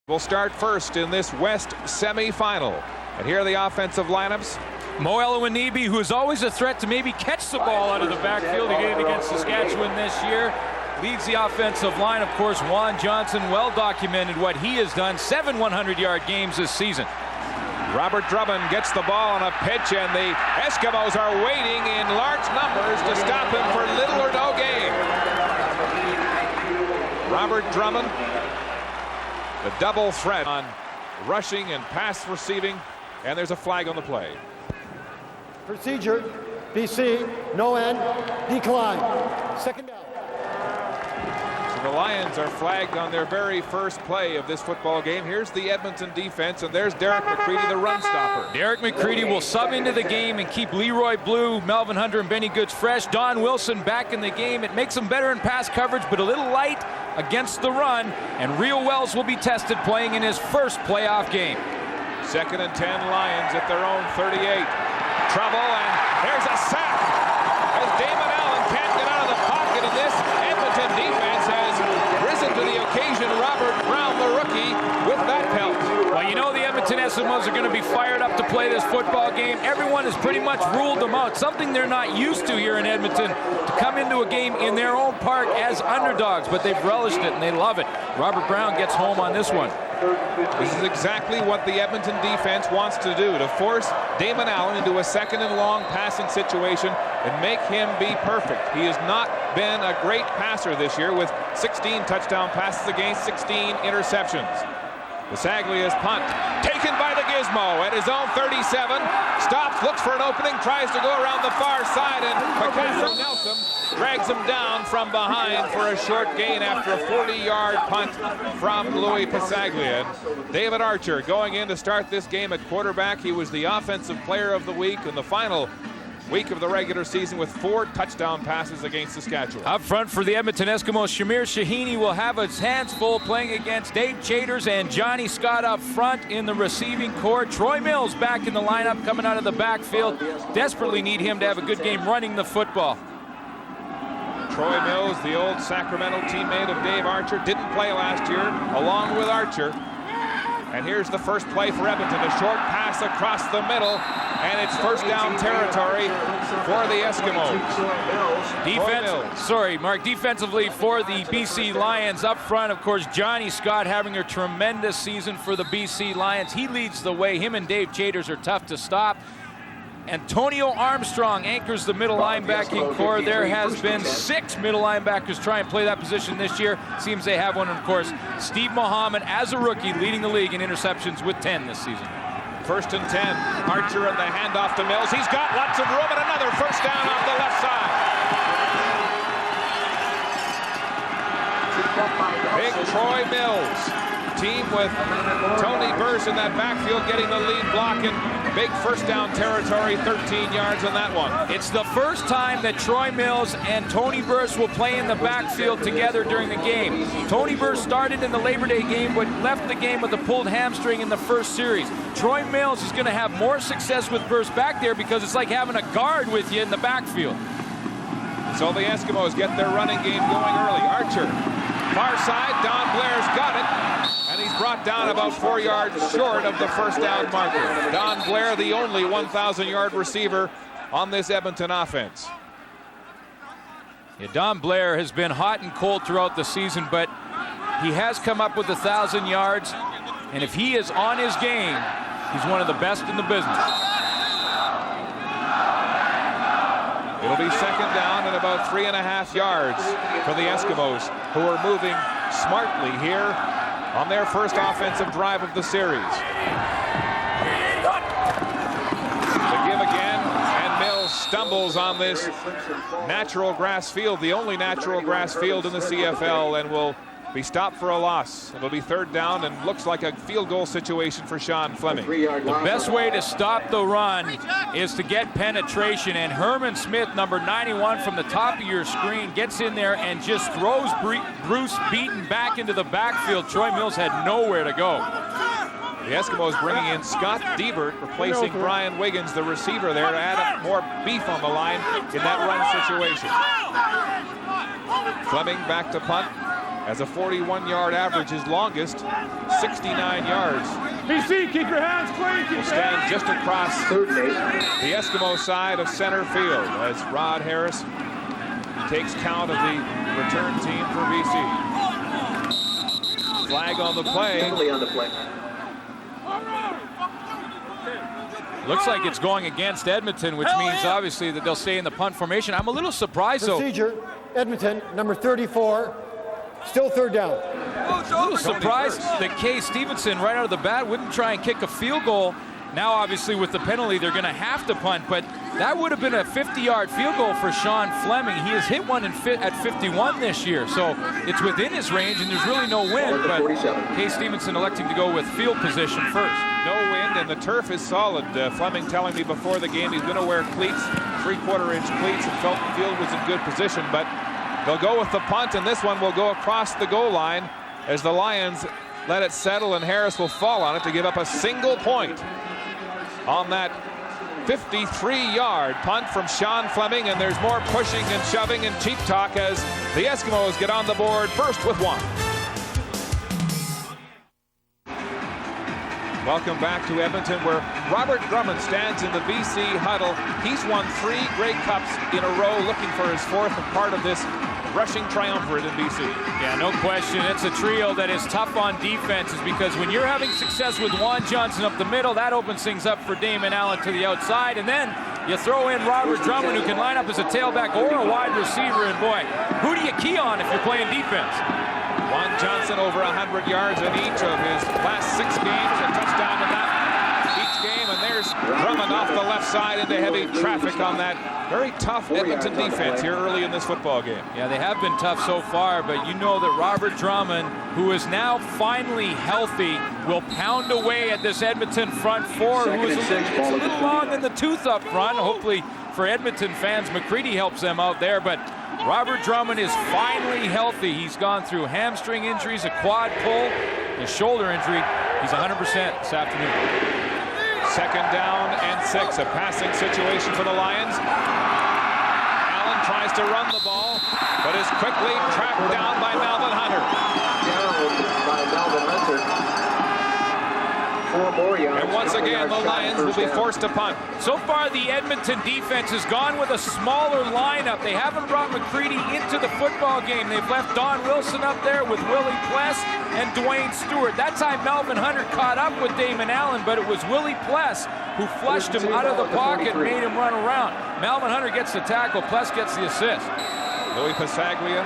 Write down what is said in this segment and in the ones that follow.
Will start first in this West semi-final. And here are the offensive lineups. Mo Elowanibi, who is always a threat to maybe catch the ball out of the backfield. He did it against Saskatchewan this year. Leads the offensive line. Of course, Juan Johnson, well documented what he has done. 7 100-yard games this season. Robert Drummond gets the ball on a pitch, and the Eskimos are waiting in large numbers to stop him for little or no gain. Robert Drummond, the double threat on rushing and pass receiving, and there's a flag on the play. Procedure, BC, no end, decline. Second down. So the Lions are flagged on their very first play of this football game. Here's the Edmonton defense, and there's Derek McCready, the run stopper. Derek McCready will sub into the game and keep Leroy Blue, Melvin Hunter, and Benny Goods fresh. Don Wilson back in the game. It makes them better in pass coverage, but a little light against the run, and Rio Wells will be tested playing in his first playoff game. 2nd and 10, Lions at their own 38. Trouble, and there's a sack as Damon Allen can't get out of the pocket, and this Edmonton defense has risen to the occasion. Robert Brown, the rookie, with that pelt. Well, you know the Edmonton Eskimos are going to be fired up to play this football game. Everyone has pretty much ruled them out, something they're not used to here in Edmonton, to come into a game in their own park as underdogs, but they've relished it and they love it. Robert Brown gets home on this one. This is exactly what the Edmonton defense wants to do, to force Damon Allen into a 2nd and long passing situation and make him be perfect. He has not been a great passer this year, with 16 touchdown passes against 16 interceptions. Bisaglia's punt taken by the Gizmo at his own 37. Stops, looks for an opening, tries to go around the far side, and McCaffrey Nelson drags him down from behind for a short gain after a 40-yard punt from Louis Bisaglia. David Archer going in to start this game at quarterback. He was the offensive player of the week in the final week of the regular season with 4 touchdown passes against Saskatchewan. Up front for the Edmonton Eskimos, Shamir Shahini will have his hands full playing against Dave Chaters and Johnny Scott up front in the receiving corps. Troy Mills back in the lineup coming out of the backfield. Desperately need him to have a good game running the football. Troy Mills, the old Sacramento teammate of Dave Archer, didn't play last year along with Archer. And here's the first play for Edmonton, a short pass across the middle, and it's first down territory for the Eskimos. Defensively for the BC Lions up front, of course, Johnny Scott having a tremendous season for the BC Lions. He leads the way. Him and Dave Chaters are tough to stop. Antonio Armstrong anchors the middle linebacking core. There has been 6 middle linebackers try and play that position this year. Seems they have one, and of course, Steve Mohammed, as a rookie, leading the league in interceptions with 10 this season. 1st and 10. Archer and the handoff to Mills. He's got lots of room, and another first down off the left side. Big Troy Mills. Team with Tony Burse in that backfield getting the lead block, and big first down territory, 13 yards on that one. It's the first time that Troy Mills and Tony Burse will play in the backfield together during the game. Tony Burse started in the Labor Day game, but left the game with a pulled hamstring in the first series. Troy Mills is going to have more success with Burse back there because it's like having a guard with you in the backfield. So the Eskimos get their running game going early. Archer, far side, Don Blair's got it. And he's brought down about 4 yards short of the first down marker. Don Blair, the only 1,000-yard receiver on this Edmonton offense. Yeah, Don Blair has been hot and cold throughout the season, but he has come up with 1,000 yards. And if he is on his game, he's one of the best in the business. It'll be 2nd down and about 3.5 yards for the Eskimos, who are moving smartly here on their first offensive drive of the series. The give again, and Mills stumbles on this natural grass field, the only natural grass field in the CFL, and will be stopped for a loss. It'll be 3rd down and looks like a field goal situation for Sean Fleming. The best way to stop the run is to get penetration, and Herman Smith, number 91 from the top of your screen, gets in there and just throws Bruce Beaton back into the backfield. Troy Mills had nowhere to go. The Eskimos bringing in Scott Diebert, replacing Brian Wiggins, the receiver there, to add more beef on the line in that run situation. Fleming back to punt. as a 41-yard average, his longest, 69 yards. BC, keep your hands clean. Will stand just across the Eskimo side of center field as Rod Harris takes count of the return team for BC. Flag on the play. Looks like it's going against Edmonton, which means obviously that they'll stay in the punt formation. I'm a little surprised though. Procedure, Edmonton, number 34, still third down. A little surprised that Kay Stevenson right out of the bat wouldn't try and kick a field goal. Now obviously with the penalty they're going to have to punt, but that would have been a 50-yard field goal for Sean Fleming. He has hit one at 51 this year, so it's within his range and there's really no wind, but Kay Stevenson electing to go with field position first. No wind and the turf is solid. Fleming telling me before the game he's going to wear cleats, 3/4-inch cleats, and felt the field was in good position, but they'll go with the punt, and this one will go across the goal line as the Lions let it settle, and Harris will fall on it to give up a single point on that 53-yard punt from Sean Fleming, and there's more pushing and shoving and cheap talk as the Eskimos get on the board first with one. Welcome back to Edmonton, where Robert Drummond stands in the BC huddle. He's won 3 Grey Cups in a row, looking for his 4th and part of this rushing triumvirate in BC. Yeah, no question. It's a trio that is tough on defenses because when you're having success with Juan Johnson up the middle, that opens things up for Damon Allen to the outside. And then you throw in Robert Drummond, who can line up as a tailback or a wide receiver. And boy, who do you key on if you're playing defense? Juan Johnson over 100 yards in each of his last 6 games, a touchdown in that each game, and there's Drummond off the left side into heavy traffic on that very tough Edmonton defense here early in this football game. Yeah, they have been tough so far, but you know that Robert Drummond, who is now finally healthy, will pound away at this Edmonton front four, who is a little long in the tooth up front. Hopefully for Edmonton fans, McCready helps them out there, but Robert Drummond is finally healthy. He's gone through hamstring injuries, a quad pull, a shoulder injury. He's 100% this afternoon. 2nd down and 6, a passing situation for the Lions. Allen tries to run the ball, but is quickly tracked down by Melvin Hunter. And once again, the Lions will be forced to punt. So far, the Edmonton defense has gone with a smaller lineup. They haven't brought McCready into the football game. They've left Don Wilson up there with Willie Pless and Dwayne Stewart. That time, Melvin Hunter caught up with Damon Allen, but it was Willie Pless who flushed him out of the pocket and made him run around. Melvin Hunter gets the tackle. Pless gets the assist. Louis Pasaglia,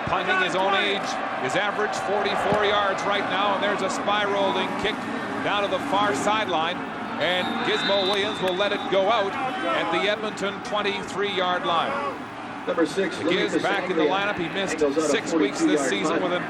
punting his own age, his average 44 yards right now, and there's a spiraling kick down to the far sideline, and Gizmo Williams will let it go out at the Edmonton 23-yard line. Number 6, Giz back in the lineup. He missed 6 weeks this season with an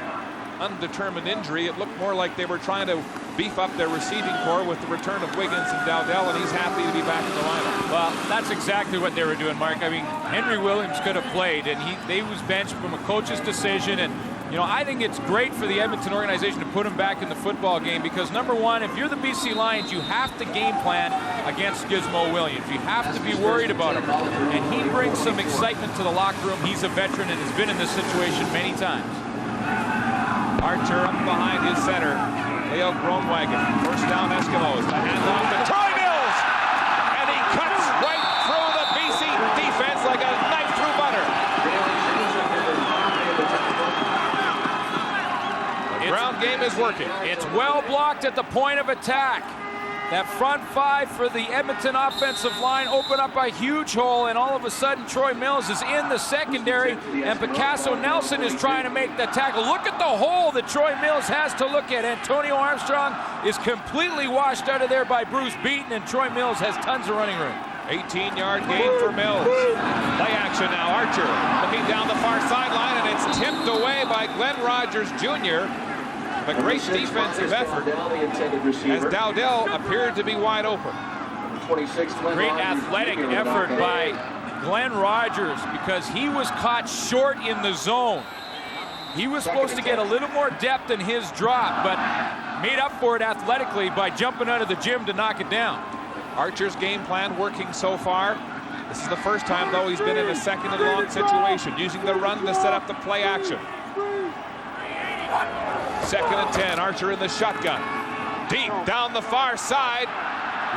undetermined injury. It looked more like they were trying to beef up their receiving corps with the return of Wiggins and Dowdell, and he's happy to be back in the lineup. Well, that's exactly what they were doing, Mark. I mean, Henry Williams could have played, and they was benched from a coach's decision, and you know, I think it's great for the Edmonton organization to put him back in the football game because, number one, if you're the BC Lions, you have to game plan against Gizmo Williams. You have to be worried about him. And he brings some excitement to the locker room. He's a veteran and has been in this situation many times. Archer up behind his center. Leo Groenwagen. First down Eskimos. The handoff to Troy Mills. And he cuts right through the BC defense like a knife through butter. Ground game is working. It's well blocked at the point of attack. That front 5 for the Edmonton offensive line open up a huge hole, and all of a sudden Troy Mills is in the secondary, and Picasso Nelson is trying to make the tackle. Look at the hole that Troy Mills has to look at. Antonio Armstrong is completely washed out of there by Bruce Beaton, and Troy Mills has tons of running room. 18-yard gain for Mills. Play action now. Archer looking down the far sideline, and it's tipped away by Glenn Rogers Jr. A great defensive effort as Dowdell appeared to be wide open. Great athletic effort by Glenn Rogers because he was caught short in the zone. He was supposed to get a little more depth in his drop, but made up for it athletically by jumping out of the gym to knock it down. Archer's game plan working so far. This is the first time, though, he's been in a 2nd and long situation, using the run to set up the play action. Second and 10, Archer in the shotgun. Deep down the far side,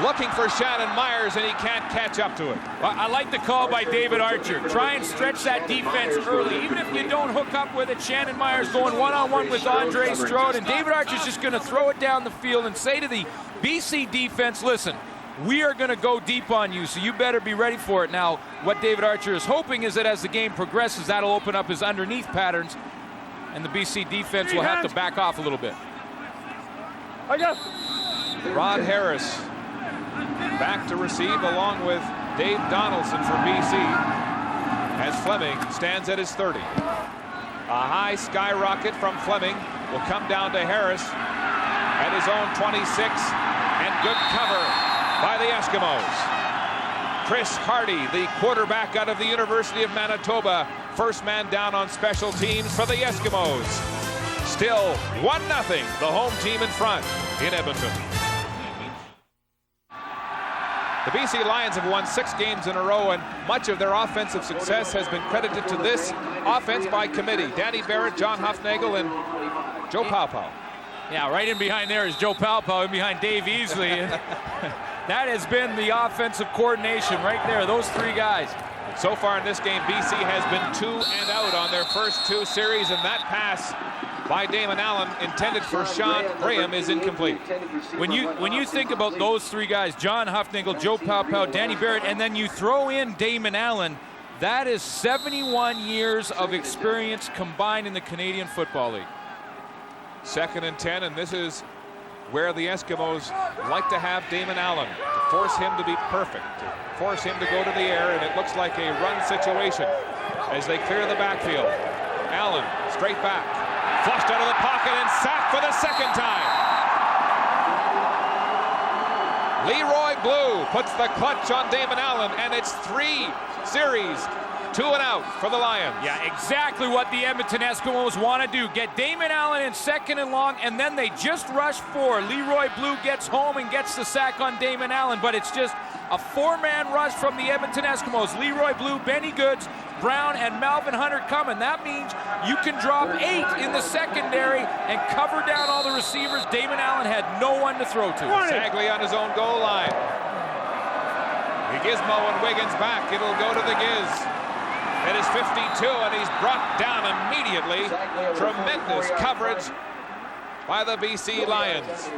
looking for Shannon Myers, and he can't catch up to it. Well, I like the call by David Archer. Try and stretch that defense early. Even if you don't hook up with it, Shannon Myers going one-on-one with Andre Strode, and David Archer's just going to throw it down the field and say to the BC defense, listen, we are going to go deep on you, so you better be ready for it. Now, what David Archer is hoping is that as the game progresses, that'll open up his underneath patterns, and the BC defense will have to back off a little bit. Rod Harris back to receive along with Dave Donaldson for BC as Fleming stands at his 30. A high skyrocket from Fleming will come down to Harris at his own 26, and good cover by the Eskimos. Chris Hardy, the quarterback out of the University of Manitoba, first man down on special teams for the Eskimos. Still 1-0, the home team in front in Edmonton. The BC Lions have won 6 games in a row, and much of their offensive success has been credited to this offense by committee. Danny Barrett, John Huffnagel, and Joe Paopao. Yeah, right in behind there is Joe Paopao, and behind Dave Easley. That has been the offensive coordination right there, those 3 guys. So far in this game, BC has been 2 and out on their first 2 series, and that pass by Damon Allen intended for Sean Graham is incomplete. When you think about those 3 guys, John Huffnagel, Joe Paopao, Danny Barrett, and then you throw in Damon Allen, that is 71 years of experience combined in the Canadian Football League. Second and 10, and this is where the Eskimos like to have Damon Allen, to force him to be perfect, to force him to go to the air, and it looks like a run situation as they clear the backfield. Allen straight back, flushed out of the pocket and sacked for the second time. Leroy Blue puts the clutch on Damon Allen, and it's 3 series, 2 and out for the Lions. Yeah, exactly what the Edmonton Eskimos want to do. Get Damon Allen in second and long, and then they just rush 4. Leroy Blue gets home and gets the sack on Damon Allen, but it's just a 4-man rush from the Edmonton Eskimos. Leroy Blue, Benny Goods, Brown, and Melvin Hunter coming. That means you can drop 8 in the secondary and cover down all the receivers. Damon Allen had no one to throw to. Sagley on his own goal line. The Gizmo and Wiggins back. It'll go to the Giz. It is 52, and he's brought down immediately. Tremendous coverage by the BC Lions.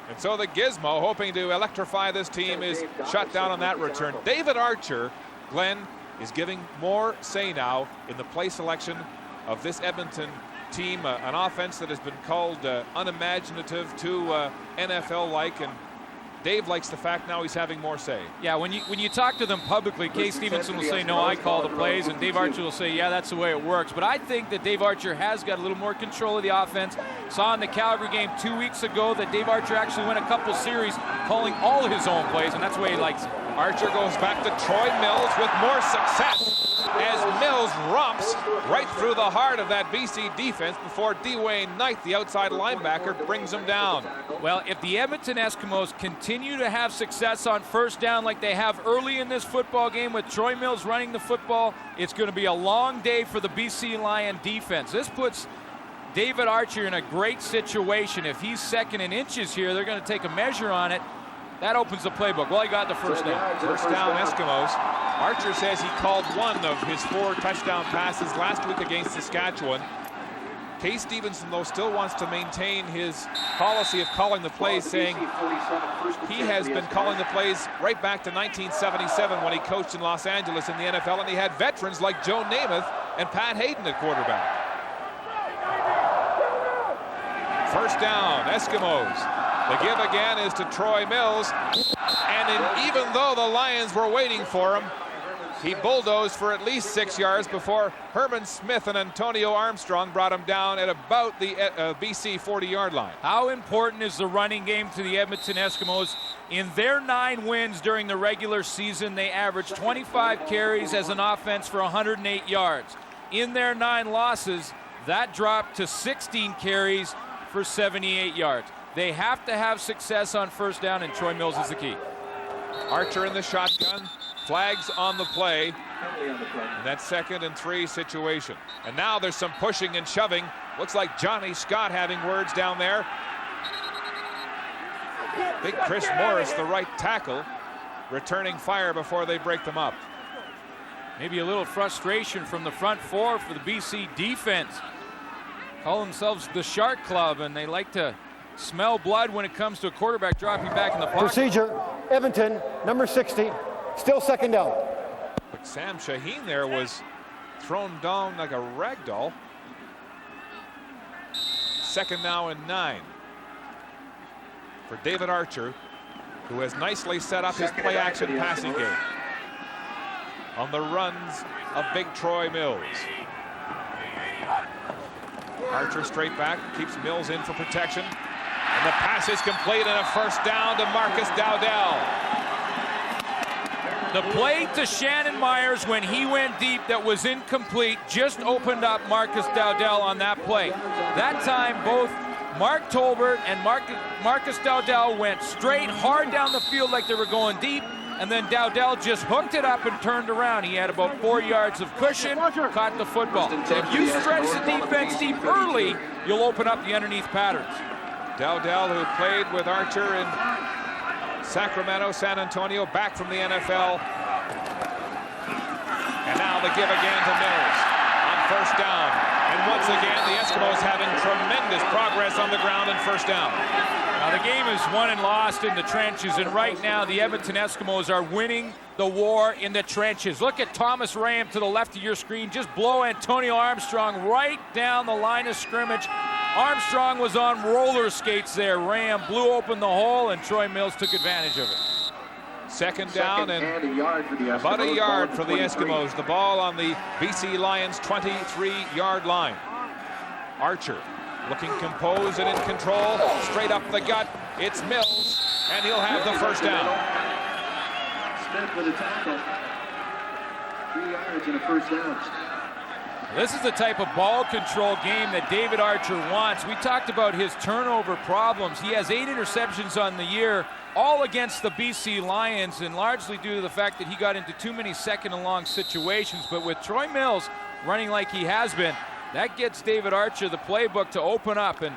And so the Gizmo, hoping to electrify this team, is shut down on that return. David Archer, Glenn, is giving more say now in the play selection of this Edmonton team, an offense that has been called unimaginative, too NFL-like, and Dave likes the fact now he's having more say. Yeah, when you talk to them publicly, Kay Stevenson will say, no, I call the plays, and Dave Archer will say, yeah, that's the way it works. But I think that Dave Archer has got a little more control of the offense. Saw in the Calgary game 2 weeks ago that Dave Archer actually went a couple series calling all his own plays, and that's the way he likes it. Archer goes back to Troy Mills with more success as Mills romps right through the heart of that BC defense before Dwayne Knight, the outside linebacker, brings him down. Well, if the Edmonton Eskimos continue to have success on first down like they have early in this football game with Troy Mills running the football, it's going to be a long day for the BC Lion defense. This puts David Archer in a great situation. If he's second in inches here, they're going to take a measure on it. That opens the playbook. Well, he got the first down. First down, Eskimos. Archer says he called 1 of his 4 touchdown passes last week against Saskatchewan. Kay Stevenson, though, still wants to maintain his policy of calling the plays, saying he has been calling the plays right back to 1977 when he coached in Los Angeles in the NFL, and he had veterans like Joe Namath and Pat Hayden at quarterback. First down, Eskimos. The give again is to Troy Mills, and even though the Lions were waiting for him, he bulldozed for at least 6 yards before Herman Smith and Antonio Armstrong brought him down at about the BC 40-yard line. How important is the running game to the Edmonton Eskimos? In their 9 wins during the regular season, they averaged 25 carries as an offense for 108 yards. In their 9 losses, that dropped to 16 carries for 78 yards. They have to have success on first down, and Troy Mills is the key. Archer in the shotgun, flags on the play, in that 2nd and 3 situation. And now there's some pushing and shoving. Looks like Johnny Scott having words down there. Big Chris Morris, the right tackle, returning fire before they break them up. Maybe a little frustration from the front four for the BC defense. Call themselves the Shark Club, and they like to smell blood when it comes to a quarterback dropping back in the pocket. Procedure, Edmonton, number 60, still 2nd down. But Sam Shaheen there was thrown down like a rag doll. 2nd now and 9 for David Archer, who has nicely set up his play-action passing game on the runs of big Troy Mills. Archer straight back, keeps Mills in for protection. And the pass is complete and a 1st down to Marcus Dowdell. The play to Shannon Myers when he went deep that was incomplete just opened up Marcus Dowdell on that play. That time both Mark Tolbert and Marcus Dowdell went straight hard down the field like they were going deep, and then Dowdell just hooked it up and turned around. He had about 4 yards of cushion, caught the football. If you stretch the defense deep early, you'll open up the underneath patterns. Dowdell, who played with Archer in Sacramento, San Antonio, back from the NFL. And now the give again to Mills on 1st down. And once again, the Eskimos having tremendous progress on the ground and 1st down. Now the game is won and lost in the trenches, and right now the Edmonton Eskimos are winning the war in the trenches. Look at Thomas Ram to the left of your screen. Just blow Antonio Armstrong right down the line of scrimmage. Armstrong was on roller skates there. Ram blew open the hole, and Troy Mills took advantage of it. 2nd down and about a yard for the Eskimos. The ball on the BC Lions 23-yard line. Archer looking composed and in control. Straight up the gut. It's Mills, and he'll have the 1st down. Smith with a tackle. 3 yards and a 1st down. This is the type of ball control game that David Archer wants. We talked about his turnover problems. He has 8 interceptions on the year, all against the BC Lions, and largely due to the fact that he got into too many 2nd and long situations. But with Troy Mills running like he has been, that gets David Archer the playbook to open up and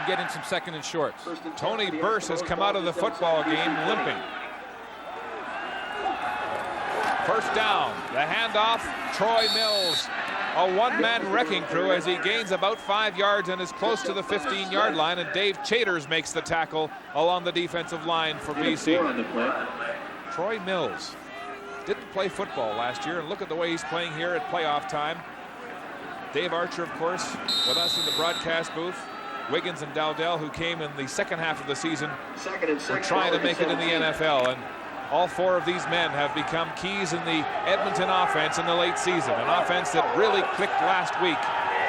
get in some 2nd and shorts. Tony Burse has come out of the football game limping. 1st down, the handoff, Troy Mills. A one-man wrecking crew as he gains about 5 yards and is close to the 15-yard line, and Dave Chaters makes the tackle along the defensive line for BC. Troy Mills didn't play football last year, and look at the way he's playing here at playoff time. Dave Archer, of course, with us in the broadcast booth. Wiggins and Dowdell, who came in the 2nd half of the season, were trying to make it in the NFL, and all 4 of these men have become keys in the Edmonton offense in the late season. An offense that really clicked last week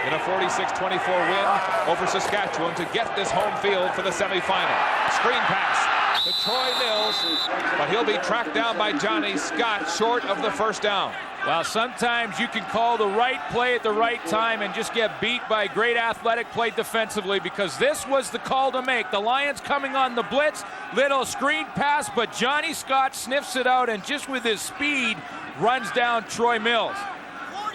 in a 46-24 win over Saskatchewan to get this home field for the semifinal. Screen pass to Troy Mills, but he'll be tracked down by Johnny Scott short of the 1st down. Well, sometimes you can call the right play at the right time and just get beat by great athletic play defensively, because this was the call to make. The Lions coming on the blitz, little screen pass, but Johnny Scott sniffs it out and just with his speed runs down Troy Mills.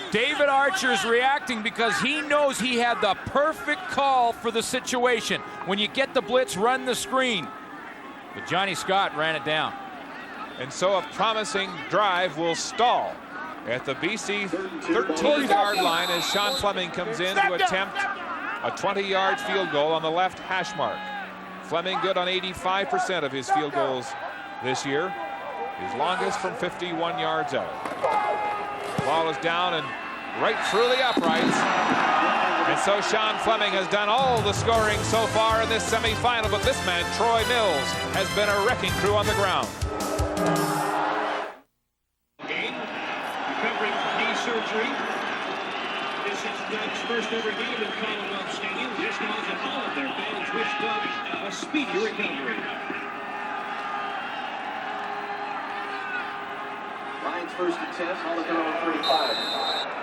David Archer's reacting because he knows he had the perfect call for the situation. When you get the blitz, run the screen. But Johnny Scott ran it down. And so a promising drive will stall at the BC 13-yard line as Sean Fleming comes in to attempt a 20-yard field goal on the left hash mark. Fleming good on 85% of his field goals this year. His longest from 51 yards out. Ball is down and right through the uprights. And so Sean Fleming has done all the scoring so far in this semifinal, but this man, Troy Mills, has been a wrecking crew on the ground. Recovering from knee surgery. This is Doug's first ever game in Commonwealth Stadium. Just off at home, their fans wish Doug a speedy recovery. Lions 1st and 10, all looking over 35.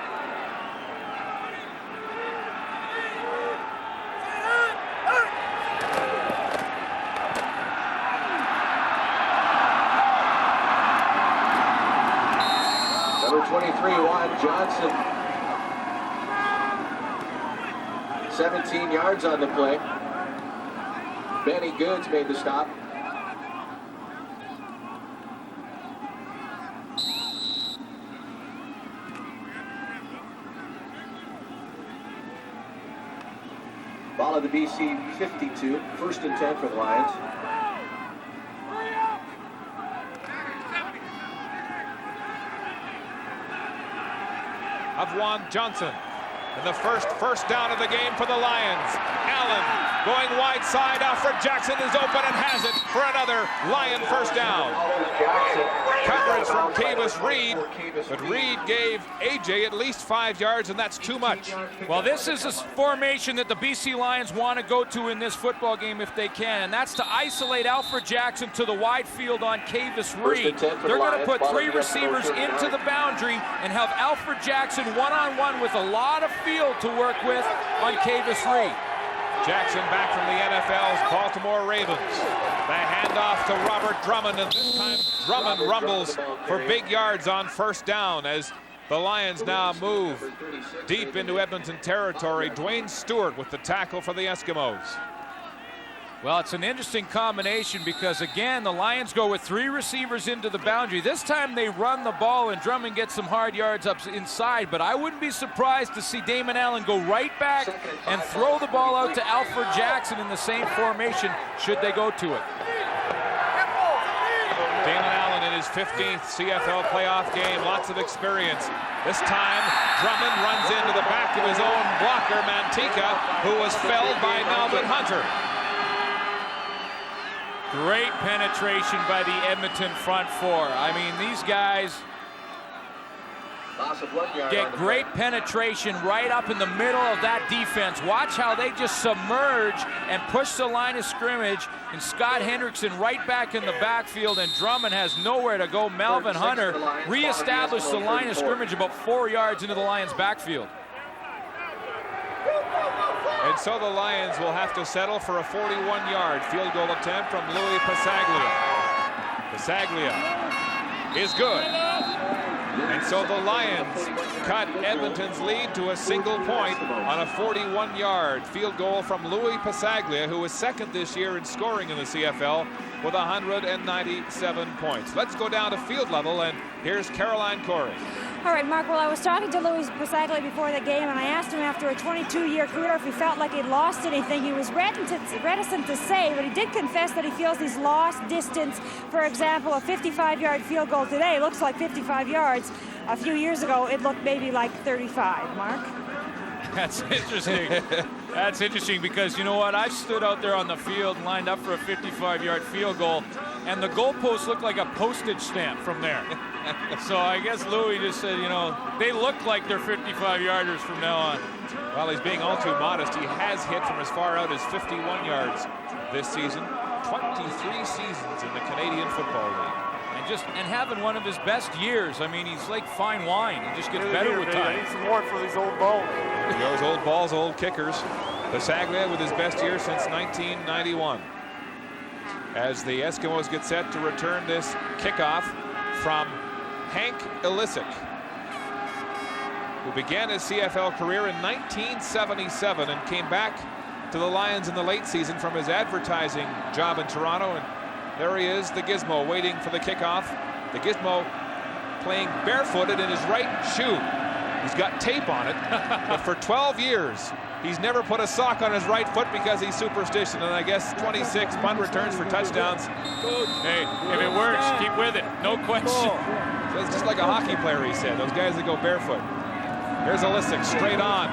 Number 23 17 yards on the play. Benny Goods made the stop. Ball of the BC 52, 1st and 10 for the Lions. Of Juan Johnson. And the first down of the game for the Lions. Allen going wide side. Alfred Jackson is open and has it for another Lion first down. Coverage from Kavis Reed, but Reed gave AJ at least 5 yards, and that's too much. Well, this is a formation that the BC Lions want to go to in this football game if they can, and that's to isolate Alfred Jackson to the wide field on Kavis Reed. They're going to put 3 receivers into the boundary and have Alfred Jackson one-on-one with a lot of field to work with on Kavis Reed. Jackson back from the NFL's Baltimore Ravens. The handoff to Robert Drummond, and this time Drummond rumbles for big yards on first down as the Lions now move deep into Edmonton territory. Dwayne Stewart with the tackle for the Eskimos. Well, it's an interesting combination because, again, the Lions go with 3 receivers into the boundary. This time they run the ball and Drummond gets some hard yards up inside, but I wouldn't be surprised to see Damon Allen go right back and throw the ball out to Alfred Jackson in the same formation should they go to it. Damon Allen in his 15th CFL playoff game, lots of experience. This time, Drummond runs into the back of his own blocker, Mantika, who was felled by Melvin Hunter. Great penetration by the Edmonton front 4. I mean, these guys get great penetration right up in the middle of that defense. Watch how they just submerge and push the line of scrimmage, and Scott Hendrickson right back in the backfield, and Drummond has nowhere to go. Melvin Hunter reestablished the line of scrimmage about 4 yards into the Lions' backfield. And so the Lions will have to settle for a 41-yard field goal attempt from Louis Pasaglia. Pasaglia is good. And so the Lions cut Edmonton's lead to a single point on a 41-yard field goal from Louis Pasaglia, who was 2nd this year in scoring in the CFL with 197 points. Let's go down to field level, and here's Caroline Corey. All right, Mark, well, I was talking to Louis Pasaglia before the game, and I asked him after a 22-year career if he felt like he'd lost anything. He was reticent to say, but he did confess that he feels he's lost distance. For example, a 55-yard field goal today looks like 55 yards. A few years ago, it looked maybe like 35. Mark? That's interesting. That's interesting because, you know what, I've stood out there on the field and lined up for a 55-yard field goal, and the goalposts look like a postage stamp from there. So I guess Louis just said, you know, they look like they're 55-yarders from now on. Well, he's being all too modest. He has hit from as far out as 51 yards this season. 23 seasons in the Canadian Football League. And having one of his best years. I mean, he's like fine wine. He just gets better with time. I need some more for these old balls. Those old balls, old kickers. Pasaglia with his best year since 1991. As the Eskimos get set to return this kickoff from Hank Ilisic, who began his CFL career in 1977 and came back to the Lions in the late season from his advertising job in Toronto. And there he is, the Gizmo, waiting for the kickoff. The Gizmo playing barefooted in his right shoe. He's got tape on it, but for 12 years, he's never put a sock on his right foot because he's superstitious. And I guess 26 punt returns for touchdowns. Hey, if it works, keep with it. No question. So it's just like a hockey player, he said. Those guys that go barefoot. There's Ilisic straight on.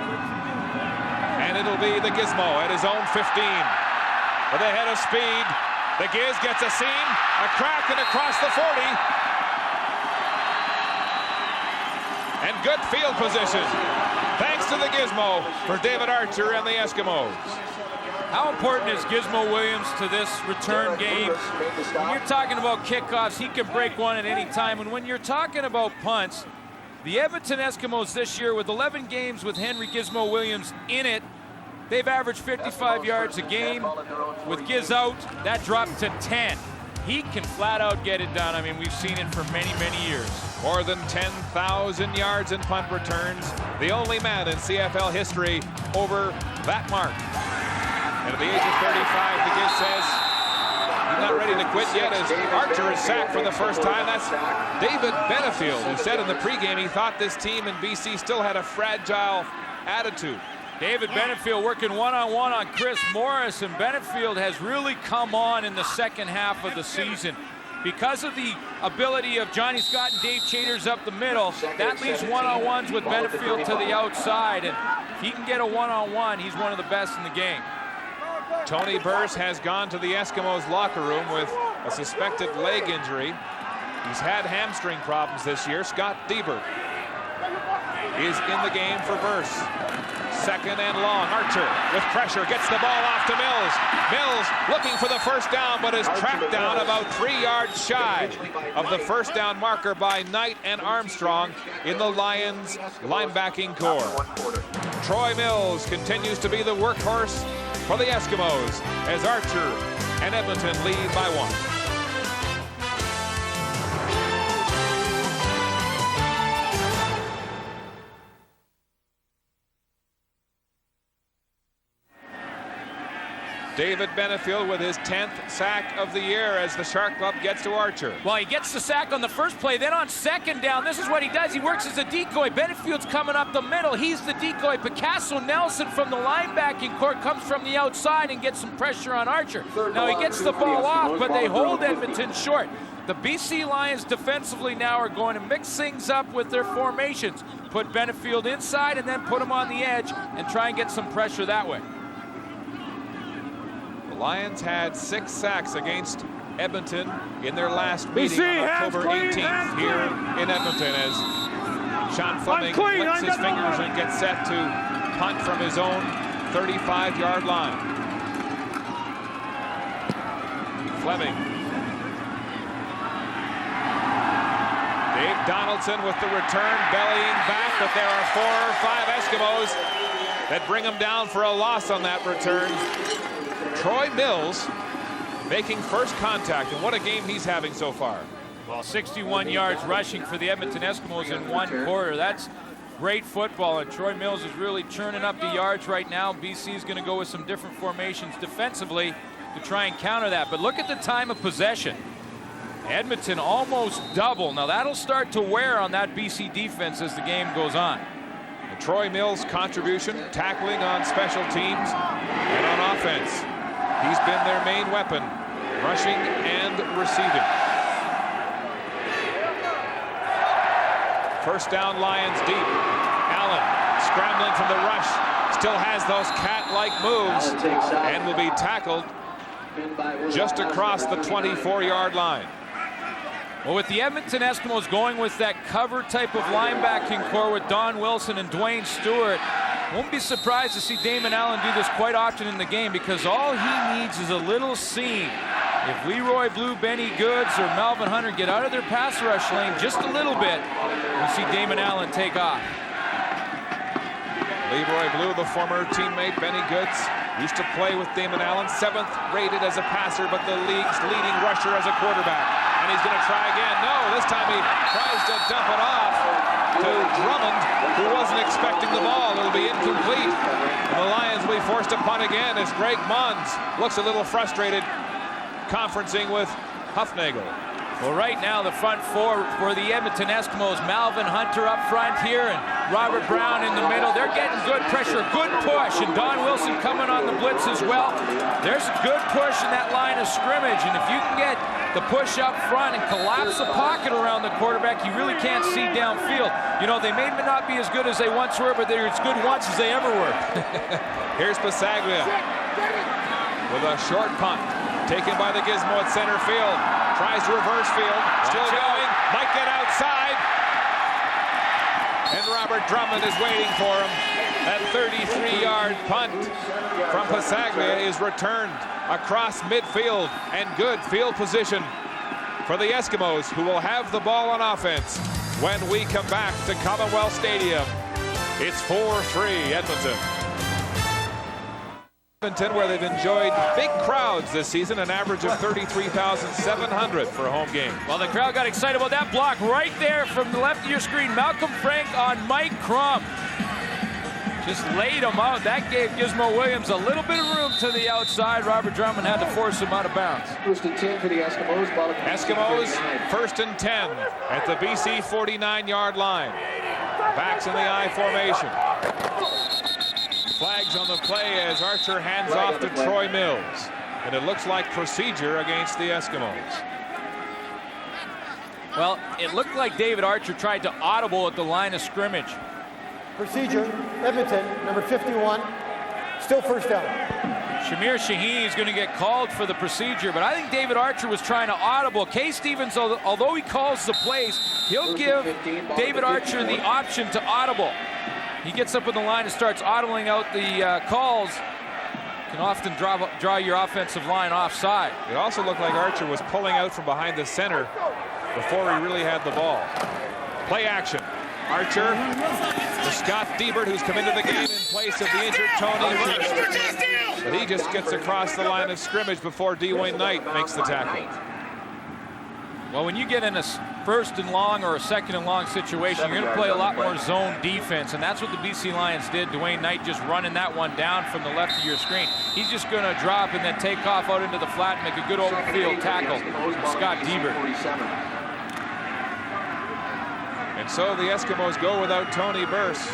And it'll be the Gizmo at his own 15. With a head of speed. The Giz gets a seam, a crack, and across the 40. And good field position. Thanks to the Gizmo for David Archer and the Eskimos. How important is Gizmo Williams to this return game? When you're talking about kickoffs, he can break one at any time. And when you're talking about punts, the Edmonton Eskimos this year, with 11 games with Henry Gizmo Williams in it, they've averaged 55 yards a game. With Giz out, that dropped to 10. he can flat out get it done. I mean, we've seen it for many, many years. More than 10,000 yards in punt returns. The only man in CFL history over that mark. And at the age of 35, the Giz says he's not ready to quit yet as Archer is sacked for the first time. That's David Benefield, who said in the pregame he thought this team in BC still had a fragile attitude. David Benefield working one-on-one on Chris Morris, and Benefield has really come on in the second half of the season. Because of the ability of Johnny Scott and Dave Chaters up the middle, that leaves one-on-ones with Benefield to the outside, and if he can get a one-on-one, he's one of the best in the game. Tony Burse has gone to the Eskimos locker room with a suspected leg injury. He's had hamstring problems this year. Scott Deber is in the game for Burse. Second and long. Archer with pressure gets the ball off to Mills. Mills looking for the first down, but is tracked down about 3 yards shy of the first down marker by Knight and Armstrong in the Lions linebacking core. Troy Mills continues to be the workhorse for the Eskimos as Archer and Edmonton lead by 1. David Benefield with his 10th sack of the year as the Shark Club gets to Archer. Well, he gets the sack on the first play. Then on second down, this is what he does. He works as a decoy. Benefield's coming up the middle. He's the decoy. Picasso Nelson from the linebacking court comes from the outside and gets some pressure on Archer. Now he gets the ball off, but they hold Edmonton short. The BC Lions defensively now are going to mix things up with their formations. Put Benefield inside and then put him on the edge and try and get some pressure that way. The Lions had 6 sacks against Edmonton in their last meeting on October 18th here in Edmonton as Sean Fleming licks his fingers and gets set to punt from his own 35-yard line. Fleming. Dave Donaldson with the return, bellying back, but there are 4 or 5 Eskimos that bring him down for a loss on that return. Troy Mills making first contact, and what a game he's having so far. Well, 61 yards rushing for the Edmonton Eskimos in 1 quarter. That's great football, and Troy Mills is really churning up the yards right now. BC is going to go with some different formations defensively to try and counter that. But look at the time of possession. Edmonton almost double. Now that'll start to wear on that BC defense as the game goes on. And Troy Mills' contribution, tackling on special teams and on offense. He's been their main weapon, rushing and receiving. First down, Lions deep. Allen scrambling from the rush, still has those cat-like moves and will be tackled just across the 24-yard line. Well, with the Edmonton Eskimos going with that cover type of linebacking core with Don Wilson and Dwayne Stewart, won't be surprised to see Damon Allen do this quite often in the game because all he needs is a little seam. If Leroy Blue, Benny Goods, or Melvin Hunter get out of their pass rush lane just a little bit, we'll see Damon Allen take off. Leroy Blue, the former teammate, Benny Goods, used to play with Damon Allen, 7th rated as a passer, but the league's leading rusher as a quarterback. And he's going to try again. No, this time he tries to dump it off to Drummond, who wasn't expecting the ball. It'll be incomplete. And the Lions will be forced to punt again as Greg Munns looks a little frustrated, conferencing with Huffnagel. Well, right now, the front 4 for the Edmonton Eskimos, Melvin Hunter up front here and Robert Brown in the middle. They're getting good pressure, good push, and Don Wilson coming on the blitz as well. There's a good push in that line of scrimmage, and if you can get the push up front and collapse the pocket around the quarterback, you really can't see downfield. You know, they may not be as good as they once were, but they're as good once as they ever were. Here's Pasaglia with a short punt taken by the Gizmo at center field. Tries to reverse field, still going, might get outside. And Robert Drummond is waiting for him. That 33-yard punt from Pasaglia is returned across midfield, and good field position for the Eskimos, who will have the ball on offense when we come back to Commonwealth Stadium. It's 4-3 Edmonton. Edmonton, where they've enjoyed big crowds this season, an average of 33,700 for a home game. Well, the crowd got excited about that block right there from the left of your screen. Malcolm Frank on Mike Crum. Just laid him out. That gave Gizmo Williams a little bit of room to the outside. Robert Drummond had to force him out of bounds. First and 10 for the Eskimos. Eskimos, first and 10 at the BC 49-yard line. Backs in the I formation. Flags on the play as Archer hands off to Troy Mills. And it looks like procedure against the Eskimos. Well, it looked like David Archer tried to audible at the line of scrimmage. Procedure, Edmonton, number 51, still first down. Shamir Shaheen is going to get called for the procedure, but I think David Archer was trying to audible. Kay Stevens, although he calls the plays, he'll give David Archer the option to audible. He gets up in the line and starts audibling out the calls. Can often draw your offensive line offside. It also looked like Archer was pulling out from behind the center before he really had the ball. Play action. Archer to Scott Diebert, who's come into the game in place of the injured Tony Burst. But he just gets across the line of scrimmage before Dwayne Knight makes the tackle. Well, when you get in a first and long or a second and long situation, you're going to play a lot more zone defense, and that's what the BC Lions did. Dwayne Knight just running that one down from the left of your screen. He's just going to drop and then take off out into the flat and make a good open field tackle from Scott Diebert. And so the Eskimos go without Tony Burse.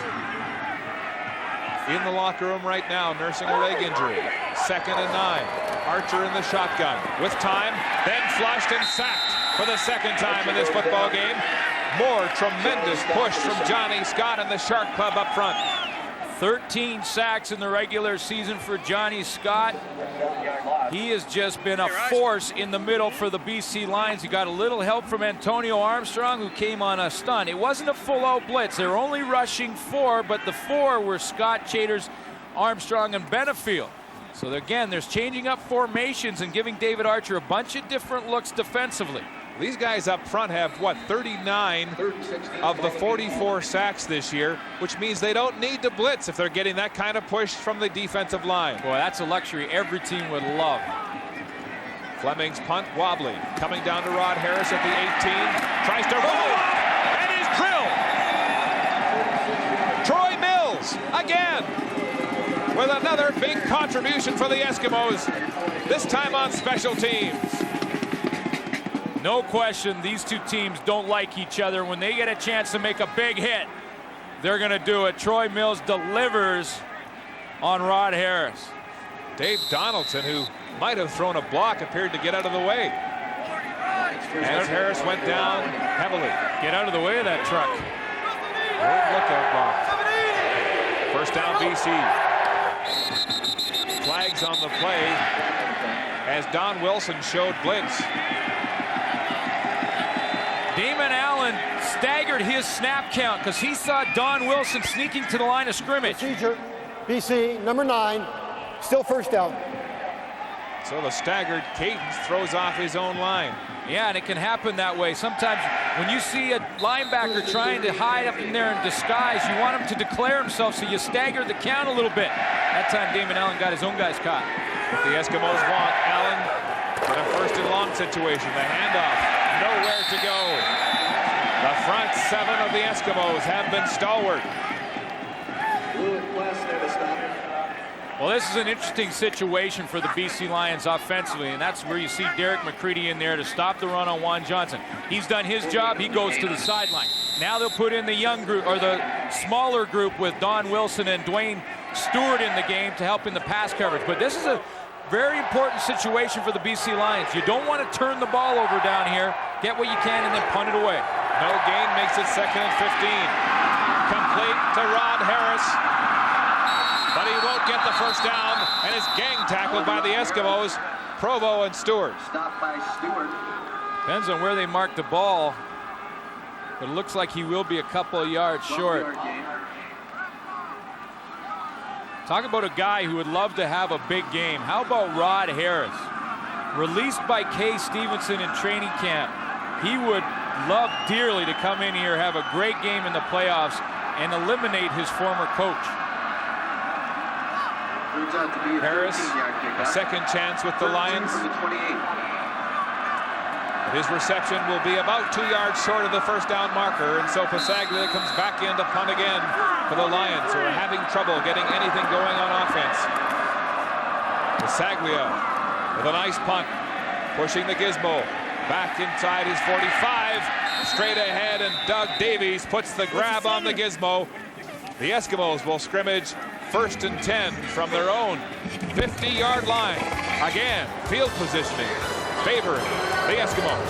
In the locker room right now, nursing a leg injury. 2nd and 9. Archer in the shotgun with time, then flushed and sacked for the second time in this football game. More tremendous push from Johnny Scott and the Shark Club up front. 13 sacks in the regular season for Johnny Scott. He has just been a force in the middle for the BC Lions. He got a little help from Antonio Armstrong, who came on a stun. It wasn't a full-out blitz. They were only rushing 4, but the 4 were Scott, Chaders, Armstrong, and Benefield. So again, there's changing up formations and giving David Archer a bunch of different looks defensively. These guys up front have, what, 39 of the 44 sacks this year, which means they don't need to blitz if they're getting that kind of push from the defensive line. Boy, that's a luxury every team would love. Fleming's punt wobbly, coming down to Rod Harris at the 18, tries to roll, and is drilled. Troy Mills, again, with another big contribution for the Eskimos, this time on special teams. No question, these two teams don't like each other. When they get a chance to make a big hit, they're going to do it. Troy Mills delivers on Rod Harris. Dave Donaldson, who might have thrown a block, appeared to get out of the way. As Harris went down heavily. Get out of the way of that truck. Good lookout block. First down, BC. Flags on the play as Don Wilson showed blitz. Damon Allen staggered his snap count because he saw Don Wilson sneaking to the line of scrimmage. Procedure, BC, number 9, still first down. So the staggered cadence throws off his own line. Yeah, and it can happen that way. Sometimes when you see a linebacker trying to hide up in there in disguise, you want him to declare himself, so you stagger the count a little bit. That time Damon Allen got his own guys caught. The Eskimos want Allen in a first and long situation. The handoff. Nowhere to go. The front 7 of the Eskimos have been stalwart. Well, this is an interesting situation for the BC Lions offensively, and that's where you see Derek McCready in there to stop the run on Juan Johnson. He's done his job. He goes to the sideline. Now they'll put in the young group, or the smaller group, with Don Wilson and Dwayne Stewart in the game to help in the pass coverage. But this is a very important situation for the BC Lions. You don't want to turn the ball over down here. Get what you can and then punt it away. No gain makes it 2nd and 15. Complete to Rod Harris. But he won't get the first down and is gang tackled by the Eskimos, Provo and Stewart. Stopped by Stewart. Depends on where they mark the ball. But it looks like he will be a couple of yards short. Talk about a guy who would love to have a big game. How about Rod Harris? Released by Kay Stevenson in training camp. He would love dearly to come in here, have a great game in the playoffs, and eliminate his former coach. Turns out to be a Harris, 13-yard a pickup. second chance with the Lions. From the 28. His reception will be about 2 yards short of the first down marker, and so Pasaglia comes back in to punt again for the Lions, who are having trouble getting anything going on offense. Pasaglia with a nice punt, pushing the gizmo back inside his 45, straight ahead, and Doug Davies puts the grab on the gizmo. The Eskimos will scrimmage 1st and 10 from their own 50-yard line. Again, field positioning favoring the Eskimos.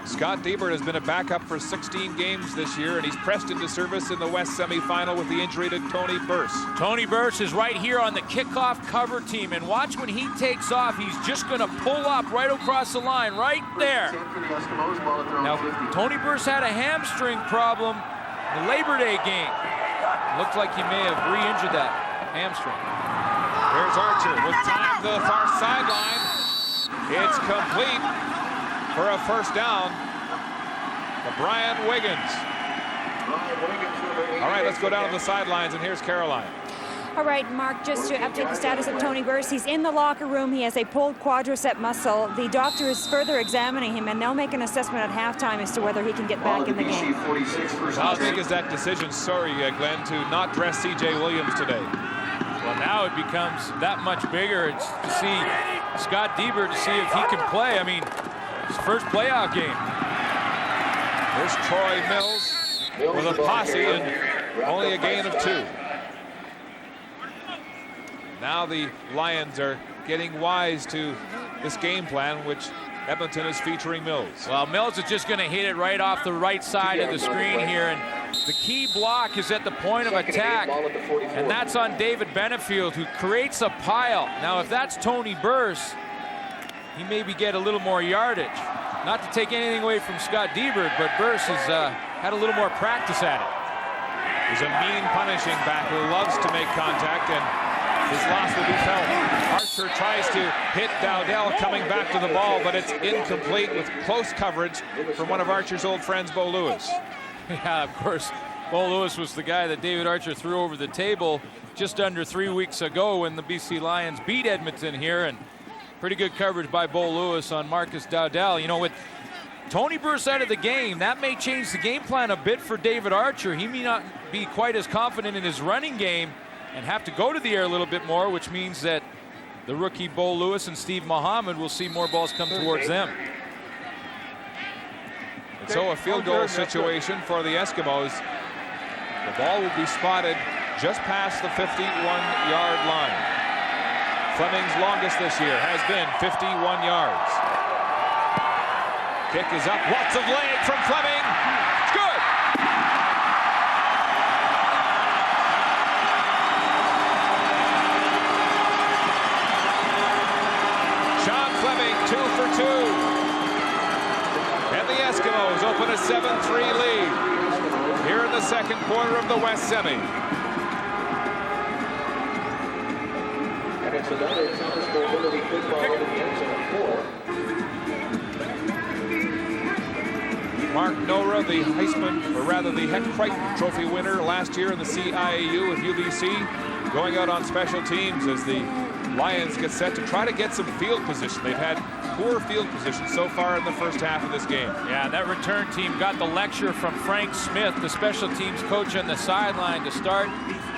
Scott Diebert has been a backup for 16 games this year, and he's pressed into service in the West semifinal with the injury to Tony Burse. Tony Burse is right here on the kickoff cover team, and watch when he takes off, he's just going to pull up right across the line, right there. Now, Tony Burse had a hamstring problem the Labor Day game. Looked like he may have re-injured that hamstring. Here's Archer with time to the far sideline. It's complete for a first down to Brian Wiggins. All right, let's go down to the sidelines, and here's Caroline. All right, Mark, just to update the status of Tony Burse. He's in the locker room. He has a pulled quadricep muscle. The doctor is further examining him, and they'll make an assessment at halftime as to whether he can get back in the game. How big is that decision, Glenn, to not dress C.J. Williams today? Well, now it becomes that much bigger. It's to see Scott Diebert to see if he can play. I mean, his first playoff game. Here's Troy Mills with a posse and only a gain of 2. Now the Lions are getting wise to this game plan, which Edmonton is featuring Mills. Well, Mills is just going to hit it right off the right side of the screen here, and the key block is at the point of attack, and that's on David Benefield, who creates a pile. Now, if that's Tony Burse, he maybe get a little more yardage. Not to take anything away from Scott Diebert, but Burse has had a little more practice at it. He's a mean, punishing back who loves to make contact, and his loss will be felt. Archer tries to hit Dowdell coming back to the ball, but it's incomplete with close coverage from one of Archer's old friends, Bo Lewis. Yeah, of course, Bo Lewis was the guy that David Archer threw over the table just under 3 weeks ago when the BC Lions beat Edmonton here, and pretty good coverage by Bo Lewis on Marcus Dowdell. You know, with Tony Burse out of the game, that may change the game plan a bit for David Archer. He may not be quite as confident in his running game and have to go to the air a little bit more, which means that the rookie Bo Lewis and Steve Mohammed will see more balls come towards them. And so a field goal situation for the Eskimos. The ball will be spotted just past the 51-yard line. Fleming's longest this year has been 51 yards. Kick is up, lots of leg from Fleming. It's good. Sean Fleming, 2 for 2. And the Eskimos open a 7-3 lead here in the second quarter of the West Semi. And it's another Thomas Mobility football in the end zone 4. Mark Nora, the Heisman, or rather the Heck Crichton Trophy winner last year in the CIAU with UBC, going out on special teams as the Lions get set to try to get some field position. They've had poor field position so far in the first half of this game. Yeah, that return team got the lecture from Frank Smith, the special teams coach on the sideline, to start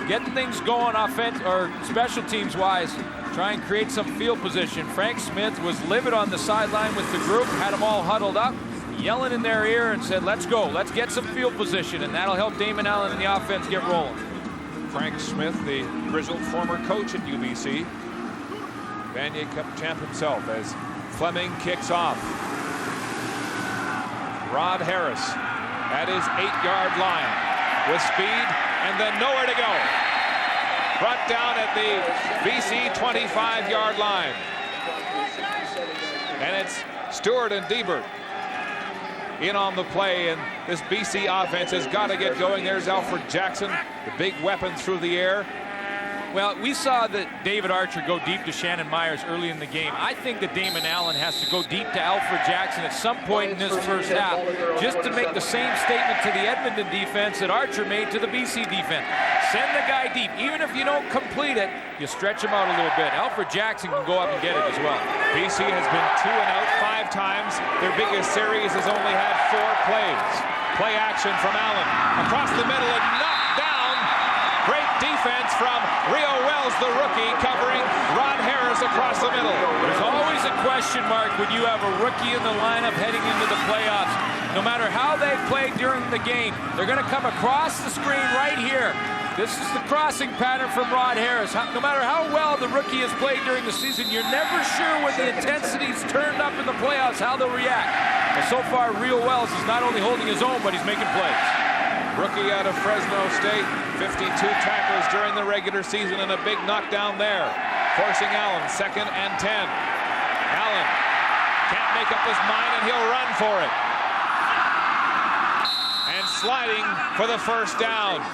getting things going offense or special teams wise. Try and create some field position. Frank Smith was livid on the sideline with the group, had them all huddled up, yelling in their ear and said, let's go, let's get some field position, and that'll help Damon Allen and the offense get rolling. Frank Smith, the grizzled former coach at UBC, Vanier Cup champ himself, as Fleming kicks off. Rod Harris at his 8-yard line with speed and then nowhere to go. Brought down at the BC 25-yard line. And it's Stewart and Diebert in on the play, and this BC offense has got to get going. There's Alfred Jackson, the big weapon through the air. Well, we saw that David Archer go deep to Shannon Myers early in the game. I think that Damon Allen has to go deep to Alfred Jackson at some point in this first half, just to make the same statement to the Edmonton defense that Archer made to the BC defense. Send the guy deep. Even if you don't complete it, you stretch him out a little bit. Alfred Jackson can go up and get it as well. BC has been 2 and out 5 times. Their biggest series has only had 4 plays. Play action from Allen. Across the middle and knocked down. Great defense from Rio Wells, the rookie, covering Rod Harris across the middle. There's always a question mark when you have a rookie in the lineup heading into the playoffs. No matter how they've played during the game, they're going to come across the screen right here. This is the crossing pattern from Rod Harris. No matter how well the rookie has played during the season, you're never sure when the intensity's turned up in the playoffs how they'll react. But so far, Rio Wells is not only holding his own, but he's making plays. Rookie out of Fresno State, 52 tackles during the regular season and a big knockdown there. Forcing Allen, 2nd and 10. Allen can't make up his mind and he'll run for it. And sliding for the first down.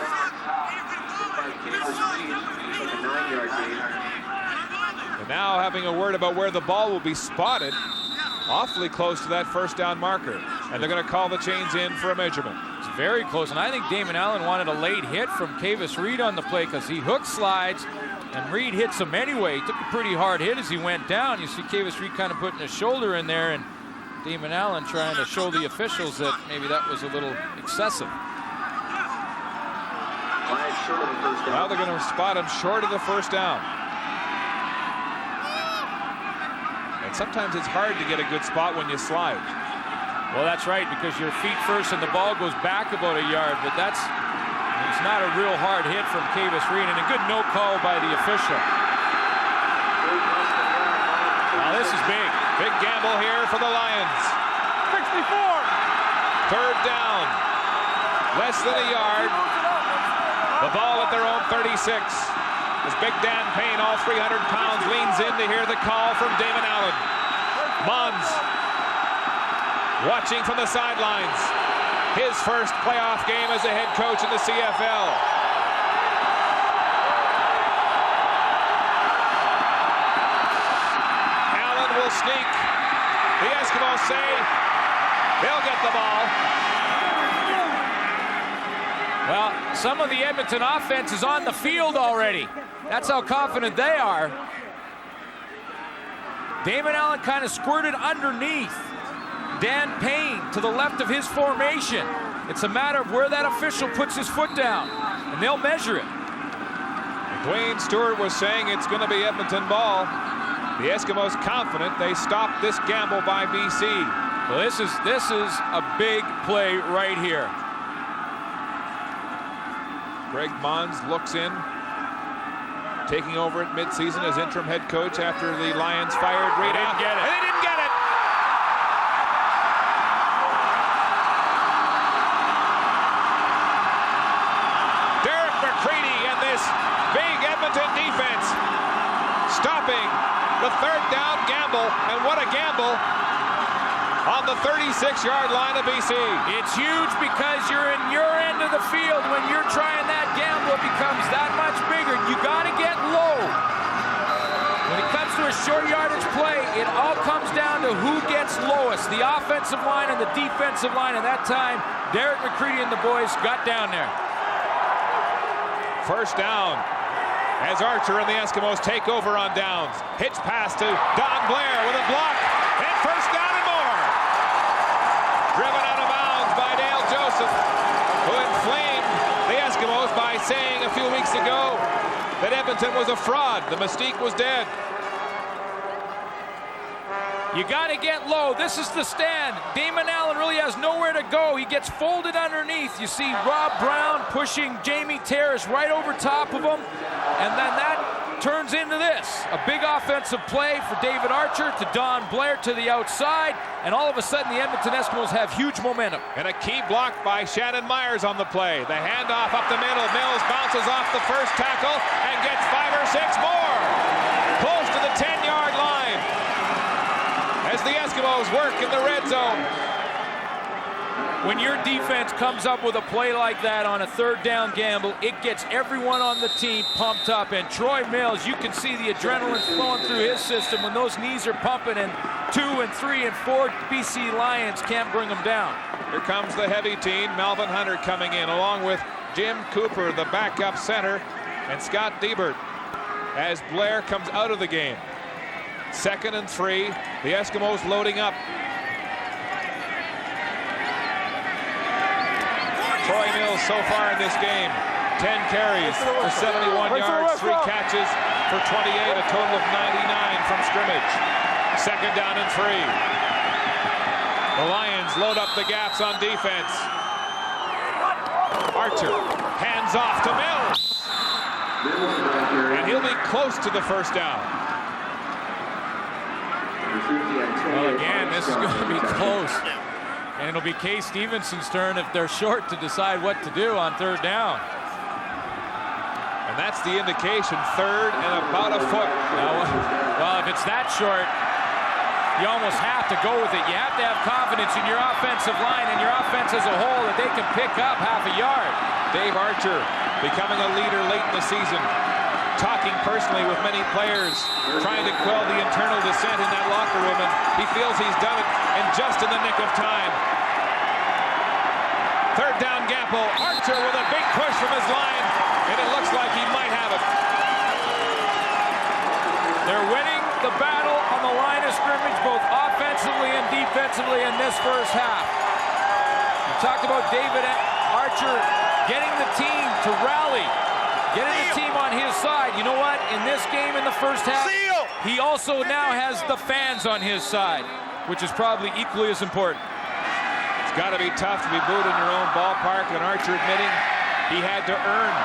And now having a word about where the ball will be spotted. Awfully close to that first down marker. And they're going to call the chains in for a measurement. It's very close, and I think Damon Allen wanted a late hit from Kavis Reed on the play because he hook slides, and Reed hits him anyway. He took a pretty hard hit as he went down. You see Kavis Reed kind of putting his shoulder in there, and Damon Allen trying to show the officials that maybe that was a little excessive. Now they're going to spot him short of the first down. And sometimes it's hard to get a good spot when you slide. Well, that's right, because your feet first and the ball goes back about a yard, but it's not a real hard hit from Kavis Reed, and a good no call by the official. Now this is big. Big gamble here for the Lions. 64. 3rd down. Less than a yard. The ball at their own 36. As Big Dan Payne, all 300 pounds, leans in to hear the call from Damon Allen. Mons watching from the sidelines. His first playoff game as a head coach in the CFL. Allen will sneak. The Eskimos say they'll get the ball. Well, some of the Edmonton offense is on the field already. That's how confident they are. Damon Allen kind of squirted underneath Dan Payne to the left of his formation. It's a matter of where that official puts his foot down, and they'll measure it. Dwayne Stewart was saying it's going to be Edmonton ball. The Eskimos confident they stopped this gamble by BC. Well, this is a big play right here. Greg Mons looks in, taking over at midseason as interim head coach after the Lions fired Reed out. They didn't get it. Derek McCready and this big Edmonton defense stopping the 3rd down gamble, and what a gamble on the 36-yard line of BC. It's huge because you're in your end of the field. When you're trying that gamble, it becomes that much bigger. You got to get low. When it comes to a short yardage play, it all comes down to who gets lowest, the offensive line and the defensive line. And that time, Derek McCready and the boys got down there. First down as Archer and the Eskimos take over on downs. Hitch pass to Don Blair with a block, and first down and more. Driven out of bounds by Dale Joseph, who inflamed the Eskimos by saying a few weeks ago that Edmonton was a fraud. The mystique was dead. You got to get low. This is the stand. Damon Allen really has nowhere to go. He gets folded underneath. You see Rob Brown pushing Jamie Terrace right over top of him. And then that turns into this. A big offensive play for David Archer to Don Blair to the outside. And all of a sudden, the Edmonton Eskimos have huge momentum. And a key block by Shannon Myers on the play. The handoff up the middle. Mills bounces off the first tackle and gets 5 or 6 more. Close to the 10-yard line as the Eskimos work in the red zone. When your defense comes up with a play like that on a 3rd down gamble, it gets everyone on the team pumped up. And Troy Mills, you can see the adrenaline flowing through his system when those knees are pumping and 2 and 3 and 4 BC Lions can't bring them down. Here comes the heavy team. Melvin Hunter coming in along with Jim Cooper, the backup center, and Scott Diebert as Blair comes out of the game. 2nd and 3. The Eskimos loading up. Troy Mills so far in this game, 10 carries for 71 yards, 3 catches for 28, a total of 99 from scrimmage. 2nd down and 3. The Lions load up the gaps on defense. Archer hands off to Mills. And he'll be close to the 1st down. Well, again, this is going to be close. And it'll be Kay Stevenson's turn if they're short to decide what to do on 3rd down. And that's the indication, 3rd and about a foot. Well, if it's that short, you almost have to go with it. You have to have confidence in your offensive line and your offense as a whole that they can pick up half a yard. Dave Archer becoming a leader late in the season, talking personally with many players, trying to quell the internal dissent in that locker room, and he feels he's done it and just in the nick of time. 3rd down Gamble. Archer with a big push from his line, and it looks like he might have it. They're winning the battle on the line of scrimmage, both offensively and defensively in this first half. We talked about David Archer getting the team to rally, getting the team on his side. You know what? In this game in the first half, he also now has the fans on his side, which is probably equally as important. It's got to be tough to be booed in your own ballpark, and Archer admitting he had to earn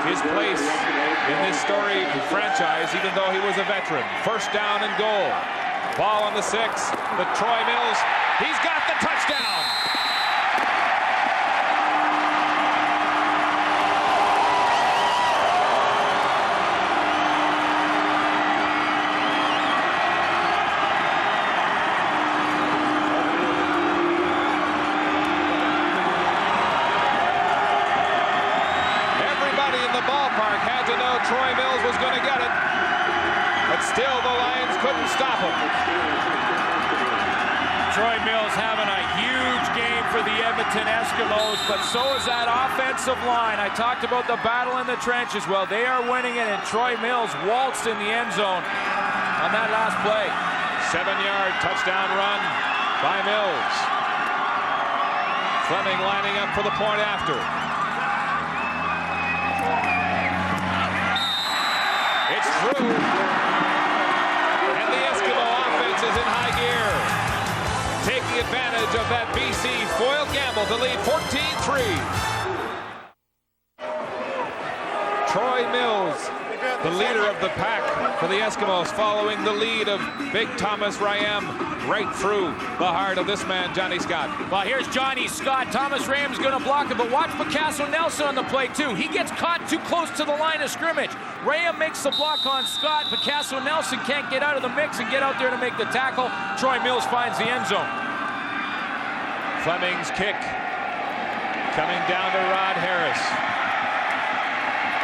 his place in this storied franchise, even though he was a veteran. 1st down and goal. Ball on the 6. The Troy Mills. He's got the touchdown. Troy Mills was going to get it, but still the Lions couldn't stop him. Troy Mills having a huge game for the Edmonton Eskimos, but so is that offensive line. I talked about the battle in the trenches. Well, they are winning it, and Troy Mills waltzed in the end zone on that last play. 7-yard touchdown run by Mills. Fleming lining up for the point after. It's through, and the Eskimo offense is in high gear, taking advantage of that BC foil gamble to lead 14-3. Troy Mills, the leader of the pack for the Eskimos, following the lead of Big Thomas Rayam right through the heart of this man, Johnny Scott. Well, here's Johnny Scott. Thomas Rayam's going to block it, but watch Picasso Nelson on the play, too. He gets caught too close to the line of scrimmage. Rayam makes the block on Scott. Picasso Nelson can't get out of the mix and get out there to make the tackle. Troy Mills finds the end zone. Fleming's kick coming down to Rod Harris.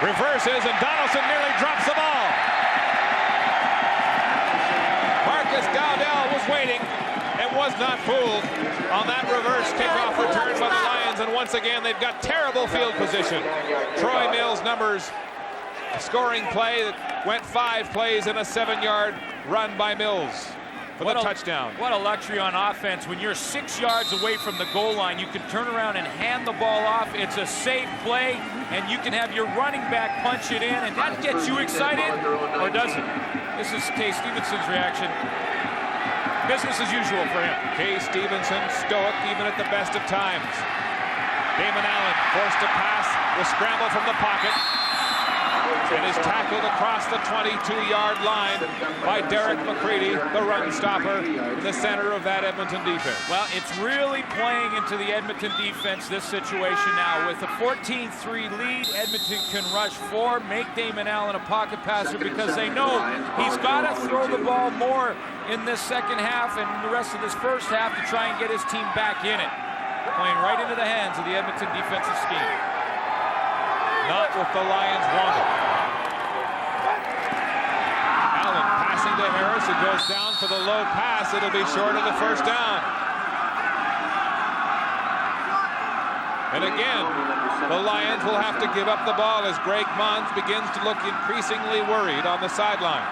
Reverses, and Donaldson nearly drops the ball. Marcus Dowdell was waiting and was not fooled on that reverse kickoff return by the Lions, and once again they've got terrible field position. Troy Mills' numbers, a scoring play that went 5 plays and a 7-yard run by Mills for the touchdown. What a luxury on offense. When you're 6 yards away from the goal line, you can turn around and hand the ball off. It's a safe play, and you can have your running back punch it in, and that gets you excited, or does it? This is Kay Stevenson's reaction. Business as usual for him. Kay Stevenson, stoic even at the best of times. Damon Allen forced to pass, the scramble from the pocket, and is tackled across the 22-yard line by Derek McCready, the run stopper, in the center of that Edmonton defense. Well, it's really playing into the Edmonton defense, this situation now. With a 14-3 lead, Edmonton can rush 4, make Damon Allen a pocket passer because they know he's got to throw the ball more in this second half and the rest of this first half to try and get his team back in it. Playing right into the hands of the Edmonton defensive scheme. Not what the Lions wanted. Allen passing to Harris, who goes down for the low pass. It'll be short of the 1st down. And again, the Lions will have to give up the ball as Greg Mons begins to look increasingly worried on the sideline.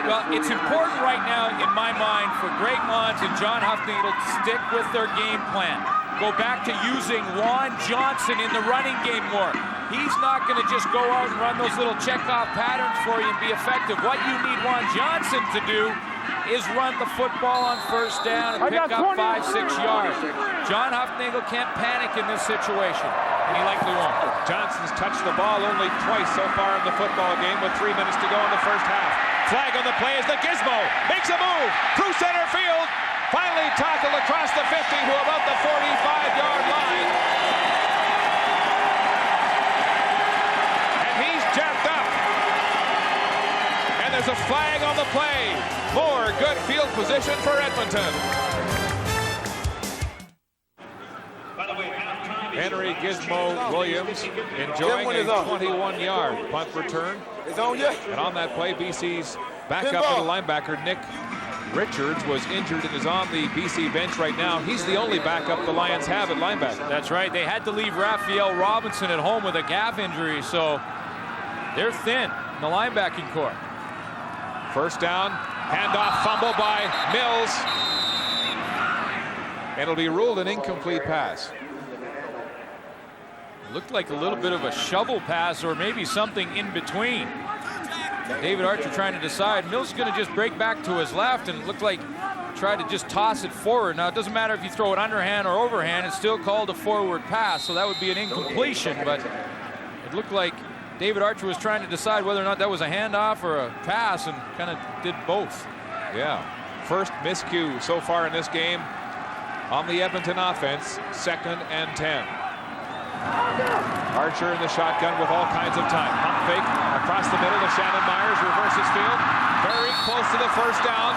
Well, it's important right now, in my mind, for Greg Mons and John Huffnagel to stick with their game plan. Go back to using Juan Johnson in the running game more. He's not going to just go out and run those little check-off patterns for you and be effective. What you need Juan Johnson to do is run the football on first down and pick up 5-6 yards. John Huffnagel can't panic in this situation, and he likely won't. Johnson's touched the ball only twice so far in the football game with 3 minutes to go in the first half. Flag on the play as the Gizmo makes a move through center field. Finally tackled across the 50 to about the 45-yard line. And he's jacked up. And there's a flag on the play. More good field position for Edmonton. Henry Gizmo Williams enjoying a 21-yard punt return. It's on yet. And on that play, BC's backup middle linebacker Nick Richards was injured and is on the BC bench right now. He's the only backup the Lions have at linebacker. That's right. They had to leave Raphael Robinson at home with a calf injury, so they're thin in the linebacking core. First down, handoff, fumble by Mills. And it'll be ruled an incomplete pass. Looked like a little bit of a shovel pass or maybe something in between. David Archer trying to decide. Mills is going to just break back to his left, and it looked like tried to just toss it forward. Now, it doesn't matter if you throw it underhand or overhand. It's still called a forward pass, so that would be an incompletion. But it looked like David Archer was trying to decide whether or not that was a handoff or a pass, and kind of did both. Yeah. First miscue so far in this game on the Edmonton offense. 2nd and 10. Archer in the shotgun with all kinds of time. Pump fake across the middle to Shannon Myers. Reverses field. Very close to the first down.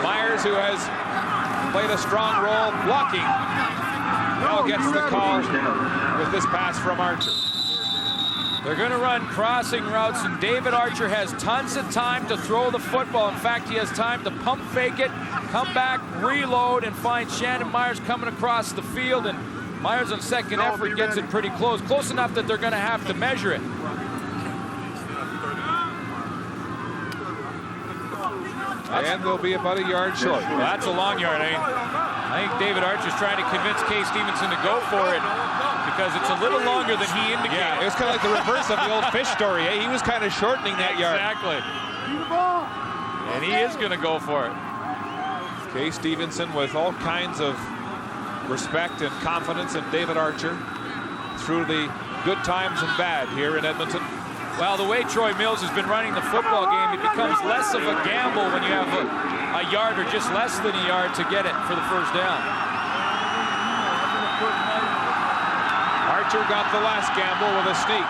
Myers, who has played a strong role blocking, now gets the call with this pass from Archer. They're going to run crossing routes, and David Archer has tons of time to throw the football. In fact, he has time to pump fake it, come back, reload, and find Shannon Myers coming across the field. And Myers on second effort gets it pretty close. Close enough that they're going to have to measure it. And they'll be about a yard short. Well, that's a long yard. I think David Archer's trying to convince Kay Stevenson to go for it because it's a little longer than he indicated. Yeah, it was kind of like the reverse of the old fish story. Eh? He was kind of shortening that yard. Exactly. And he is going to go for it. Kay Stevenson with all kinds of respect and confidence in David Archer through the good times and bad here in Edmonton. Well, the way Troy Mills has been running the football game, it becomes less of a gamble when you have a yard or just less than a yard to get it for the first down. Archer got the last gamble with a sneak.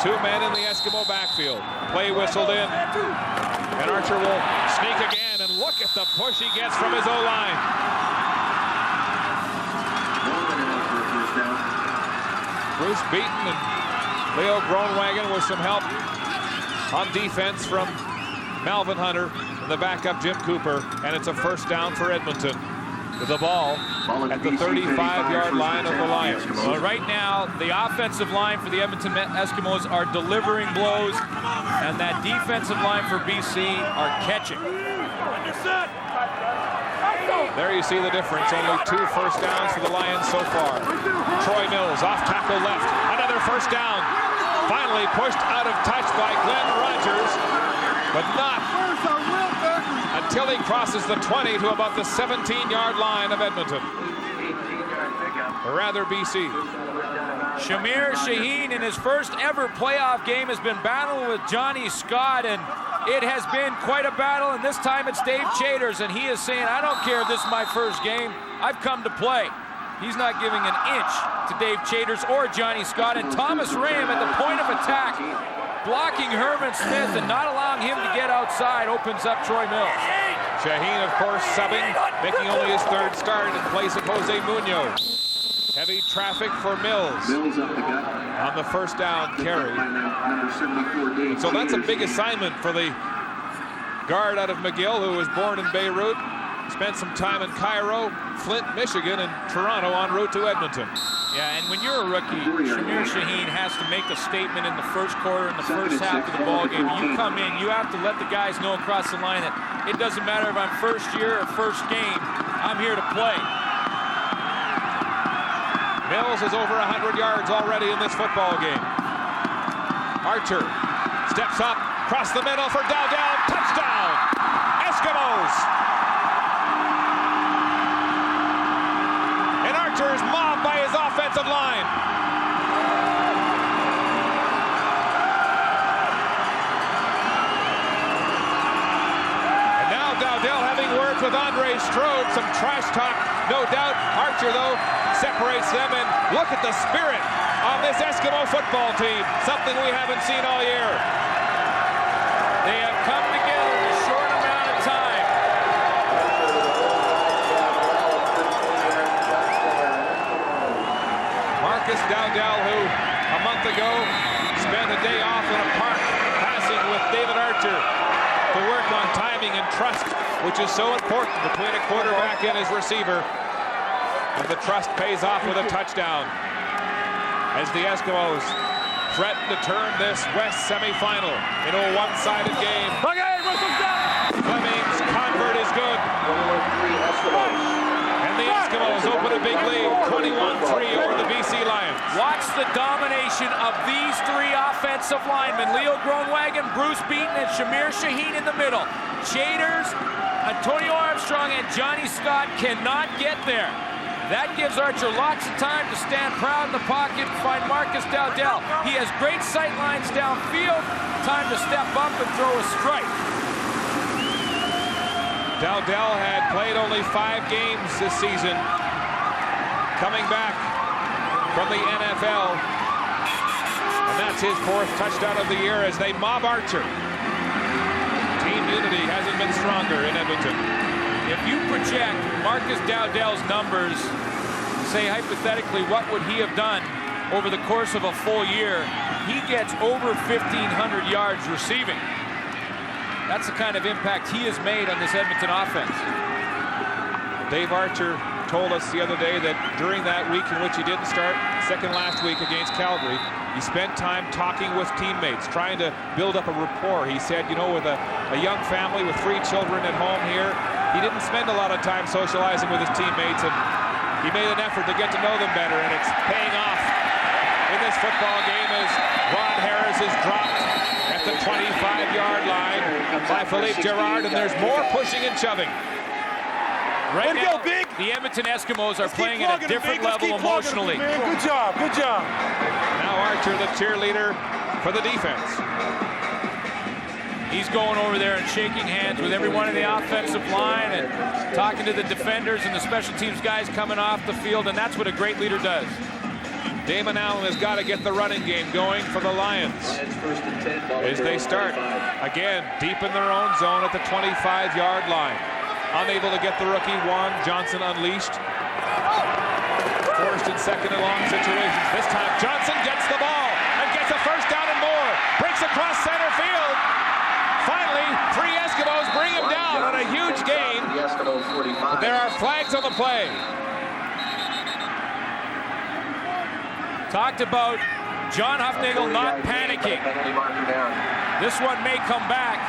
Two men in the Eskimo backfield. Play whistled in. And Archer will sneak again, and look at the push he gets from his O-line. Bruce Beaton and Leo Groenwagen with some help on defense from Malvin Hunter and the backup Jim Cooper, and it's a first down for Edmonton with the ball at the 35-yard line of the Lions. Well, right now, the offensive line for the Edmonton Eskimos are delivering blows, and that defensive line for BC are catching. There you see the difference. Only 2 first downs for the Lions so far. Troy Mills off tackle left. Another first down. Finally pushed out of touch by Glenn Rogers, but not until he crosses the 20 to about the 17-yard line of Edmonton. Or rather, BC. Shamir Shaheen in his first ever playoff game has been battling with Johnny Scott, and it has been quite a battle, and this time it's Dave Chaters, and he is saying, I don't care if this is my first game, I've come to play. He's not giving an inch to Dave Chaters or Johnny Scott, and Thomas Ram at the point of attack, blocking Herman Smith and not allowing him to get outside, opens up Troy Mills. Shaheen, of course, subbing, making only his 3rd start in place of Jose Munoz. Heavy traffic for Mills Mills up the gut. on the first down carry. Number 74, Dave So that's a Chaters. big assignment for the guard out of McGill, who was born in Beirut, spent some time in Cairo, Flint, Michigan, and Toronto en route to Edmonton. Yeah, and when you're a rookie, Shamir Shaheen has to make a statement in the first quarter, in the first half of the ball game. You come in, you have to let the guys know across the line that it doesn't matter if I'm first year or first game, I'm here to play. Mills is over 100 yards already in this football game. Archer steps up, across the middle for Dowdell, touchdown! Eskimos! And Archer is mobbed by his offensive line. And now Dowdell having words with Andre Strode, some trash talk, no doubt. Archer, though, separates them, and look at the spirit on this Eskimo football team, something we haven't seen all year. They have come together in a short amount of time. Marcus Dowdell, who a month ago spent a day off in a park passing with David Archer to work on timing and trust, which is so important between a quarterback and his receiver. And the trust pays off with a touchdown as the Eskimos threaten to turn this West semifinal into a one-sided game. Fleming's convert is good. And the Eskimos open a big lead, 21-3 over the BC Lions. Watch the domination of these three offensive linemen. Leo Groenwagen, Bruce Beaton, and Shamir Shaheen in the middle. Chaters, Antonio Armstrong, and Johnny Scott cannot get there. That gives Archer lots of time to stand proud in the pocket and find Marcus Dowdell. He has great sight lines downfield, time to step up and throw a strike. Dowdell had played only 5 games this season, coming back from the NFL. And that's his 4th touchdown of the year as they mob Archer. Team unity hasn't been stronger in Edmonton. If you project Marcus Dowdell's numbers, say hypothetically, what would he have done over the course of a full year? He gets over 1,500 yards receiving. That's the kind of impact he has made on this Edmonton offense. Dave Archer told us the other day that during that week in which he didn't start, second last week against Calgary, he spent time talking with teammates, trying to build up a rapport. He said, you know, with a young family with 3 children at home here, he didn't spend a lot of time socializing with his teammates, and he made an effort to get to know them better, and it's paying off in this football game as Ron Harris is dropped at the 25-yard line by Philippe Gerard, and there's more pushing and shoving. Right now, the Edmonton Eskimos are playing at a different level emotionally. Good job, good job. Now Archer, the cheerleader for the defense. He's going over there and shaking hands with everyone in the offensive line and talking to the defenders and the special teams guys coming off the field, and that's what a great leader does. Damon Allen has got to get the running game going for the Lions as they start again deep in their own zone at the 25-yard line. Unable to get the rookie, Juan Johnson unleashed. Forced in second and long situations. This time Johnson gets the ball and gets a first down and more. Breaks across center field. Finally, 3 Eskimos bring him down on a huge gain. But there are flags on the play. Talked about John Huffnagel not panicking. This one may come back,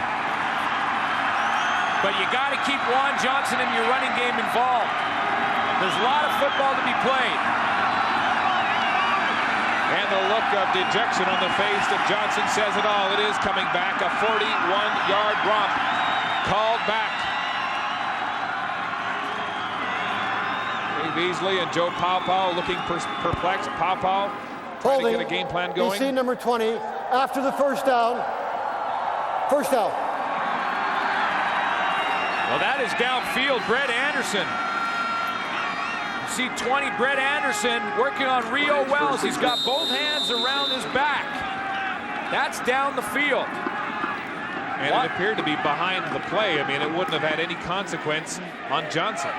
but you got to keep Juan Johnson in your running game involved. There's a lot of football to be played. And the look of dejection on the face of Johnson says it all. It is coming back, a 41-yard romp called back. Dave Beasley and Joe Paopao looking perplexed. Paopao trying to get a game plan going. BC number 20 after the first down. First down. Well, that is downfield. Brett Anderson. See 20, Brett Anderson working on Rio Wells. He's got both hands around his back. That's down the field. And it appeared to be behind the play. I mean, it wouldn't have had any consequence on Johnson.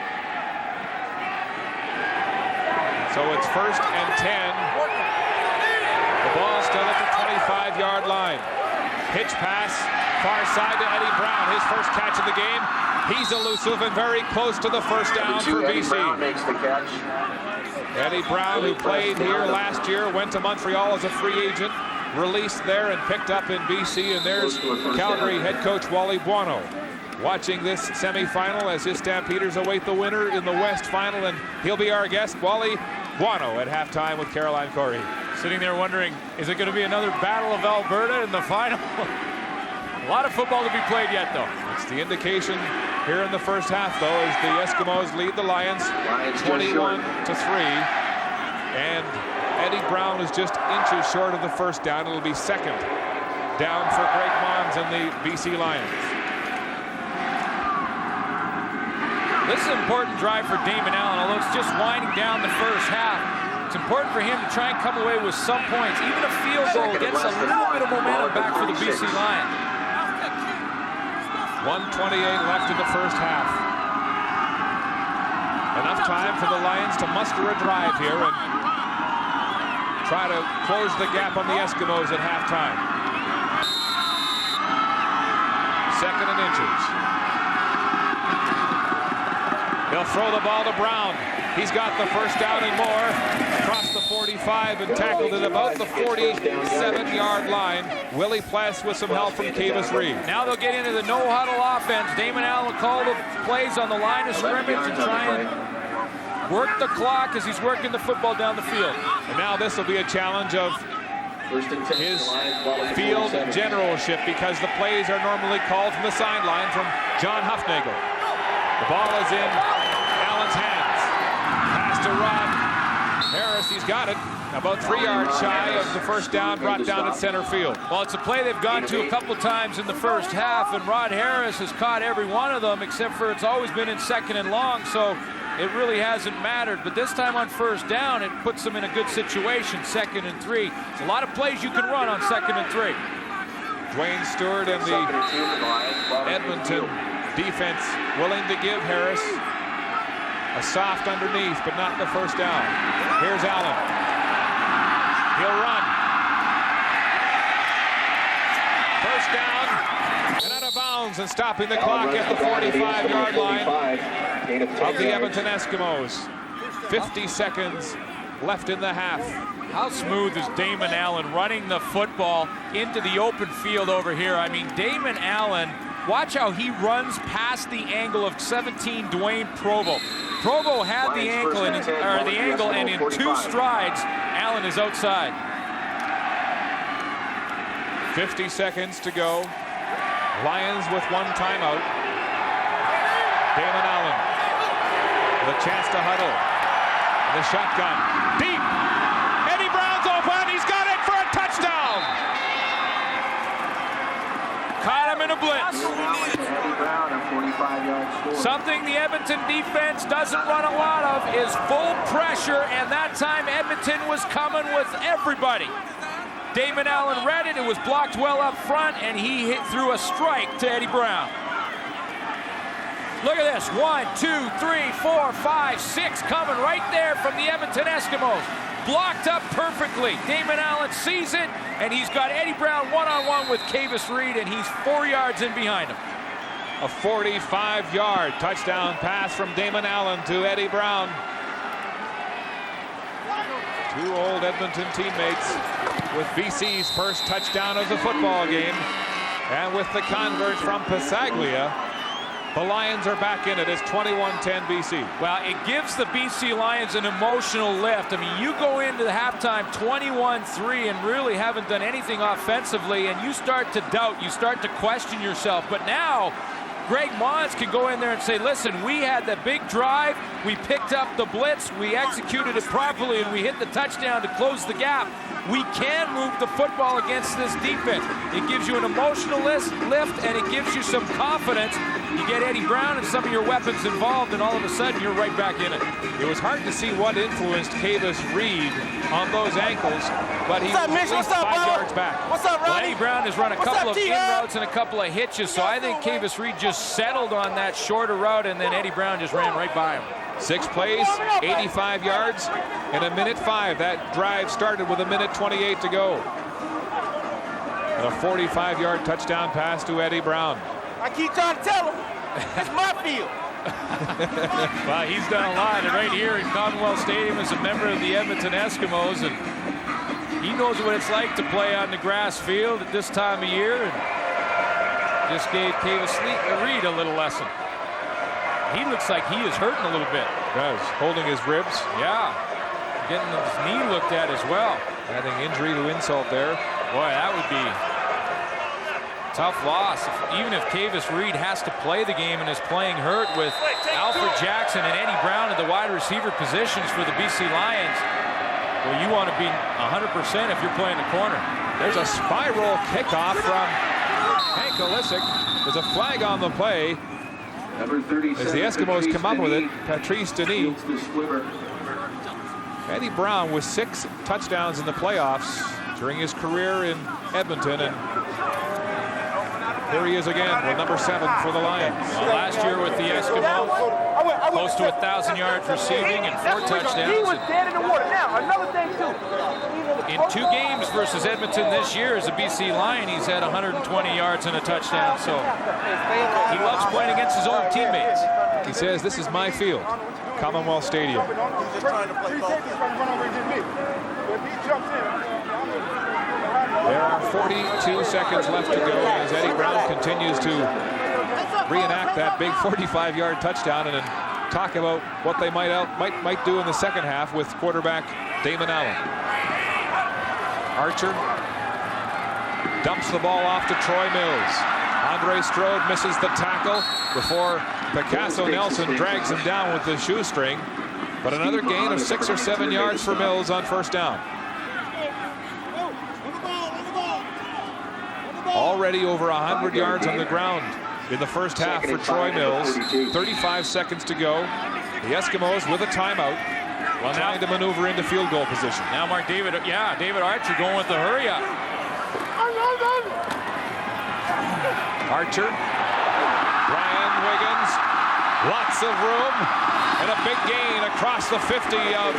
So it's 1st and 10. The ball still at the 25-yard line. Pitch pass, far side to Eddie Brown. His first catch of the game. He's elusive and very close to the first down for BC. Brown makes the catch. Eddie Brown, who played here last year, went to Montreal as a free agent, released there and picked up in BC. And there's Calgary head coach Wally Buono watching this semifinal as his Stampeders await the winner in the West final. And he'll be our guest, Wally Buono, at halftime with Caroline Corey. Sitting there wondering, is it going to be another Battle of Alberta in the final? A lot of football to be played yet, though. It's the indication here in the first half, though, as the Eskimos lead the Lions 21-3. And Eddie Brown is just inches short of the first down. It'll be second down for Greg Mons and the BC Lions. This is an important drive for Damon Allen, although it's just winding down the first half. It's important for him to try and come away with some points. Even a field goal gets a little bit of momentum back for the BC Lions. 1:28 left in the first half. Enough time for the Lions to muster a drive here and try to close the gap on the Eskimos at halftime. 2nd and inches. He'll throw the ball to Brown. He's got the first down and more across the 45 and tackled at about the 47-yard line. Willie Pless with some help from Kavis Reed. Now they'll get into the no-huddle offense. Damon Allen will call the plays on the line of scrimmage and try and work the clock as he's working the football down the field. And now this will be a challenge of his field generalship, because the plays are normally called from the sideline from John Huffnagel. The ball is in Allen's hands. To Rod Harris, he's got it. About 3 yards shy of the first down, brought down at center field. Well, it's a play they've gone to a couple times in the first half, and Rod Harris has caught every one of them, except for it's always been in 2nd and long, so it really hasn't mattered. But this time on first down, it puts them in a good situation, 2nd and 3. There's a lot of plays you can run on 2nd and 3. Dwayne Stewart and the Edmonton defense willing to give Harris a soft underneath, but not the first down. Here's Allen. He'll run. First down and out of bounds, and stopping the clock at the 45-yard line of the Edmonton Eskimos. 50 seconds left in the half. How smooth is Damon Allen running the football into the open field over here? I mean, Damon Allen, watch how he runs past the angle of 17 Dwayne Provo. Provo had the angle, and in 2 strides, Allen is outside. 50 seconds to go. Lions with 1 timeout. Damon Allen with a chance to huddle. The shotgun. Deep. Eddie Brown's open. He's got it for a touchdown. Caught him in a blitz. Something the Edmonton defense doesn't run a lot of is full pressure, and that time Edmonton was coming with everybody. Damon Allen read it. It was blocked well up front, and he threw a strike to Eddie Brown. Look at this. 1, 2, 3, 4, 5, 6 coming right there from the Edmonton Eskimos. Blocked up perfectly. Damon Allen sees it, and he's got Eddie Brown one-on-one with Kavis Reed, and he's 4 yards in behind him. A 45-yard touchdown pass from Damon Allen to Eddie Brown. 2 old Edmonton teammates with BC's first touchdown of the football game. And with the convert from Passaglia, the Lions are back in it. It's 21-10 BC. Well, it gives the BC Lions an emotional lift. I mean, you go into the halftime 21-3 and really haven't done anything offensively, and you start to doubt, you start to question yourself. But now, Greg Mons can go in there and say, listen, we had the big drive, we picked up the blitz, we executed it properly, and we hit the touchdown to close the gap. We can move the football against this defense. It gives you an emotional lift, and it gives you some confidence. You get Eddie Brown and some of your weapons involved, and all of a sudden you're right back in it. It was hard to see what influenced Kavis Reed on those ankles, but he was at least 5 yards back. What's up, Well, Ronnie? Eddie Brown has run a couple of in T-Hub? routes and a couple of hitches, so I think Kavis Reed just settled on that shorter route, and then Eddie Brown just ran right by him. 6 plays, 85 yards, in 1:05. That drive started with 1:28 to go. And a 45-yard touchdown pass to Eddie Brown. I keep trying to tell him, it's my field. Well, he's done a lot right here in Commonwealth Stadium as a member of the Edmonton Eskimos, and he knows what it's like to play on the grass field at this time of year, and just gave Reed a little lesson. He looks like he is hurting a little bit. Does, holding his ribs. Yeah, getting his knee looked at as well. Adding injury to insult there. Boy, that would be tough loss. Even if Kavis Reed has to play the game and is playing hurt with Alfred Jackson and Eddie Brown at the wide receiver positions for the BC Lions, well, you want to be 100% if you're playing the corner. There's a spiral kickoff from Hank Olisic. There's a flag on the play. As the Eskimos come up with it, Patrice Denis. Eddie Brown with 6 touchdowns in the playoffs during his career in Edmonton, and here he is again with number 7 for the Lions. Well, last year with the Eskimos, close to 1,000 yards receiving and 4 touchdowns. He was dead in the water. Now, another thing, too. In 2 games versus Edmonton this year as a BC Lion, he's had 120 yards and a touchdown, so he loves playing against his own teammates. He says, this is my field, Commonwealth Stadium. There are 42 seconds left to go as Eddie Brown continues to reenact that big 45-yard touchdown and then talk about what they might do in the second half with quarterback Damon Allen. Archer dumps the ball off to Troy Mills. Andre Strode misses the tackle before Picasso Nelson drags him down with the shoestring. But another gain of 6 or 7 yards for Mills on first down. Already over 100 yards on the ground in the first half for Troy Mills. 35 seconds to go. The Eskimos with a timeout. Well, trying to maneuver into field goal position. Now David Archer going with the hurry up. Archer, Brian Wiggins, lots of room, and a big gain across the 50 of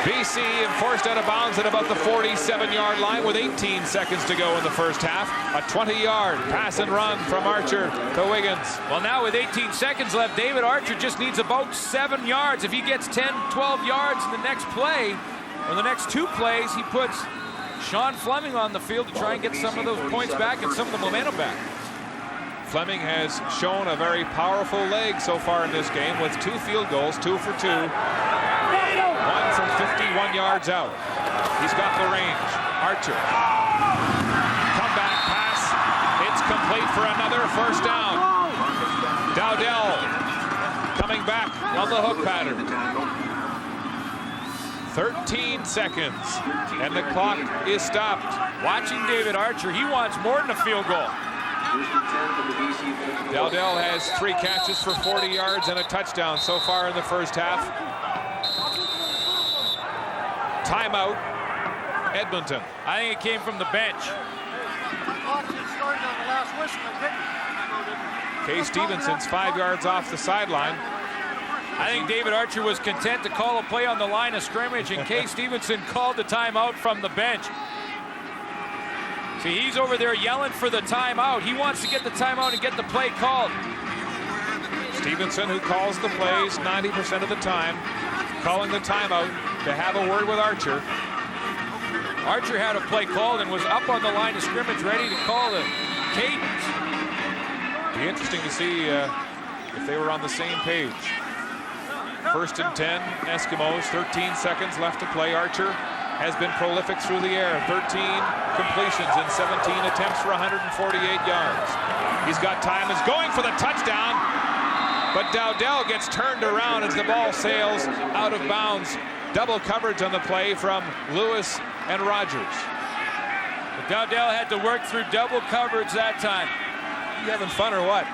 BC and forced out of bounds at about the 47-yard line with 18 seconds to go in the first half. A 20-yard pass and run from Archer to Wiggins. Well, now with 18 seconds left, David Archer just needs about 7 yards. If he gets 10, 12 yards in the next play, or the next 2 plays, he puts Sean Fleming on the field to try and get some of those points back and some of the momentum back. Fleming has shown a very powerful leg so far in this game with 2 field goals, 2 for 2. 1 from 51 yards out. He's got the range. Archer. Comeback pass. It's complete for another first down. Dowdell coming back on the hook pattern. 13 seconds, and the clock is stopped. Watching David Archer, he wants more than a field goal. Dowdell has 3 catches for 40 yards and a touchdown so far in the first half. Timeout, Edmonton. I think it came from the bench. Kay Stevenson's 5 yards off the sideline. I think David Archer was content to call a play on the line of scrimmage, and Kay Stevenson called the timeout from the bench. See, he's over there yelling for the timeout. He wants to get the timeout and get the play called. Stevenson, who calls the plays 90% of the time, calling the timeout to have a word with Archer. Archer had a play called and was up on the line of scrimmage ready to call the cadence. Be interesting to see if they were on the same page. 1st and 10, Eskimos, 13 seconds left to play. Archer has been prolific through the air. 13 completions in 17 attempts for 148 yards. He's got time, is going for the touchdown, but Dowdell gets turned around as the ball sails out of bounds. Double coverage on the play from Lewis and Rogers. But Dowdell had to work through double coverage that time. You having fun or what?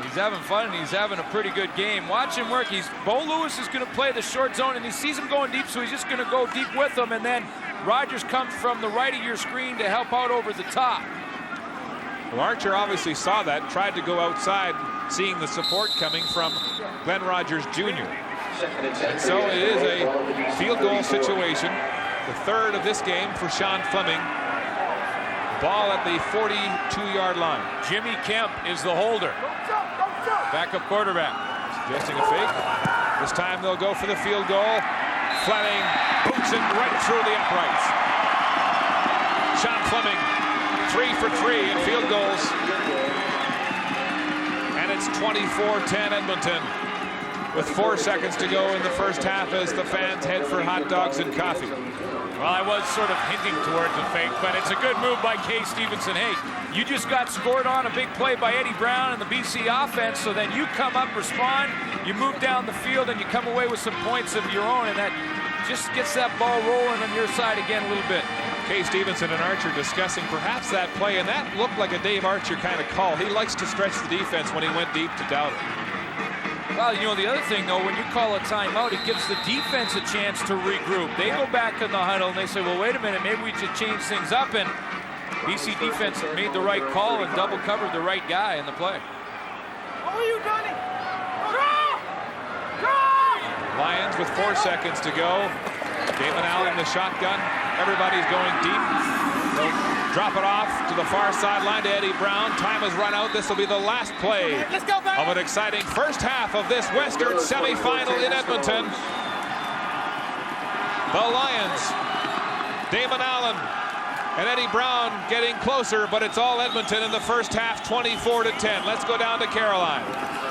He's having fun, and he's having a pretty good game. Watch him work. Bo Lewis is going to play the short zone, and he sees him going deep, so he's just going to go deep with him, and then Rogers comes from the right of your screen to help out over the top. Well, Archer obviously saw that, tried to go outside, seeing the support coming from Glenn Rogers Jr. And so it is a field goal situation. The third of this game for Sean Fleming. Ball at the 42-yard line. Jimmy Kemp is the holder. Backup quarterback. Suggesting a fake. This time they'll go for the field goal. Fleming boots it right through the uprights. Sean Fleming, 3 for 3 in field goals. And it's 24-10 Edmonton, with 4 seconds to go in the first half as the fans head for hot dogs and coffee. Well, I was sort of hinting towards a fake, but it's a good move by Kay Stevenson. Hey, you just got scored on a big play by Eddie Brown and the BC offense, so then you come up, respond, you move down the field, and you come away with some points of your own, and that just gets that ball rolling on your side again a little bit. Kay Stevenson and Archer discussing perhaps that play, and that looked like a Dave Archer kind of call. He likes to stretch the defense when he went deep to Dowder. Well, you know, the other thing, though, when you call a timeout, it gives the defense a chance to regroup. They go back in the huddle, and they say, well, wait a minute, maybe we should change things up. And BC defense made the right call and double covered the right guy in the play. What are you doing? Lions with 4 seconds to go. Damon Allen, the shotgun. Everybody's going deep. They'll drop it off to the far sideline to Eddie Brown. Time has run out. This will be the last play of an exciting first half of this Western semifinal in Edmonton. The Lions, Damon Allen and Eddie Brown getting closer, but it's all Edmonton in the first half, 24-10. Let's go down to Caroline.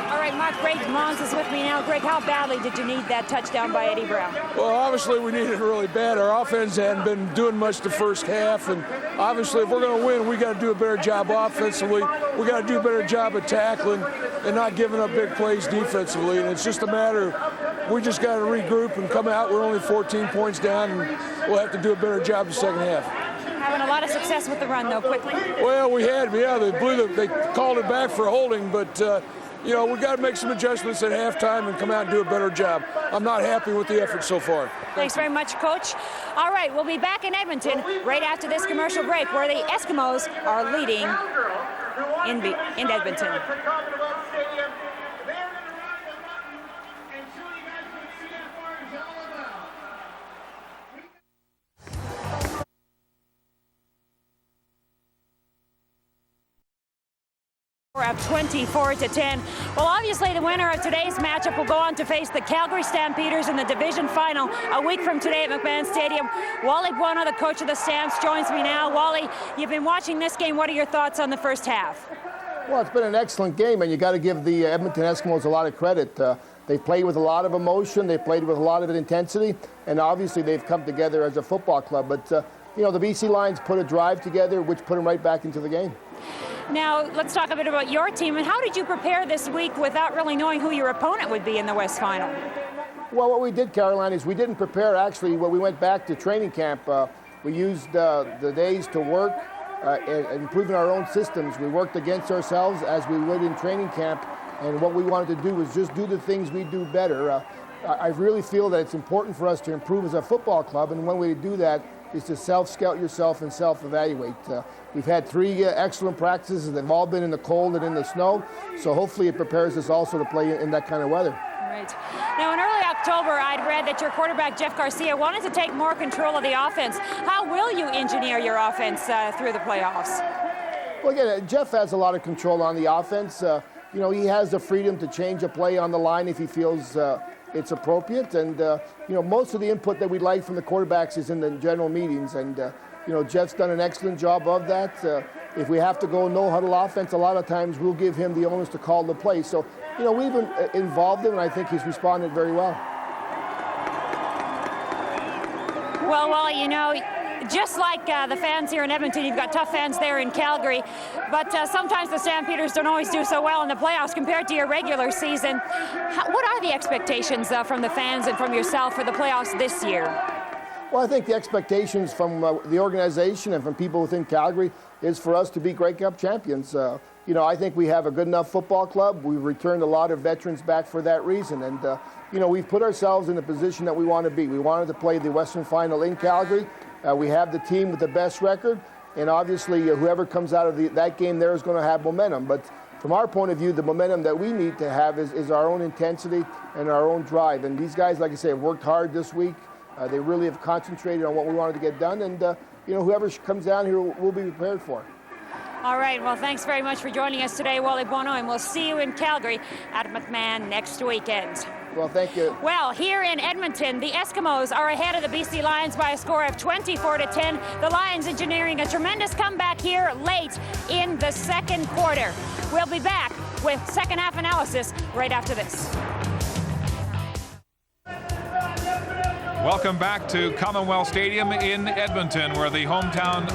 All right, Mark, Greg Mons is with me now. Greg, how badly did you need that touchdown by Eddie Brown? Well, obviously we needed it really bad. Our offense hadn't been doing much the first half, and obviously if we're going to win, we got to do a better job offensively. We got to do a better job of tackling and not giving up big plays defensively. And it's just a matter of we just got to regroup and come out. We're only 14 points down, and we'll have to do a better job the second half. Having a lot of success with the run, though, quickly. Well, we had, yeah, they called it back for holding, but you know, we got to make some adjustments at halftime and come out and do a better job. I'm not happy with the effort so far. Thanks very much, Coach. All right, we'll be back in Edmonton right after this commercial break, where the Eskimos are leading in Edmonton. We're up 24-10. Well, obviously the winner of today's matchup will go on to face the Calgary Stampeders in the division final a week from today at McMahon Stadium. Wally Buono, the coach of the Stamps, joins me now. Wally, you've been watching this game. What are your thoughts on the first half? Well, it's been an excellent game, and you got to give the Edmonton Eskimos a lot of credit. They played with a lot of emotion. They played with a lot of intensity, and obviously they've come together as a football club. But, you know, the BC Lions put a drive together, which put them right back into the game. Now, let's talk a bit about your team. And how did you prepare this week without really knowing who your opponent would be in the West Final? Well, what we did, Caroline, is we didn't prepare, actually. When we went back to training camp, we used the days to work and improving our own systems. We worked against ourselves as we would in training camp, and what we wanted to do was just do the things we do better. I really feel that it's important for us to improve as a football club, and one way to do that is to self-scout yourself and self-evaluate. We've had 3 excellent practices. They've all been in the cold and in the snow, so hopefully it prepares us also to play in that kind of weather. Right. Now, in early October, I'd read that your quarterback, Jeff Garcia, wanted to take more control of the offense. How will you engineer your offense through the playoffs? Well, again, Jeff has a lot of control on the offense. You know, he has the freedom to change a play on the line if he feels it's appropriate. And, you know, most of the input that we'd like from the quarterbacks is in the general meetings. And, you know, Jeff's done an excellent job of that. If we have to go no-huddle offense, a lot of times we'll give him the onus to call the play. So, you know, we've involved him, and I think he's responded very well. Well, Wally, you know, just like the fans here in Edmonton, you've got tough fans there in Calgary, but sometimes the Stampeders don't always do so well in the playoffs compared to your regular season. What are the expectations from the fans and from yourself for the playoffs this year? Well, I think the expectations from the organization and from people within Calgary is for us to be Grey Cup champions. You know, I think we have a good enough football club. We've returned a lot of veterans back for that reason. And, you know, we've put ourselves in the position that we want to be. We wanted to play the Western Final in Calgary. We have the team with the best record. And obviously, whoever comes out of that game there is going to have momentum. But from our point of view, the momentum that we need to have is our own intensity and our own drive. And these guys, like I say, have worked hard this week. They really have concentrated on what we wanted to get done. And, whoever comes down here will be prepared for. All right, well, thanks very much for joining us today, Wally Bono, and we'll see you in Calgary at McMahon next weekend. Well, thank you. Well, here in Edmonton, the Eskimos are ahead of the BC Lions by a score of 24-10. The Lions engineering a tremendous comeback here late in the second quarter. We'll be back with second half analysis right after this. Welcome back to Commonwealth Stadium in Edmonton, where the hometown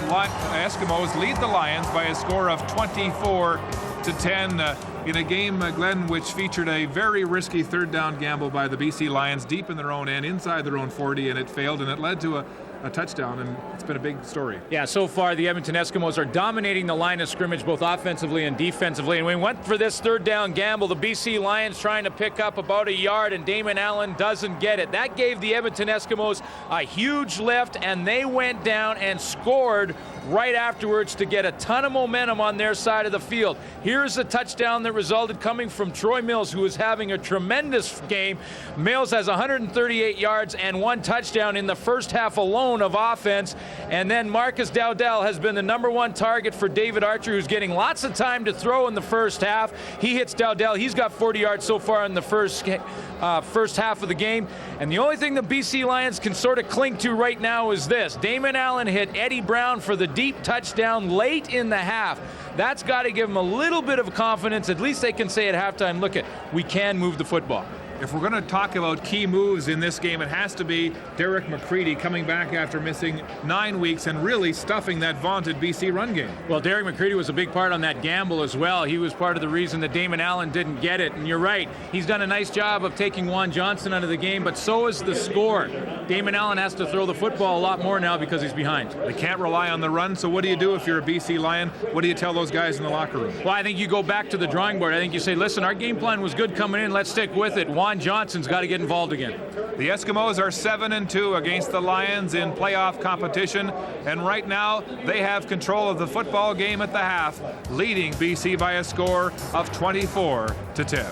Eskimos lead the Lions by a score of 24-10 in a game, Glenn, which featured a very risky third down gamble by the BC Lions deep in their own end, inside their own 40, and it failed, and it led to a touchdown, and it's been a big story. Yeah, so far the Edmonton Eskimos are dominating the line of scrimmage both offensively and defensively, and we went for this third down gamble. The BC Lions trying to pick up about a yard, and Damon Allen doesn't get it. That gave the Edmonton Eskimos a huge lift, and they went down and scored right afterwards to get a ton of momentum on their side of the field. Here's a touchdown that resulted coming from Troy Mills, who is having a tremendous game. Mills has 138 yards and 1 touchdown in the first half alone of offense. And then Marcus Dowdell has been the #1 target for David Archer, who's getting lots of time to throw in the first half. He hits Dowdell. He's got 40 yards so far in the first half of the game. And the only thing the BC Lions can sort of cling to right now is this. Damon Allen hit Eddie Brown for the deep touchdown late in the half. That's got to give them a little bit of confidence. At least they can say at halftime, look, we can move the football. If we're going to talk about key moves in this game, it has to be Derek McCready coming back after missing 9 weeks and really stuffing that vaunted BC run game. Well, Derek McCready was a big part on that gamble as well. He was part of the reason that Damon Allen didn't get it. And you're right, he's done a nice job of taking Juan Johnson out of the game, but so is the score. Damon Allen has to throw the football a lot more now because he's behind. They can't rely on the run, so what do you do if you're a BC Lion? What do you tell those guys in the locker room? Well, I think you go back to the drawing board. I think you say, listen, our game plan was good coming in. Let's stick with it. Juan Johnson's got to get involved again. The Eskimos are 7-2 against the Lions in playoff competition, and right now they have control of the football game at the half, leading BC by a score of 24-10.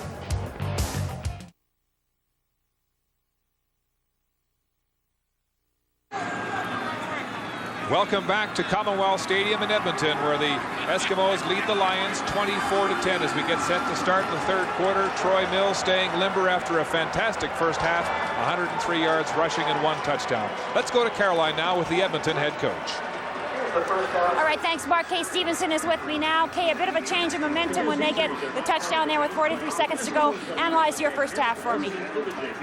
Welcome back to Commonwealth Stadium in Edmonton, where the Eskimos lead the Lions 24-10 as we get set to start the third quarter. Troy Mills staying limber after a fantastic first half, 103 yards rushing and 1 touchdown. Let's go to Caroline now with the Edmonton head coach. All right, thanks, Mark. Kay Stevenson is with me now. Kay, a bit of a change of momentum when they get the touchdown there with 43 seconds to go. Analyze your first half for me.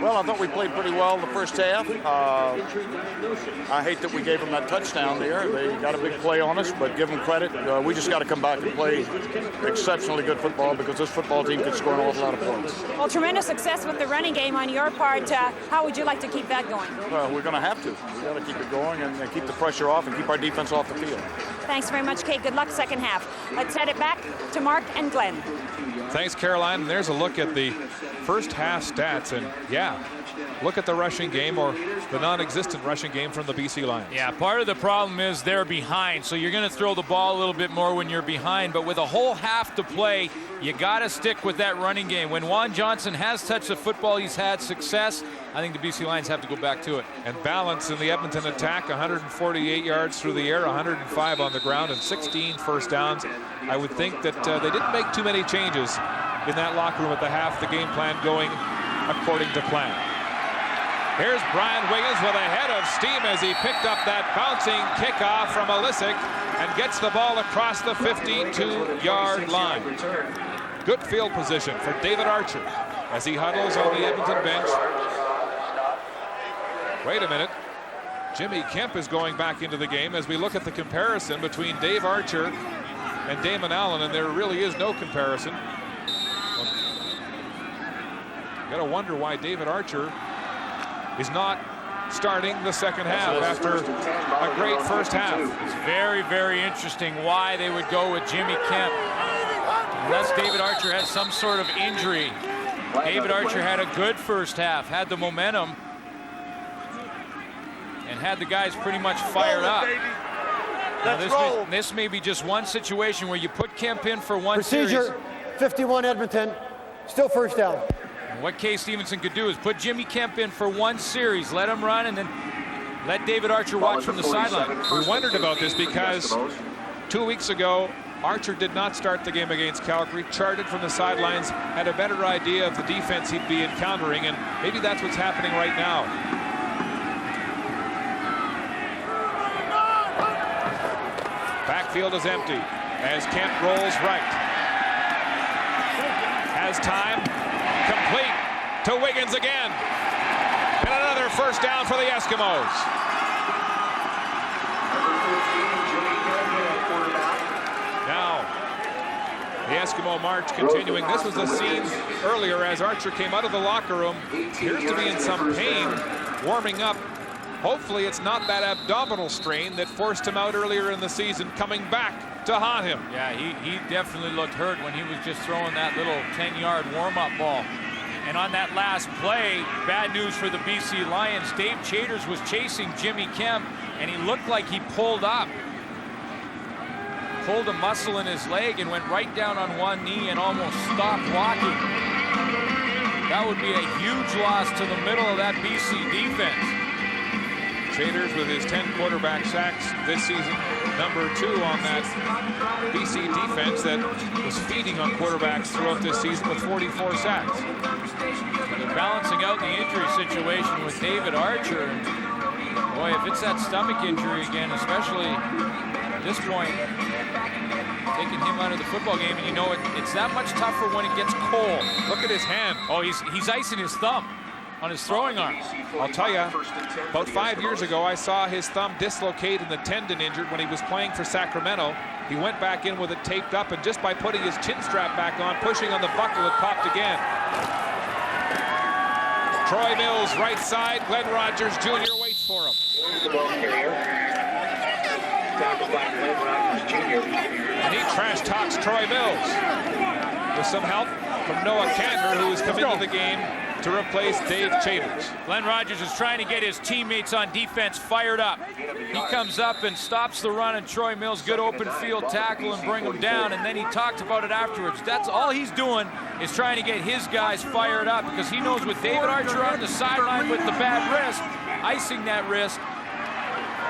Well, I thought we played pretty well the first half. I hate that we gave them that touchdown there. They got a big play on us, but give them credit. We just got to come back and play exceptionally good football because this football team can score an awful lot of points. Well, tremendous success with the running game on your part. How would you like to keep that going? Well, we're going to have to. We've got to keep it going and keep the pressure off and keep our defense off the field. Thanks very much, Kate. Good luck second half. Let's head it back to Mark and Glenn. Thanks, Caroline. And there's a look at the first half stats. And yeah, look at the rushing game, or the non-existent rushing game from the BC Lions. Yeah, part of the problem is they're behind. So you're going to throw the ball a little bit more when you're behind. But with a whole half to play, you got to stick with that running game. When Juan Johnson has touched the football, he's had success. I think the BC Lions have to go back to it. And balance in the Edmonton attack, 148 yards through the air, 105 on the ground, and 16 first downs. I would think that they didn't make too many changes in that locker room at the half. The game plan going according to plan. Here's Brian Wiggins with a head of steam as he picked up that bouncing kickoff from Alisic and gets the ball across the 52-yard line. Good field position for David Archer as he huddles on the Edmonton bench. Wait a minute. Jimmy Kemp is going back into the game as we look at the comparison between Dave Archer and Damon Allen, and there really is no comparison. You gotta wonder why David Archer is not starting the second half after a great first half. It's very, very interesting why they would go with Jimmy Kemp. Unless David Archer has some sort of injury. David Archer had a good first half, had the momentum, and had the guys pretty much fired up. Now this may be just one situation where you put Kemp in for one series. 51 Edmonton, still first down. What Kay Stevenson could do is put Jimmy Kemp in for one series, let him run, and then let David Archer watch from the sideline. We wondered about this because 2 weeks ago, Archer did not start the game against Calgary, charted from the sidelines, had a better idea of the defense he'd be encountering, and maybe that's what's happening right now. Backfield is empty as Kemp rolls right. Has time, complete to Wiggins again. And another first down for the Eskimos. Now, the Eskimo march continuing. This was a scene earlier as Archer came out of the locker room. Appears to be in some pain, warming up. Hopefully it's not that abdominal strain that forced him out earlier in the season, coming back to haunt him. Yeah, he definitely looked hurt when he was just throwing that little 10-yard warm-up ball. And on that last play, bad news for the BC Lions. Dave Chaters was chasing Jimmy Kemp, and he looked like he pulled up. Pulled a muscle in his leg and went right down on one knee and almost stopped walking. That would be a huge loss to the middle of that BC defense. Chaters with his 10 quarterback sacks this season, number 2 on that BC defense that was feeding on quarterbacks throughout this season with 44 sacks. They're balancing out the injury situation with David Archer. Boy, if it's that stomach injury again, especially at this point, taking him out of the football game, and you know it's that much tougher when it gets cold. Look at his hand. Oh, he's icing his thumb on his throwing arm. I'll tell you, about 5 years ago, I saw his thumb dislocate and the tendon injured when he was playing for Sacramento. He went back in with it taped up, and just by putting his chin strap back on, pushing on the buckle, it popped again. Troy Mills, right side. Glenn Rogers Jr. waits for him. And he trash talks Troy Mills with some help from Noah Cantor, who has come into the game to replace Dave Chaters. Glenn Rogers is trying to get his teammates on defense fired up. He comes up and stops the run, and Troy Mills, good open field tackle and bring him down, and then he talked about it afterwards. That's all he's doing, is trying to get his guys fired up, because he knows with David Archer on the sideline with the bad wrist, icing that wrist,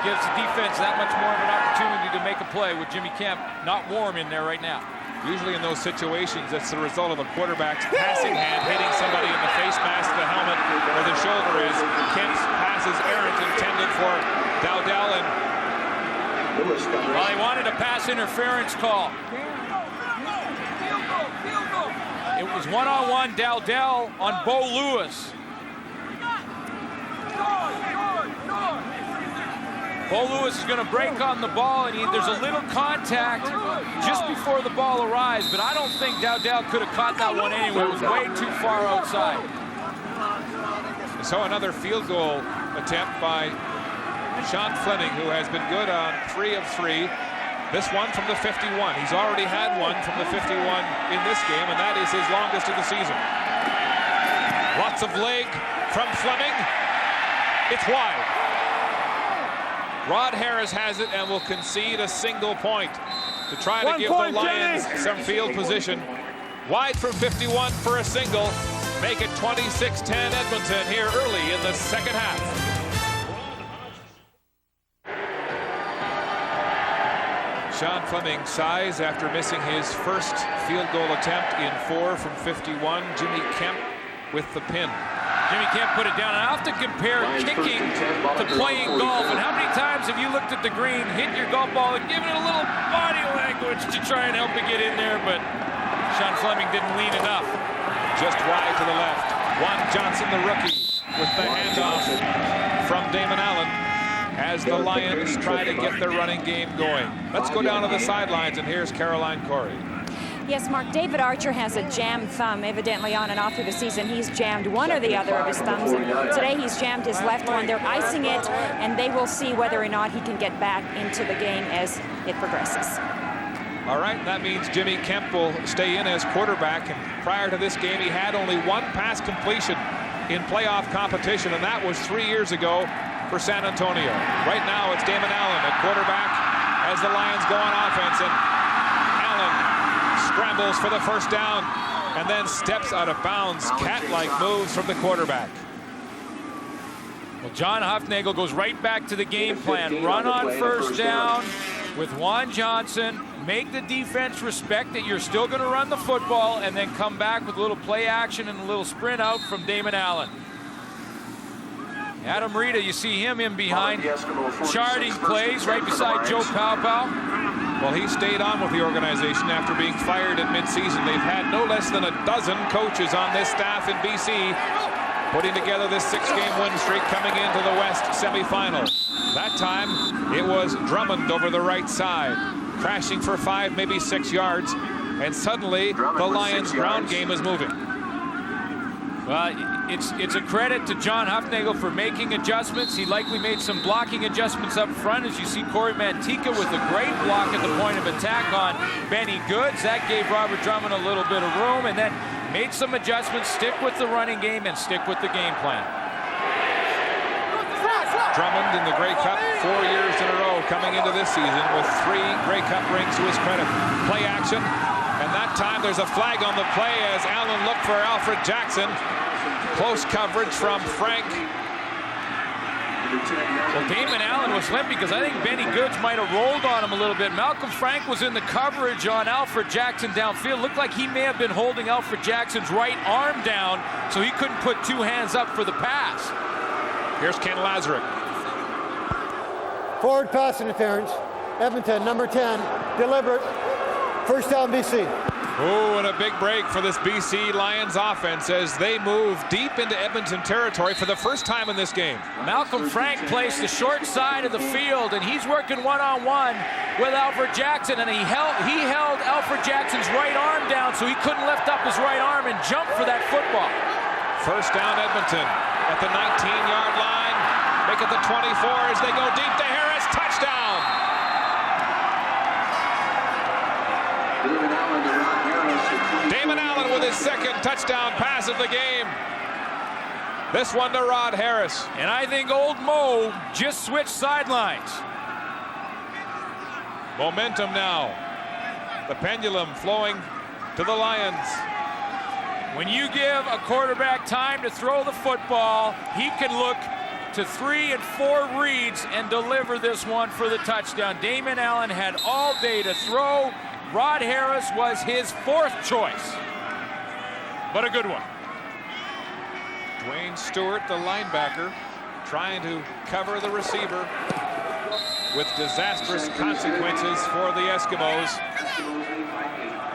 gives the defense that much more of an opportunity to make a play with Jimmy Kemp not warm in there right now. Usually in those situations, it's the result of a quarterback's passing hand hitting somebody in the face mask, the helmet, where the shoulder is. Kemp's passes errant intended for Dowdell, and well, he wanted a pass interference call. It was one-on-one Dowdell on Bo Lewis. Bo Lewis is going to break on the ball, and there's a little contact just before the ball arrives, but I don't think Dowdell could have caught that one anyway. It was way too far outside. So another field goal attempt by Sean Fleming, who has been good on 3 of 3. This one from the 51. He's already had one from the 51 in this game, and that is his longest of the season. Lots of leg from Fleming. It's wide. Rod Harris has it and will concede a single point to try to give the Lions some field position. Wide from 51 for a single. Make it 26-10 Edmonton here early in the second half. Sean Fleming sighs after missing his first field goal attempt in 4 from 51. Jimmy Kemp with the pin. Jimmy Kemp put it down. And I have to compare kicking to playing golf. And how many times have you looked at the green, hit your golf ball, and given it a little body language to try and help it get in there? But Sean Fleming didn't lean enough. Just wide to the left. Juan Johnson, the rookie, with the handoff from Damon Allen as the Lions try to get their running game going. Let's go down to the sidelines, and here's Caroline Corey. Yes, Mark, David Archer has a jammed thumb, evidently on and off through the season. He's jammed one or the other of his thumbs, and today he's jammed his left one. They're icing it, and they will see whether or not he can get back into the game as it progresses. All right, that means Jimmy Kemp will stay in as quarterback, and prior to this game, he had only one pass completion in playoff competition, and that was 3 years ago for San Antonio. Right now, it's Damon Allen at quarterback as the Lions go on offense, and Allen scrambles for the first down and then steps out of bounds. Cat-like moves from the quarterback. Well, John Hufnagel goes right back to the game plan. Run on first down with Juan Johnson. Make the defense respect that you're still going to run the football, and then come back with a little play action and a little sprint out from Damon Allen. Adam Rita, you see him in behind, charting plays right beside Joe Paopao. Well, he stayed on with the organization after being fired at midseason. They've had no less than a dozen coaches on this staff in BC, putting together this 6-game win streak coming into the West semifinal. That time, it was Drummond over the right side, crashing for 5, maybe 6 yards, and suddenly the Lions' ground game is moving. Well, it's a credit to John Hufnagel for making adjustments. He likely made some blocking adjustments up front, as you see Corey Mantika with a great block at the point of attack on Benny Goods. That gave Robert Drummond a little bit of room, and then made some adjustments, stick with the running game and stick with the game plan. Drummond in the Grey Cup 4 years in a row, coming into this season with 3 Grey Cup rings to his credit. Play action, and that time there's a flag on the play as Allen looked for Alfred Jackson. Close coverage from Frank. Well, Damon Allen was limping because I think Benny Goods might have rolled on him a little bit. Malcolm Frank was in the coverage on Alfred Jackson downfield. Looked like he may have been holding Alfred Jackson's right arm down so he couldn't put 2 hands up for the pass. Here's Ken Lazarick. Forward pass interference. Edmonton, number 10, deliberate. First down, BC. Oh, and a big break for this BC Lions offense as they move deep into Edmonton territory for the first time in this game. Malcolm Frank plays the short side of the field, and he's working one-on-one with Alfred Jackson, and he held Alfred Jackson's right arm down so he couldn't lift up his right arm and jump for that football. First down, Edmonton at the 19-yard line. Make it the 24 as they go deep to Harris. Touchdown! Damon Allen with his second touchdown pass of the game. This one to Rod Harris. And I think old Mo just switched sidelines. Momentum now. The pendulum flowing to the Lions. When you give a quarterback time to throw the football, he can look to 3 and 4 reads and deliver this one for the touchdown. Damon Allen had all day to throw. Rod Harris was his 4th choice, but a good one. Dwayne Stewart, the linebacker, trying to cover the receiver with disastrous consequences for the Eskimos.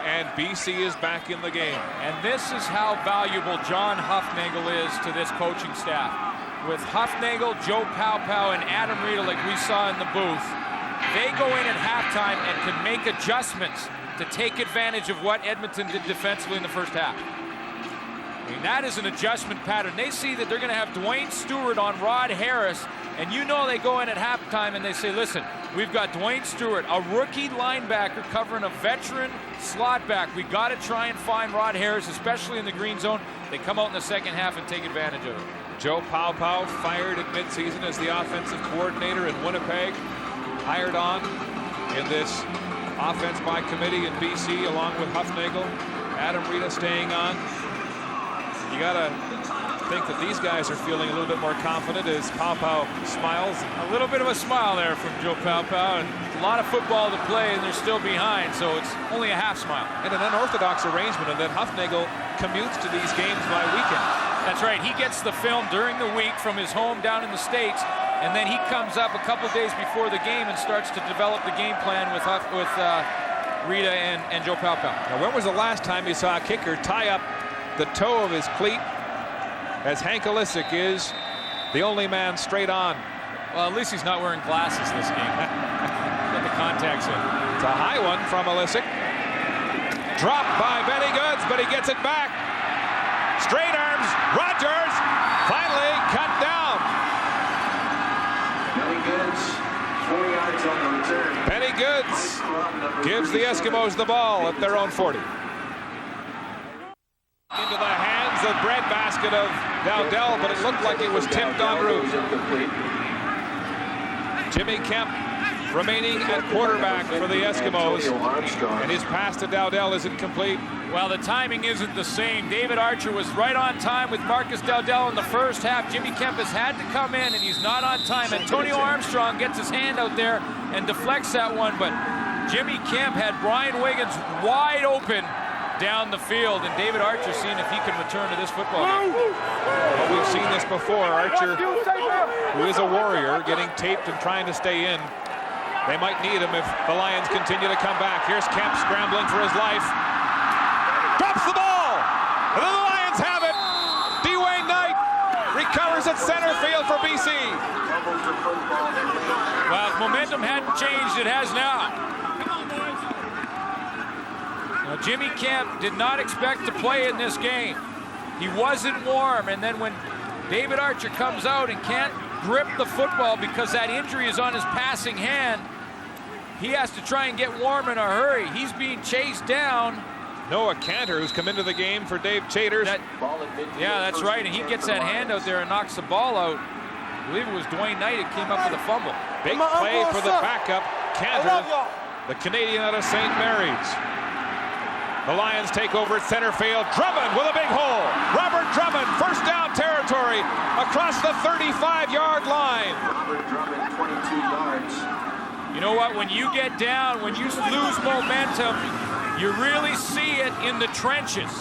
And BC is back in the game. And this is how valuable John Hufnagel is to this coaching staff. With Hufnagel, Joe Paopao, and Adam Rita, like we saw in the booth, they go in at halftime and can make adjustments to take advantage of what Edmonton did defensively in the first half. I mean, that is an adjustment pattern. They see that they're going to have Dwayne Stewart on Rod Harris, and you know they go in at halftime and they say, listen, we've got Dwayne Stewart, a rookie linebacker covering a veteran slot back. We got to try and find Rod Harris, especially in the green zone. They come out in the second half and take advantage of it. Joe Paopao, fired at midseason as the offensive coordinator in Winnipeg, hired on in this offense by committee in BC along with Hufnagel. Adam Rita staying on. You gotta think that these guys are feeling a little bit more confident as Paopao smiles. A little bit of a smile there from Joe Paopao, and a lot of football to play, and they're still behind, so it's only a half smile. And an unorthodox arrangement in that Hufnagel commutes to these games by weekend. That's right. He gets the film during the week from his home down in the States, and then he comes up a couple days before the game and starts to develop the game plan with Rita and Joe Paopao. Now, when was the last time you saw a kicker tie up the toe of his cleat as Hank Olisic is the only man straight on? Well, at least he's not wearing glasses this game. Get the contacts in. It's a high one from Olisic. Dropped by Benny Goods, but he gets it back. Straight arms, Rogers, finally cut down. Benny Goods, 4 yards on the return. Benny Goods gives the Eskimos the ball at their own 40. Into the hands of breadbasket of Dowdell, but it looked like it was tipped en route. Jimmy Kemp remaining at quarterback for the Eskimos. And his pass to Dowdell isn't complete. Well, the timing isn't the same. David Archer was right on time with Marcus Dowdell in the first half. Jimmy Kemp has had to come in, and he's not on time. Antonio Armstrong gets his hand out there and deflects that one, but Jimmy Kemp had Brian Wiggins wide open down the field, and David Archer seeing if he can return to this football game. Well, we've seen this before. Archer, who is a warrior, getting taped and trying to stay in. They might need him if the Lions continue to come back. Here's Kemp scrambling for his life. Drops the ball! And then the Lions have it! Dwayne Knight recovers at center field for BC. Well, if momentum hadn't changed, it has now. Now, Jimmy Kemp did not expect to play in this game. He wasn't warm, and then when David Archer comes out and can't grip the football because that injury is on his passing hand, he has to try and get warm in a hurry. He's being chased down. Noah Cantor, who's come into the game for Dave Chaters. Yeah, that's right, and he gets that hand out there and knocks the ball out. I believe it was Dwayne Knight that came up with a fumble. Big play for the backup, Cantor, the Canadian out of St. Mary's. The Lions take over at center field. Drummond with a big hole. Robert Drummond, first down territory across the 35-yard line. Robert Drummond, 22 yards. You know what? When you get down, when you lose momentum, you really see it in the trenches.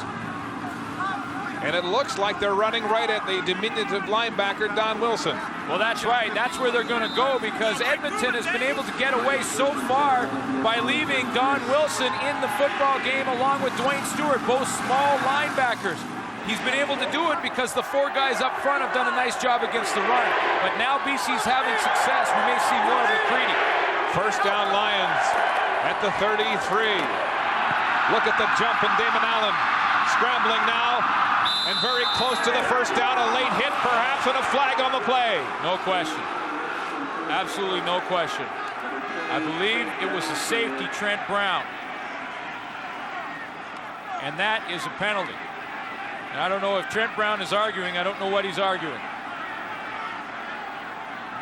And it looks like they're running right at the diminutive linebacker, Don Wilson. Well, that's right. That's where they're going to go because Edmonton has been able to get away so far by leaving Don Wilson in the football game along with Dwayne Stewart, both small linebackers. He's been able to do it because the four guys up front have done a nice job against the run. But now BC's having success. We may see more of McCready. First down Lions at the 33. Look at the jump, and Damon Allen scrambling now. And very close to the first down, a late hit perhaps, and a flag on the play. No question. Absolutely no question. I believe it was the safety, Trent Brown. And that is a penalty. And I don't know if Trent Brown is arguing. I don't know what he's arguing.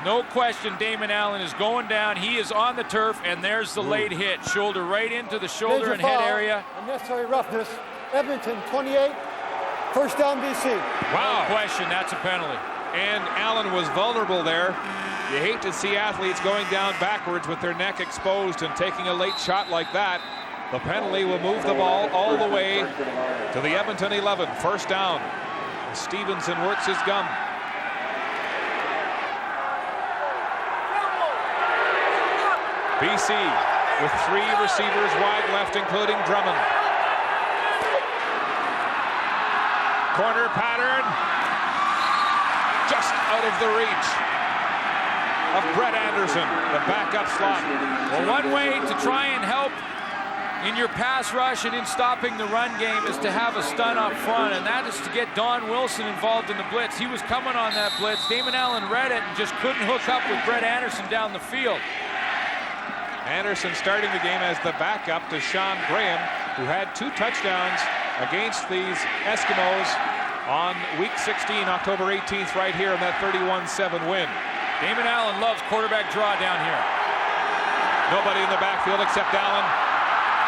No question, Damon Allen is going down. He is on the turf, and there's the late hit. Shoulder right into the shoulder and head area. Unnecessary roughness. Edmonton, 28. First down, BC. Wow. No question, that's a penalty. And Allen was vulnerable there. You hate to see athletes going down backwards with their neck exposed and taking a late shot like that. The penalty will move the ball all the way to the Edmonton 11. First down. Stevenson works his gum. BC with three receivers wide left, including Drummond. Corner pattern, just out of the reach of Brett Anderson, the backup slot. Well, one way to try and help in your pass rush and in stopping the run game is to have a stun up front, and that is to get Don Wilson involved in the blitz. He was coming on that blitz. Damon Allen read it and just couldn't hook up with Brett Anderson down the field. Anderson starting the game as the backup to Sean Graham, who had 2 touchdowns against these Eskimos on week 16, October 18th, right here in that 31-7 win. Damon Allen loves quarterback draw down here. Nobody in the backfield except Allen.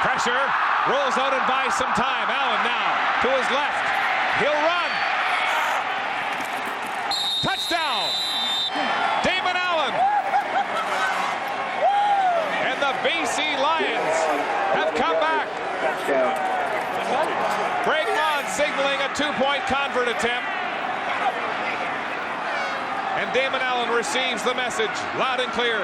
Pressure, rolls out and buys some time. Allen now to his left. He'll run. Touchdown! Damon Allen! And the BC Lions have come back. Greg Mond signaling a 2-point convert attempt. And Damon Allen receives the message loud and clear.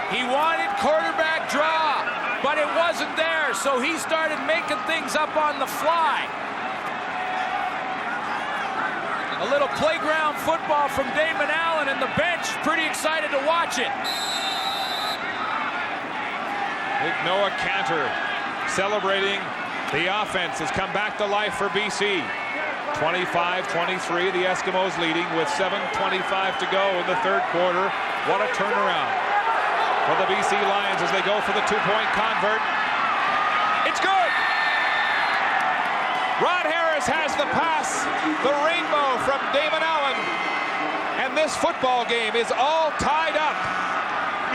He wanted quarterback draw, but it wasn't there, so he started making things up on the fly. A little playground football from Damon Allen, and the bench pretty excited to watch it. Big Noah Cantor celebrating. The offense has come back to life for BC. 25-23, the Eskimos leading with 7:25 to go in the third quarter. What a turnaround for the BC Lions as they go for the 2-point convert. It's good! Rod Harris has the pass, the rainbow from Damon Allen. And this football game is all tied up.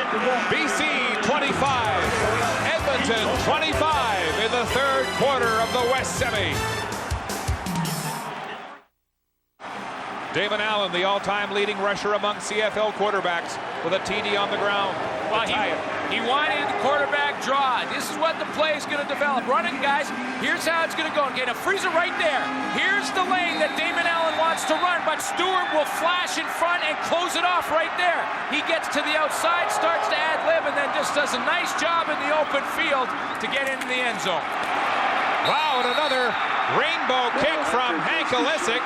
BC 25, Edmonton 25 in the third quarter of the West Semi. Damon Allen, the all-time leading rusher among CFL quarterbacks, with a TD on the ground. Well, he wanted the quarterback draw. This is what the play is going to develop. Run it, guys. Here's how it's going to go. Okay, now freeze it right there. Here's the lane that Damon Allen wants to run, but Stewart will flash in front and close it off right there. He gets to the outside, starts to ad-lib, and then just does a nice job in the open field to get into the end zone. Wow, and another rainbow kick from Hank Olisic.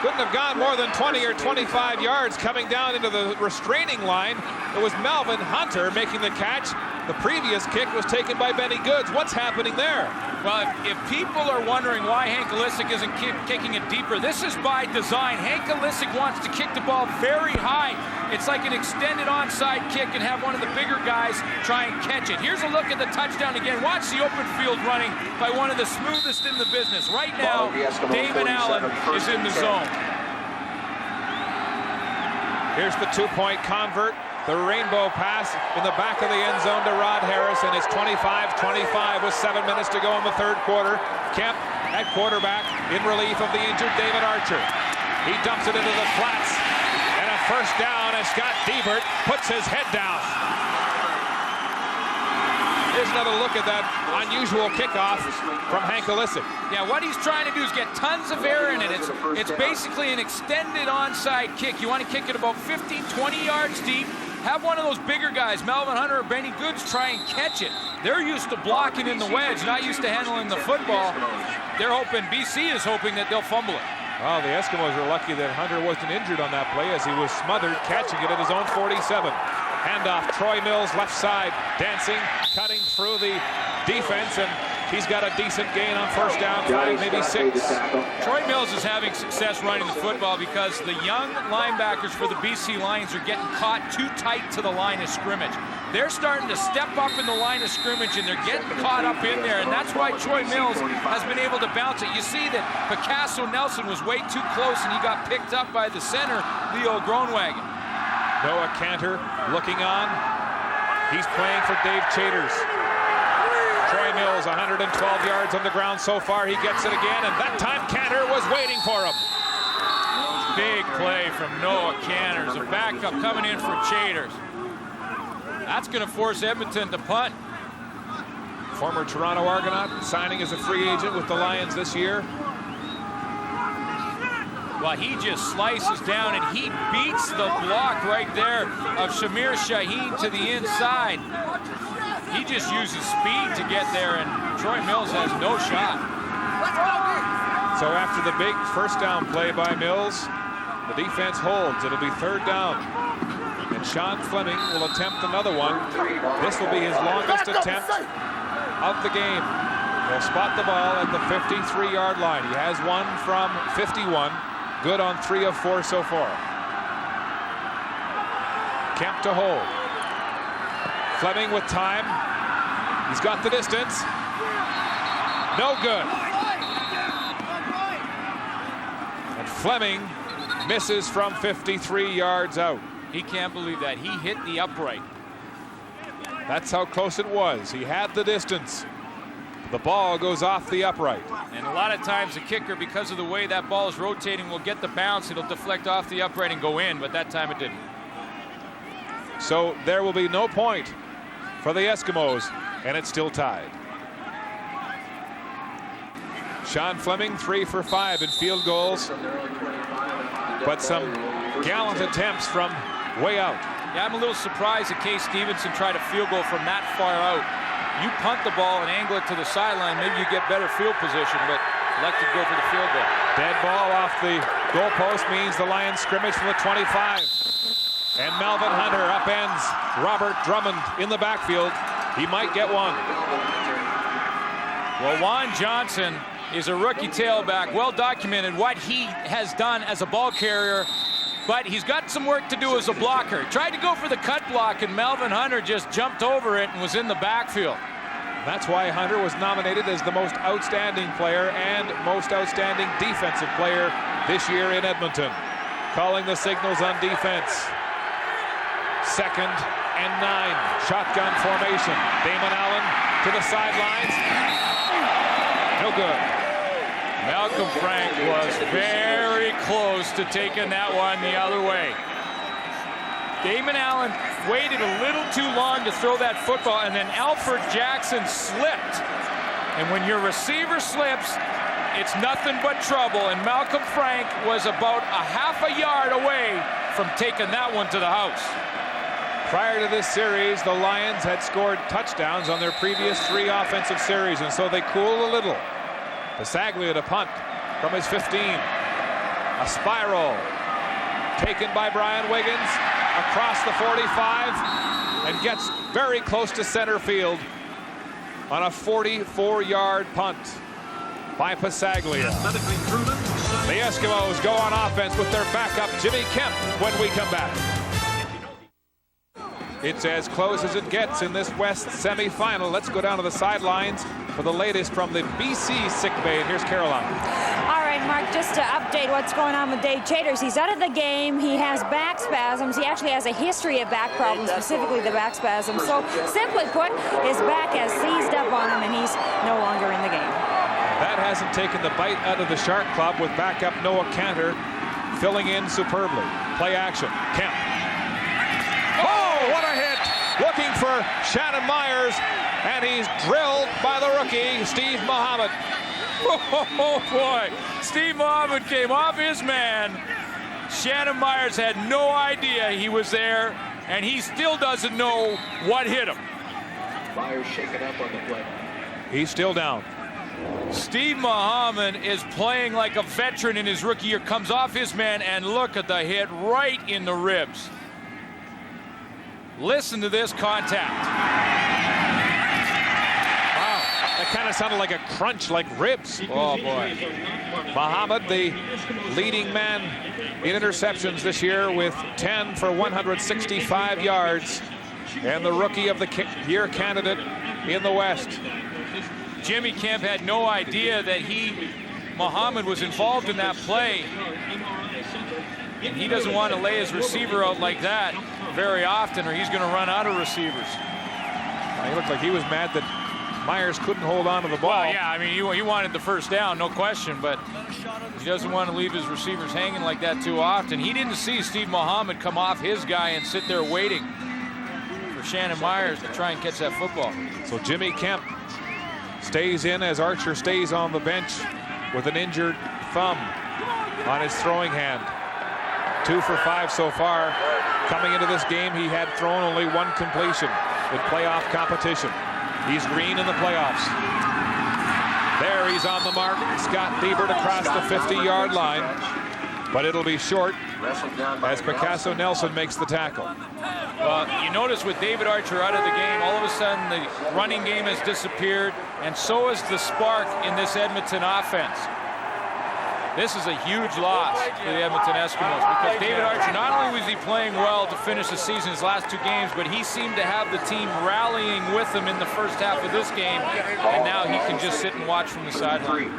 Couldn't have gone more than 20 or 25 yards coming down into the restraining line. It was Melvin Hunter making the catch. The previous kick was taken by Benny Goods. What's happening there? Well, if people are wondering why Hank Olisic isn't kicking it deeper, this is by design. Hank Olisic wants to kick the ball very high. It's like an extended onside kick and have one of the bigger guys try and catch it. Here's a look at the touchdown again. Watch the open field running by one of the smoothest in the business. Right now, Damon Allen is in the zone. Here's the two-point convert. The rainbow pass in the back of the end zone to Rod Harris, and it's 25-25 with 7 minutes to go in the third quarter. Kemp at quarterback in relief of the injured David Archer. He dumps it into the flats, and a first down as Scott Diebert puts his head down. Here's another look at that unusual kickoff from Hank Olisic. Yeah, what he's trying to do is get tons of air in it. It's basically an extended onside kick. You want to kick it about 15, 20 yards deep. Have one of those bigger guys, Melvin Hunter or Benny Goods, try and catch it. They're used to blocking in the wedge, not used to handling the football. They're hoping, BC is hoping that they'll fumble it. Well, the Eskimos are lucky that Hunter wasn't injured on that play as he was smothered, catching it at his own 47. Handoff, Troy Mills left side, dancing, cutting through the defense, and he's got a decent gain on first down, 5, maybe 6. Troy Mills is having success running the football because the young linebackers for the BC Lions are getting caught too tight to the line of scrimmage. They're starting to step up in the line of scrimmage, and they're getting caught up in there, and that's why Troy Mills has been able to bounce it. You see that Picasso Nelson was way too close, and he got picked up by the center, Leo Groenwagen. Noah Cantor looking on. He's playing for Dave Chaters. Troy Mills, 112 yards on the ground so far. He gets it again, and that time Cantor was waiting for him. Big play from Noah Cantor. A backup coming in for Chaters. That's going to force Edmonton to punt. Former Toronto Argonaut signing as a free agent with the Lions this year. Well, he just slices down and he beats the block right there of Shamir Shaheen to the inside. He just uses speed to get there, and Troy Mills has no shot. So after the big first down play by Mills, the defense holds. It'll be third down. And Sean Fleming will attempt another one. This will be his longest attempt of the game. He'll spot the ball at the 53-yard line. He has one from 51. Good on 3 of 4 so far. Kemp to hold. Fleming with time. He's got the distance. No good. And Fleming misses from 53 yards out. He can't believe that. He hit the upright. That's how close it was. He had the distance. The ball goes off the upright. And a lot of times the kicker, because of the way that ball is rotating, will get the bounce. It'll deflect off the upright and go in, but that time it didn't. So there will be no point for the Eskimos, and it's still tied. Sean Fleming, 3 for 5 in field goals, but some gallant attempts from way out. Yeah, I'm a little surprised that Case Stevenson tried a field goal from that far out. You punt the ball and angle it to the sideline, maybe you get better field position, but elected to go for the field goal. Dead ball off the goalpost means the Lions scrimmage from the 25. And Melvin Hunter upends Robert Drummond in the backfield. He might get one. Well, Juan Johnson is a rookie tailback, well documented what he has done as a ball carrier, but he's got some work to do as a blocker. He tried to go for the cut block, and Melvin Hunter just jumped over it and was in the backfield. That's why Hunter was nominated as the most outstanding player and most outstanding defensive player this year in Edmonton. Calling the signals on defense. 2nd and 9. Shotgun formation. Damon Allen to the sidelines. No good. Malcolm Frank was very close to taking that one the other way. Damon Allen waited a little too long to throw that football, and then Alfred Jackson slipped. And when your receiver slips, it's nothing but trouble. And Malcolm Frank was about a half a yard away from taking that one to the house. Prior to this series, the Lions had scored touchdowns on their previous 3 offensive series, and so they cool a little. Pasaglia to punt from his 15. A spiral taken by Brian Wiggins across the 45 and gets very close to center field on a 44-yard punt by Pasaglia. The Eskimos go on offense with their backup Jimmy Kemp when we come back. It's as close as it gets in this West semifinal. Let's go down to the sidelines for the latest from the BC sick bay. And here's Caroline. All right, Mark, just to update what's going on with Dave Chaters. He's out of the game. He has back spasms. He actually has a history of back problems, specifically the back spasms. So simply put, his back has seized up on him, and he's no longer in the game. That hasn't taken the bite out of the Shark Club with backup Noah Cantor filling in superbly. Play action. Kemp. Oh, what a hit! Looking for Shannon Myers, and he's drilled by the rookie, Steve Muhammad. Oh, boy. Steve Muhammad came off his man. Shannon Myers had no idea he was there, and he still doesn't know what hit him. Myers shaking up on the play. He's still down. Steve Muhammad is playing like a veteran in his rookie year. Comes off his man, and look at the hit right in the ribs. Listen to this contact. Wow, that kind of sounded like a crunch, like ribs. Oh, boy. Muhammad, the leading man in interceptions this year with 10 for 165 yards, and the rookie of the year candidate in the West. Jimmy Kemp had no idea that Muhammad was involved in that play. And he doesn't want to lay his receiver out like that very often, or he's going to run out of receivers. He looked like he was mad that Myers couldn't hold on to the ball. Well, yeah, I mean, he wanted the first down, no question, but he doesn't want to leave his receivers hanging like that too often. He didn't see Steve Muhammad come off his guy and sit there waiting for Shannon Myers to try and catch that football. So Jimmy Kemp stays in as Archer stays on the bench with an injured thumb on his throwing hand. 2 for 5 so far. Coming into this game, he had thrown only 1 completion in playoff competition. He's green in the playoffs. There, he's on the mark. Scott Liebert across the 50-yard line, but it'll be short as Picasso Nelson makes the tackle. Well, you notice with David Archer out of the game, all of a sudden the running game has disappeared, and so has the spark in this Edmonton offense. This is a huge loss for the Edmonton Eskimos because David Archer, not only was he playing well to finish the season, his last 2 games, but he seemed to have the team rallying with him in the first half of this game, and now he can just sit and watch from the sideline.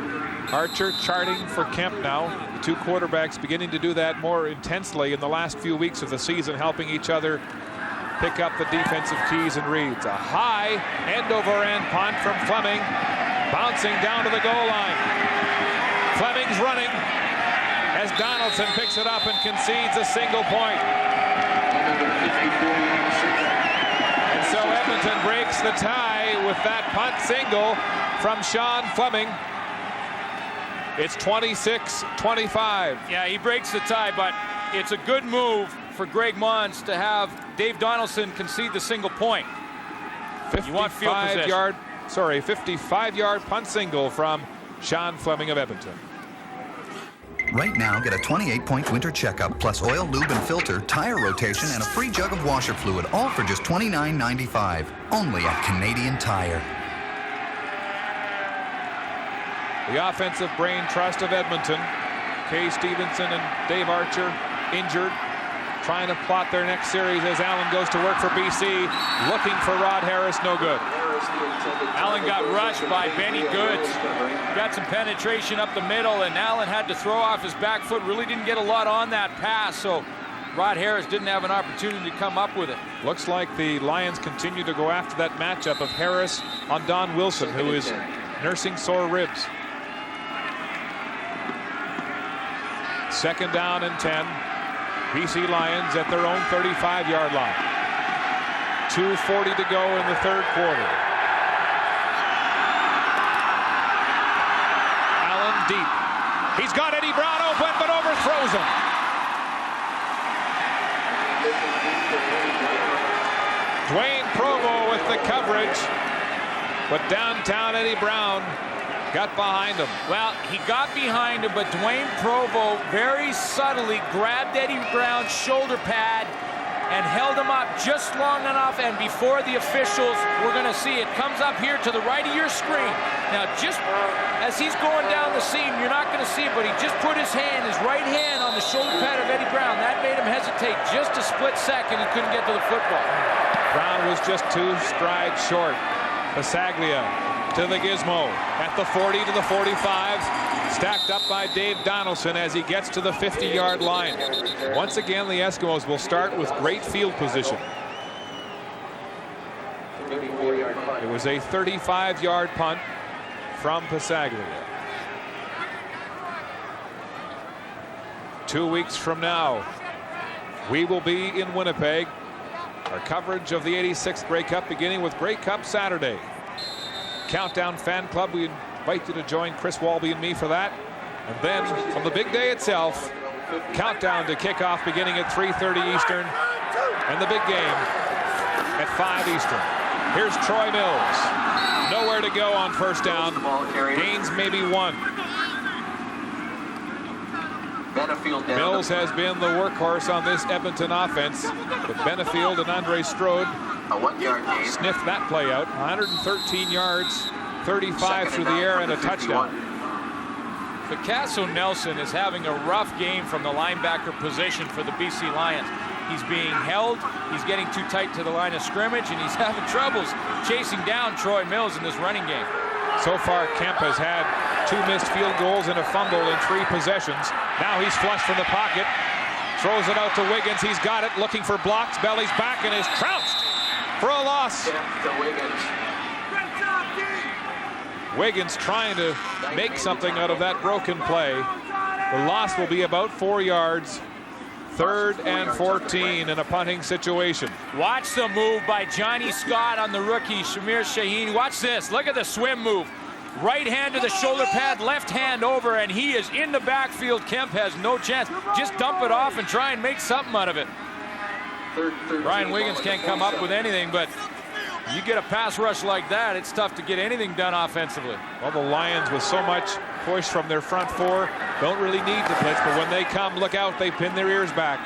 Archer charting for Kemp now. The 2 quarterbacks beginning to do that more intensely in the last few weeks of the season, helping each other pick up the defensive keys and reads. A high end-over-end punt from Fleming, bouncing down to the goal line. Fleming's running as Donaldson picks it up and concedes a single point. And so Edmonton breaks the tie with that punt single from Sean Fleming. It's 26-25. Yeah, he breaks the tie, but it's a good move for Greg Mons to have Dave Donaldson concede the single point. 55-yard punt single from Sean Fleming of Edmonton. Right now, get a 28-point winter checkup, plus oil, lube, and filter, tire rotation, and a free jug of washer fluid, all for just $29.95. Only at Canadian Tire. The offensive brain trust of Edmonton, Kay Stevenson and Dave Archer, injured, trying to plot their next series as Allen goes to work for BC, looking for Rod Harris, no good. Allen got rushed by Benny Goods. Got some penetration up the middle, and Allen had to throw off his back foot. Really didn't get a lot on that pass, so Rod Harris didn't have an opportunity to come up with it. Looks like the Lions continue to go after that matchup of Harris on Don Wilson, who is nursing sore ribs. 2nd down and 10. BC Lions at their own 35-yard line. 2:40 to go in the 3rd quarter. Allen deep. He's got Eddie Brown open, but overthrows him. Dwayne Provo with the coverage, but downtown Eddie Brown got behind him. Well, he got behind him, but Dwayne Provo very subtly grabbed Eddie Brown's shoulder pad and held him up just long enough, and before the officials, we're going to see it comes up here to the right of your screen. Now, just as he's going down the seam, you're not going to see it, but he just put his right hand on the shoulder pad of Eddie Brown. That made him hesitate just a split second. He couldn't get to the football. Brown was just 2 strides short. Passaglia to the gizmo at the 40 to the 45, stacked up by Dave Donaldson as he gets to the 50-yard line. Once again, the Eskimos will start with great field position. It was a 35-yard punt from Passaglia. 2 weeks from now, we will be in Winnipeg. Our coverage of the 86th Grey Cup beginning with Grey Cup Saturday. Countdown Fan Club, we invite you to join Chris Walby and me for that. And then on the big day itself, countdown to kickoff beginning at 3:30 Eastern, and the big game at 5 Eastern. Here's Troy Mills. Nowhere to go on 1st down. Gains maybe 1. Mills has been the workhorse on this Edmonton offense, but Benefield and Andre Strode sniffed that play out. 113 yards, 35 through the air, and a touchdown. Picasso Nelson is having a rough game from the linebacker position for the BC Lions. He's being held, he's getting too tight to the line of scrimmage, and he's having troubles chasing down Troy Mills in this running game. So far, Kemp has had 2 missed field goals and a fumble in 3 possessions. Now he's flushed from the pocket, throws it out to Wiggins. He's got it, looking for blocks, bellies back, and is trounced for a loss. Wiggins trying to make something out of that broken play. The loss will be about 4 yards. 3rd and 14 in a punting situation. Watch the move by Johnny Scott on the rookie, Shamir Shaheen. Watch this. Look at the swim move. Right hand to the shoulder pad, left hand over, and he is in the backfield. Kemp has no chance. Just dump it off and try and make something out of it. Brian Wiggins can't come up with anything, but you get a pass rush like that, it's tough to get anything done offensively. Well, the Lions, with so much push from their front 4, don't really need to blitz, but when they come, look out, they pin their ears back.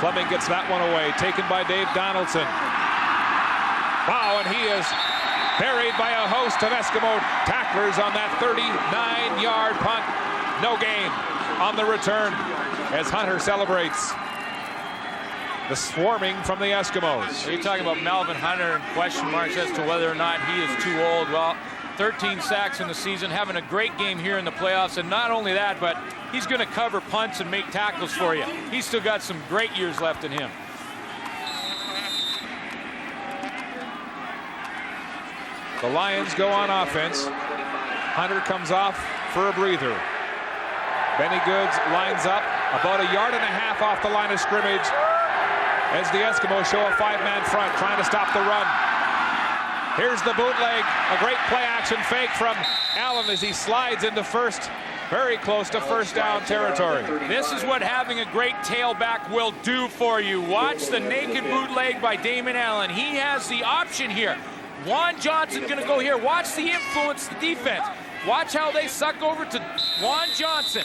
Fleming gets that one away, taken by Dave Donaldson. Wow, and he is buried by a host of Eskimo tacklers on that 39-yard punt. No gain on the return as Hunter celebrates the swarming from the Eskimos. You're talking about Melvin Hunter and question marks as to whether or not he is too old. Well, 13 sacks in the season, having a great game here in the playoffs, and not only that, but he's going to cover punts and make tackles for you. He's still got some great years left in him. The Lions go on offense. Hunter comes off for a breather. Benny Goods lines up about 1.5 yards off the line of scrimmage as the Eskimos show a 5-man front trying to stop the run. Here's the bootleg, a great play action fake from Allen as he slides into first, very close to 1st down territory. This is what having a great tailback will do for you. Watch the naked bootleg by Damon Allen. He has the option here. Juan Johnson going to go here. Watch the influence, the defense. Watch how they suck over to Juan Johnson.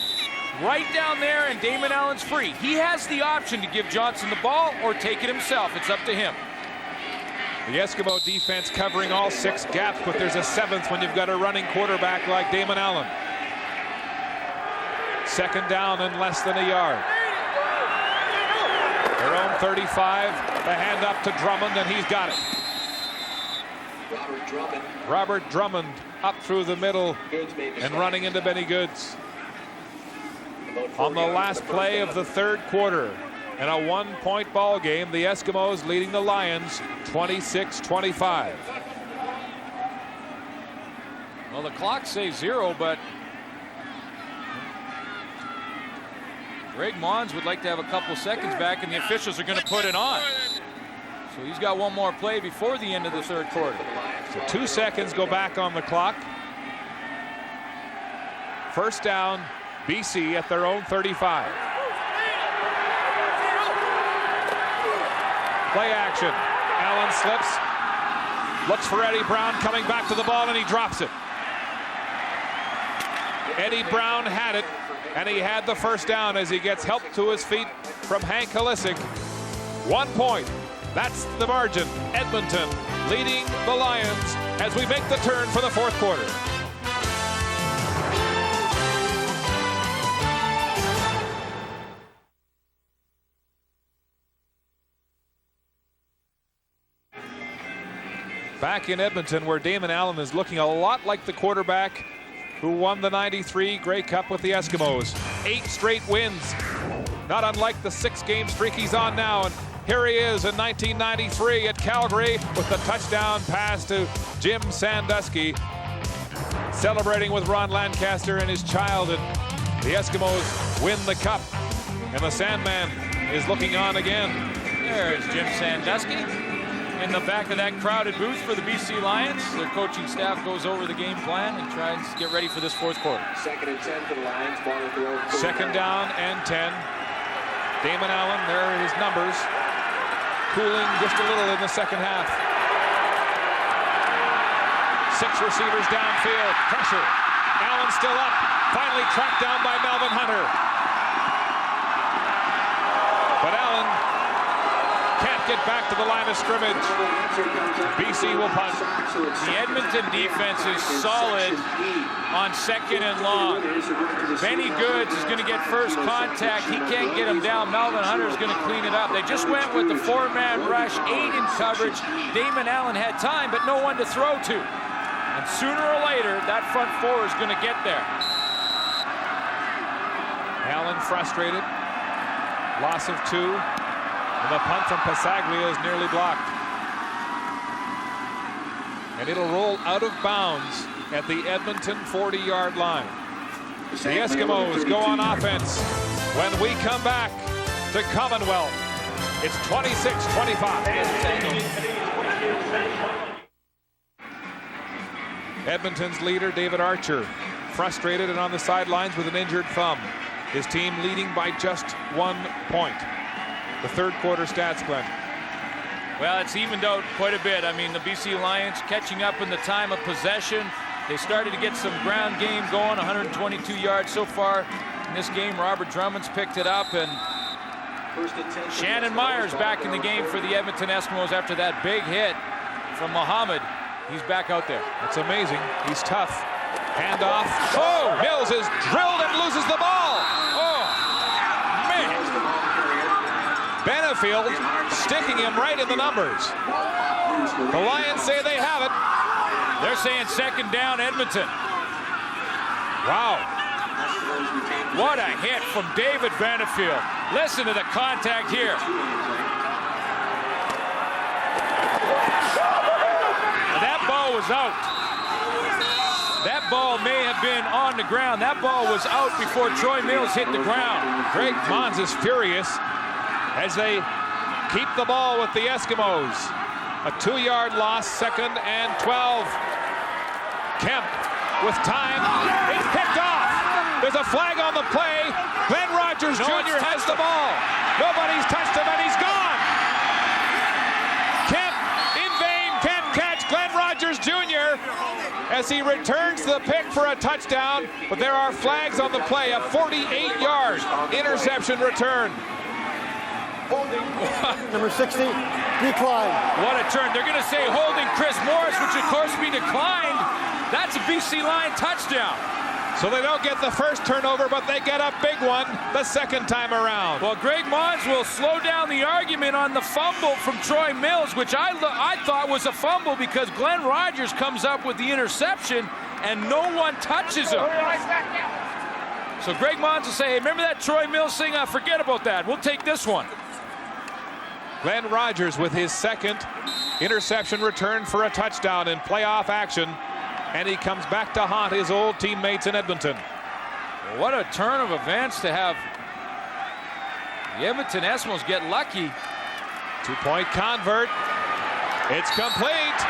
Right down there, and Damon Allen's free. He has the option to give Johnson the ball or take it himself. It's up to him. The Eskimo defense covering all 6 gaps, but there's a 7th when you've got a running quarterback like Damon Allen. 2nd down and less than 1 yard. Their own 35, the hand up to Drummond, and he's got it. Robert Drummond up through the middle and running into Benny Goods. On the last play of the 3rd quarter, and a one-point ball game. The Eskimos leading the Lions 26-25. Well, the clock says 0, but Greg Mons would like to have a couple seconds back, and the officials are going to put it on. So he's got one more play before the end of the third quarter. So 2 seconds go back on the clock. First down, BC at their own 35. Play action. Allen slips. Looks for Eddie Brown coming back to the ball, and he drops it. Eddie Brown had it, and he had the first down as he gets help to his feet from Hank Halisic. 1 point. That's the margin. Edmonton leading the Lions as we make the turn for the fourth quarter. Back in Edmonton, where Damon Allen is looking a lot like the quarterback who won the '93 Grey Cup with the Eskimos. 8 straight wins, not unlike the 6-game streak he's on now. And here he is in 1993 at Calgary with the touchdown pass to Jim Sandusky, celebrating with Ron Lancaster and his child. And the Eskimos win the cup, and the Sandman is looking on again. There's Jim Sandusky in the back of that crowded booth for the BC Lions. Their coaching staff goes over the game plan and tries to get ready for this fourth quarter. 2nd and 10 for the Lions. Ball at their own 49. Second down and 10. Damon Allen, there are his numbers, cooling just a little in the second half. 6 receivers downfield, pressure. Allen still up, finally tracked down by Melvin Hunter. But Allen can't get back to the line of scrimmage. BC will punt. The Edmonton defense is solid on 2nd and long. Benny Goods is going to get first contact. He can't get him down. Melvin Hunter is going to clean it up. They just went with the 4-man rush, 8 in coverage. Damon Allen had time, but no one to throw to. And sooner or later, that front 4 is going to get there. Allen frustrated. Loss of 2. And the punt from Pasaglia is nearly blocked. And it'll roll out of bounds at the Edmonton 40-yard line. The Eskimos go on offense when we come back to Commonwealth. It's 26-25. Edmonton's leader, David Archer, frustrated and on the sidelines with an injured thumb. His team leading by just 1 point. The third quarter stats, Glenn. Well, it's evened out quite a bit. I mean, the BC Lions catching up in the time of possession. They started to get some ground game going, 122 yards so far in this game. Robert Drummond's picked it up, and Shannon Myers back in the game for the Edmonton Eskimos after that big hit from Muhammad. He's back out there. It's amazing. He's tough. Handoff. Oh, Mills is drilled and loses the ball. Oh, man. Benefield sticking him right in the numbers. The Lions say they have it. They're saying 2nd down, Edmonton. Wow. What a hit from David Benefield. Listen to the contact here. That ball was out. That ball may have been on the ground. That ball was out before Troy Mills hit the ground. Greg Mons is furious as they keep the ball with the Eskimos. A 2-yard loss, 2nd and 12. Kemp with time. It's picked off. There's a flag on the play. Glenn Rogers Jr. has the ball. Nobody's touched him, and he's gone. Kemp in vain can't catch Glenn Rogers Jr. as he returns the pick for a touchdown, but there are flags on the play. A 48-yard interception return. Number 60, declined. What a turn. They're going to say holding Chris Morris, which of course be declined. That's a BC Lion touchdown. So they don't get the first turnover, but they get a big one the second time around. Well, Greg Mons will slow down the argument on the fumble from Troy Mills, which I thought was a fumble because Glenn Rogers comes up with the interception and no one touches him. So Greg Mons will say, hey, remember that Troy Mills thing? Forget about that. We'll take this one. Glenn Rogers with his second interception return for a touchdown in playoff action. And he comes back to haunt his old teammates in Edmonton. What a turn of events to have the Edmonton Eskimos get lucky. 2-point convert. It's complete.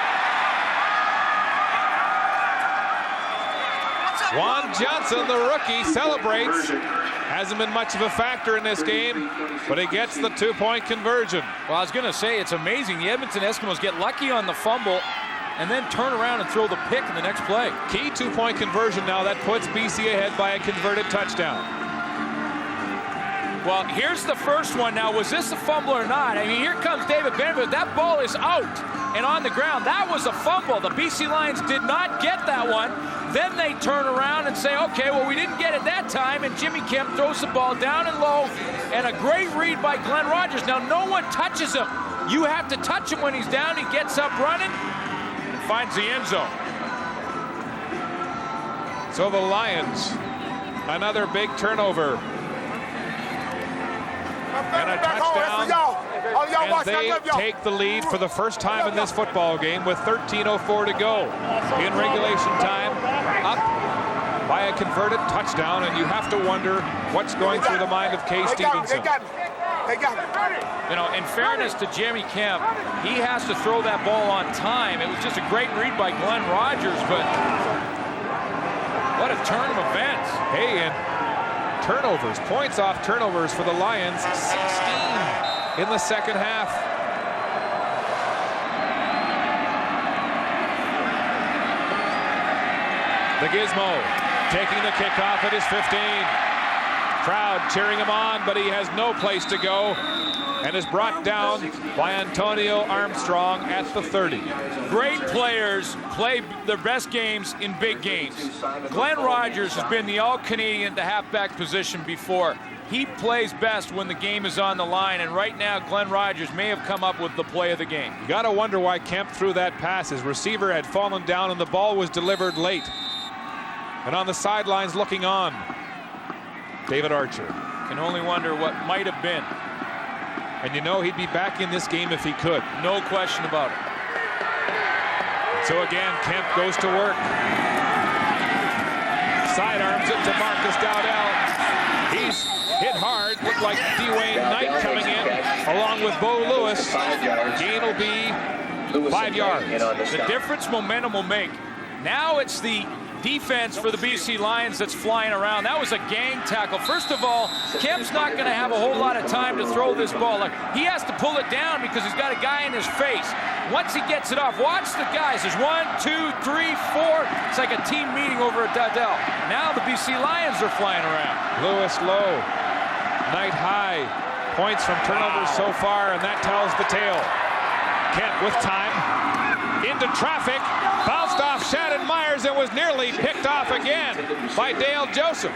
Juan Johnson, the rookie, celebrates. Hasn't been much of a factor in this game, but he gets the 2-point conversion. Well, I was going to say, it's amazing. The Edmonton Eskimos get lucky on the fumble and then turn around and throw the pick in the next play. Key 2-point conversion now. That puts BC ahead by a converted touchdown. Well, here's the first one now. Was this a fumble or not? I mean, here comes David Benford. That ball is out and on the ground. That was a fumble. The BC Lions did not get that one. Then they turn around and say, okay, well, we didn't get it that time, and Jimmy Kemp throws the ball down and low, and a great read by Glenn Rogers. Now, no one touches him. You have to touch him when he's down. He gets up running and finds the end zone. So the Lions, another big turnover. And a touchdown. And they take the lead for the first time in this football game with 13:04 to go in regulation time, up by a converted touchdown, and you have to wonder what's going through the mind of Kay Stevenson. You know, in fairness to Jimmy Kemp, he has to throw that ball on time. It was just a great read by Glenn Rogers, but what a turn of events. Hey, and turnovers, points off turnovers for the Lions, 16 in the second half. The Gizmo taking the kickoff at his 15. Crowd cheering him on, but he has no place to go and is brought down by Antonio Armstrong at the 30. Great players play their best games in big games. Glenn Rogers has been the all-Canadian at the halfback position before. He plays best when the game is on the line, and right now Glenn Rogers may have come up with the play of the game. You gotta wonder why Kemp threw that pass. His receiver had fallen down and the ball was delivered late. And on the sidelines looking on, David Archer. Can only wonder what might have been. And you know he'd be back in this game if he could. No question about it. So again, Kemp goes to work. Sidearms it to Marcus Dowdell. He's hit hard. Looked like Dwayne Knight coming in along with Bo Lewis. Gain will be 5 yards. The difference momentum will make. Now it's the defense for the BC Lions that's flying around. That was a gang tackle. First of all, Kemp's not going to have a whole lot of time to throw this ball. Like, he has to pull it down because he's got a guy in his face. Once he gets it off, watch the guys. There's 1, 2, 3, 4. It's like a team meeting over at Dowdell. Now the BC Lions are flying around. Lewis low, Knight high. Points from turnovers so far, and that tells the tale. Kemp with time. Into traffic, bounced off Shannon Myers and was nearly picked off again by Dale Joseph.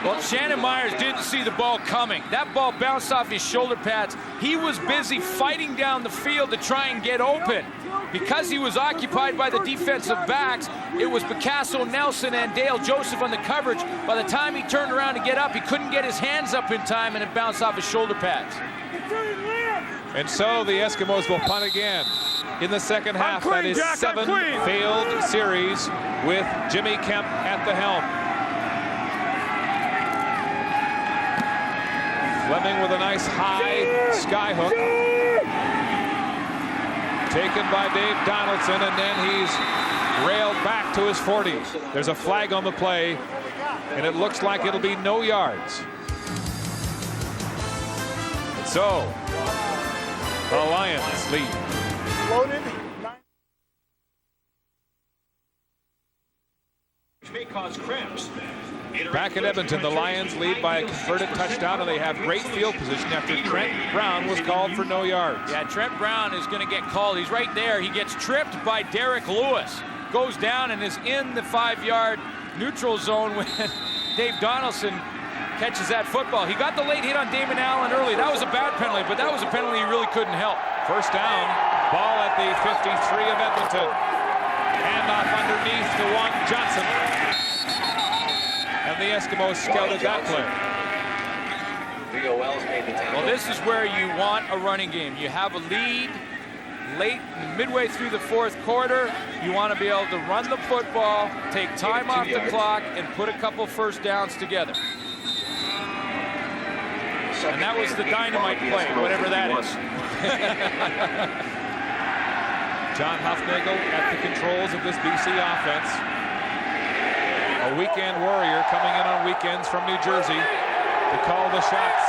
Well, Shannon Myers didn't see the ball coming. That ball bounced off his shoulder pads. He was busy fighting down the field to try and get open. Because he was occupied by the defensive backs, it was Picasso Nelson and Dale Joseph on the coverage. By the time he turned around to get up, he couldn't get his hands up in time, and it bounced off his shoulder pads. And so the Eskimos will punt again in the second half. That is 7 failed series with Jimmy Kemp at the helm. Fleming with a nice high sky hook. Taken by Dave Donaldson, and then he's railed back to his 40. There's a flag on the play, and it looks like it'll be no yards. And so the Lions lead. Loaded. May cause cramps. Back at Edmonton, the Lions lead by a converted touchdown, and they have great field position after Trent Brown was called for no yards. Yeah, Trent Brown is going to get called. He's right there. He gets tripped by Derek Lewis. Goes down and is in the 5-yard neutral zone when Dave Donaldson catches that football. He got the late hit on Damon Allen early. That was a bad penalty, but that was a penalty he really couldn't help. First down, ball at the 53 of Edmonton. Hand off underneath to Juan Johnson. And the Eskimos scouted that play. Well, this is where you want a running game. You have a lead late, midway through the fourth quarter. You want to be able to run the football, take time off the clock, and put a couple first downs together. And that was the dynamite play, whatever that is. John Huffnagel at the controls of this BC offense. A weekend warrior coming in on weekends from New Jersey to call the shots.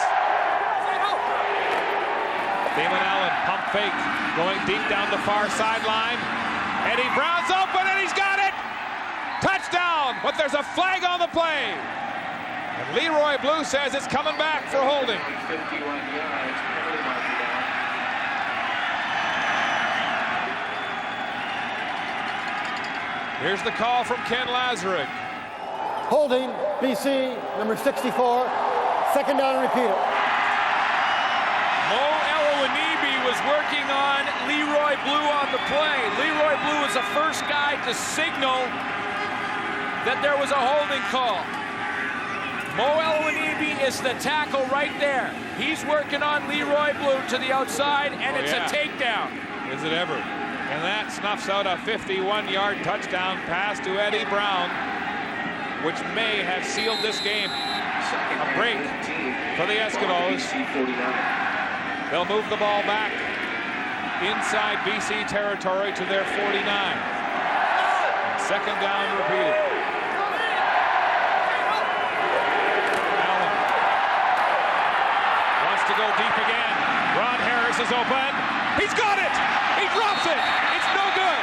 Damon Allen, pump fake, going deep down the far sideline. Eddie Brown's open and he's got it! Touchdown, but there's a flag on the play. And Leroy Blue says it's coming back for holding. 51 yards. Here's the call from Ken Lazarick. Holding, BC, number 64. Second down and repeat it. Mo Elowanibi was working on Leroy Blue on the play. Leroy Blue was the first guy to signal that there was a holding call. Mo Elowanibi is the tackle right there. He's working on Leroy Blue to the outside, and it's a takedown. Is it ever? And that snuffs out a 51-yard touchdown pass to Eddie Brown, which may have sealed this game. A break for the Eskimos. They'll move the ball back inside BC territory to their 49. Second down repeated. Allen wants to go deep again. Ron Harris is open. He's got it! He drops it! It's no good!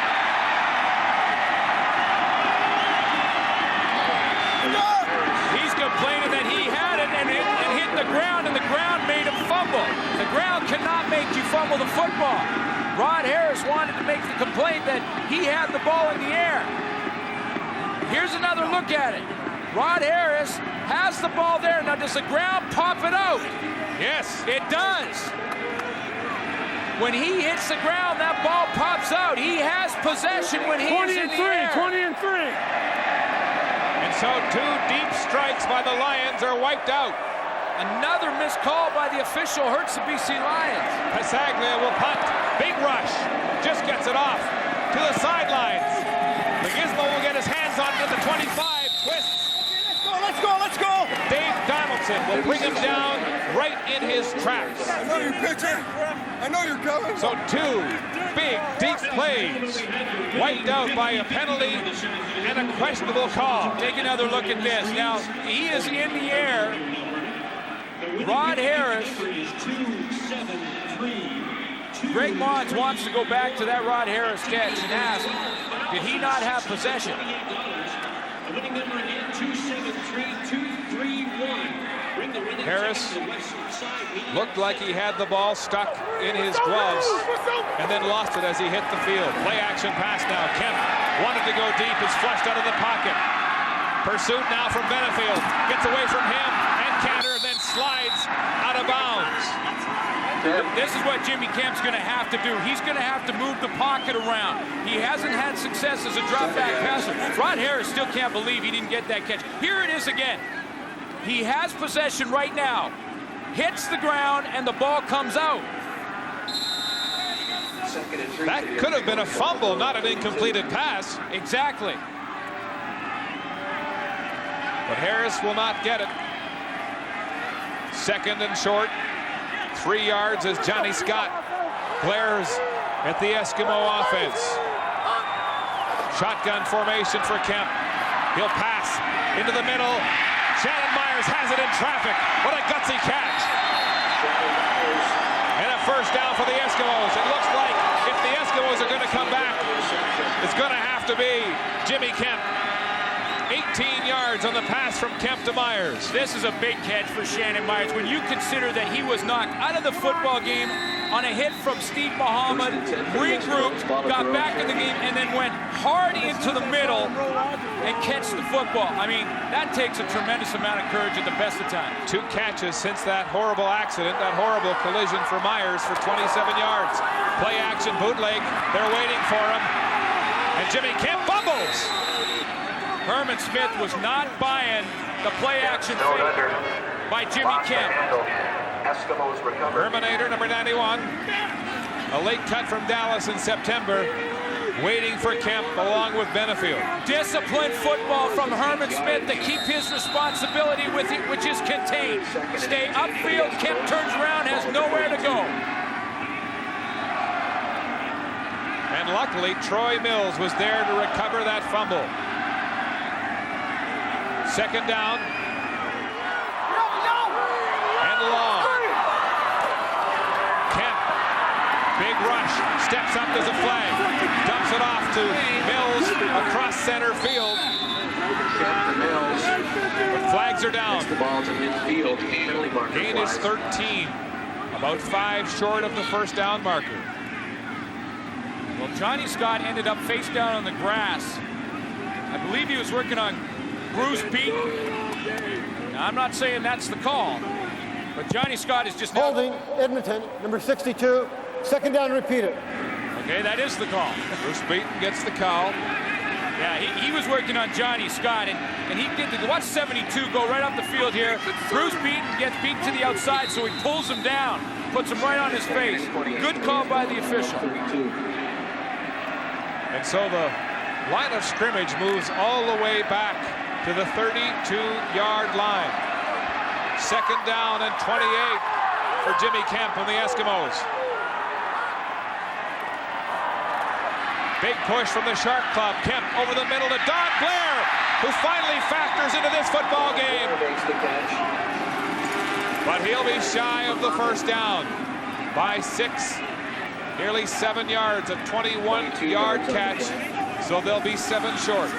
He's complaining that he had it and hit the ground, and the ground made him fumble. The ground cannot make you fumble the football. Rod Harris wanted to make the complaint that he had the ball in the air. Here's another look at it. Rod Harris has the ball there. Now, does the ground pop it out? Yes. It does. When he hits the ground, that ball pops out. He has possession when he is in the air. 20 and 3. And so two deep strikes by the Lions are wiped out. Another missed call by the official hurts the BC Lions. Pasaglia will punt. Big rush. Just gets it off to the sidelines. The Gizmo will get his hands on it at the 25. Twists. Let's go, let's go! Dave Donaldson will bring him down right in his tracks. I know you're pitching. I know you're coming. So two big, deep plays wiped out by a penalty and a questionable call. Take another look at this. Now, he is in the air. Rod Harris. Greg Mons wants to go back to that Rod Harris catch and ask, did he not have possession? Harris looked like he had the ball stuck in his gloves and then lost it as he hit the field. Play action pass now. Kemp wanted to go deep, is flushed out of the pocket. Pursuit now from Benefield. Gets away from him and Cantor, then slides out of bounds. This is what Jimmy Kemp's going to have to do. He's going to have to move the pocket around. He hasn't had success as a drop-back passer. Rod Harris still can't believe he didn't get that catch. Here it is again. He has possession right now. Hits the ground, and the ball comes out. That could have been a fumble, not an incompleted pass. Exactly. But Harris will not get it. Second and short. 3 yards as Johnny Scott glares at the Eskimo offense. Shotgun formation for Kemp. He'll pass into the middle. Shannon Myers has it in traffic. What a gutsy catch. And a first down for the Eskimos. It looks like if the Eskimos are going to come back, it's going to have to be Jimmy Kemp. 18 yards on the pass from Kemp to Myers. This is a big catch for Shannon Myers. When you consider that he was knocked out of the football game on a hit from Steve Muhammad, regrouped, got back in the game, and then went hard into the middle and catch the football. I mean, that takes a tremendous amount of courage at the best of times. 2 catches since that horrible accident, that horrible collision for Myers for 27 yards. Play action bootleg. They're waiting for him. And Jimmy Kemp fumbles. Herman Smith was not buying the play action fake. by Jimmy Kemp. Eskimos recover. Terminator, number 91. A late cut from Dallas in September. Waiting for Kemp along with Benefield. Disciplined football from Herman Smith to keep his responsibility with it, which is contained. Stay upfield. Kemp turns around, has nowhere to go. And luckily, Troy Mills was there to recover that fumble. Second down. And long. Kemp, big rush, steps up, there's a flag. Dumps it off to Mills across center field. But flags are down. The ball to midfield. Gain is 13. About 5 short of the first down marker. Well, Johnny Scott ended up face down on the grass. I believe he was working on Bruce Beaton. Now, I'm not saying that's the call, but Johnny Scott is just holding Edmonton, number 62. Second down, repeat it. Okay, that is the call. Bruce Beaton gets the call. Yeah, he was working on Johnny Scott, and he did the watch 72 go right off the field here. Bruce Beaton gets beaten to the outside, so he pulls him down, puts him right on his face. Good call by the official. And so the line of scrimmage moves all the way back to the 32-yard line. Second down and 28 for Jimmy Kemp and the Eskimos. Big push from the Shark Club. Kemp over the middle to Don Blair, who finally factors into this football game. But he'll be shy of the first down by 6, nearly 7 yards, a 21-yard catch. So they'll be 7 short.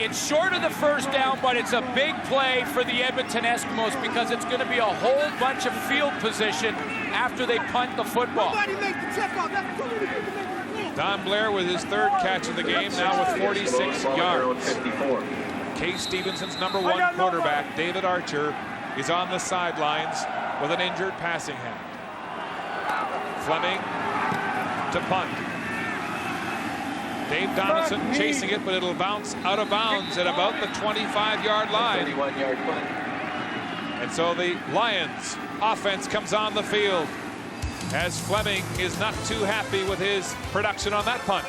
It's short of the first down, but it's a big play for the Edmonton Eskimos because it's going to be a whole bunch of field position after they punt the football. Don Blair with his 3rd catch of the game, now with 46 yards. Case Stevenson's number 1 quarterback, David Archer, is on the sidelines with an injured passing hand. Fleming to punt. Dave Donaldson chasing it, but it'll bounce out of bounds at about the 25-yard line. 31-yard punt. And so the Lions offense comes on the field as Fleming is not too happy with his production on that punt.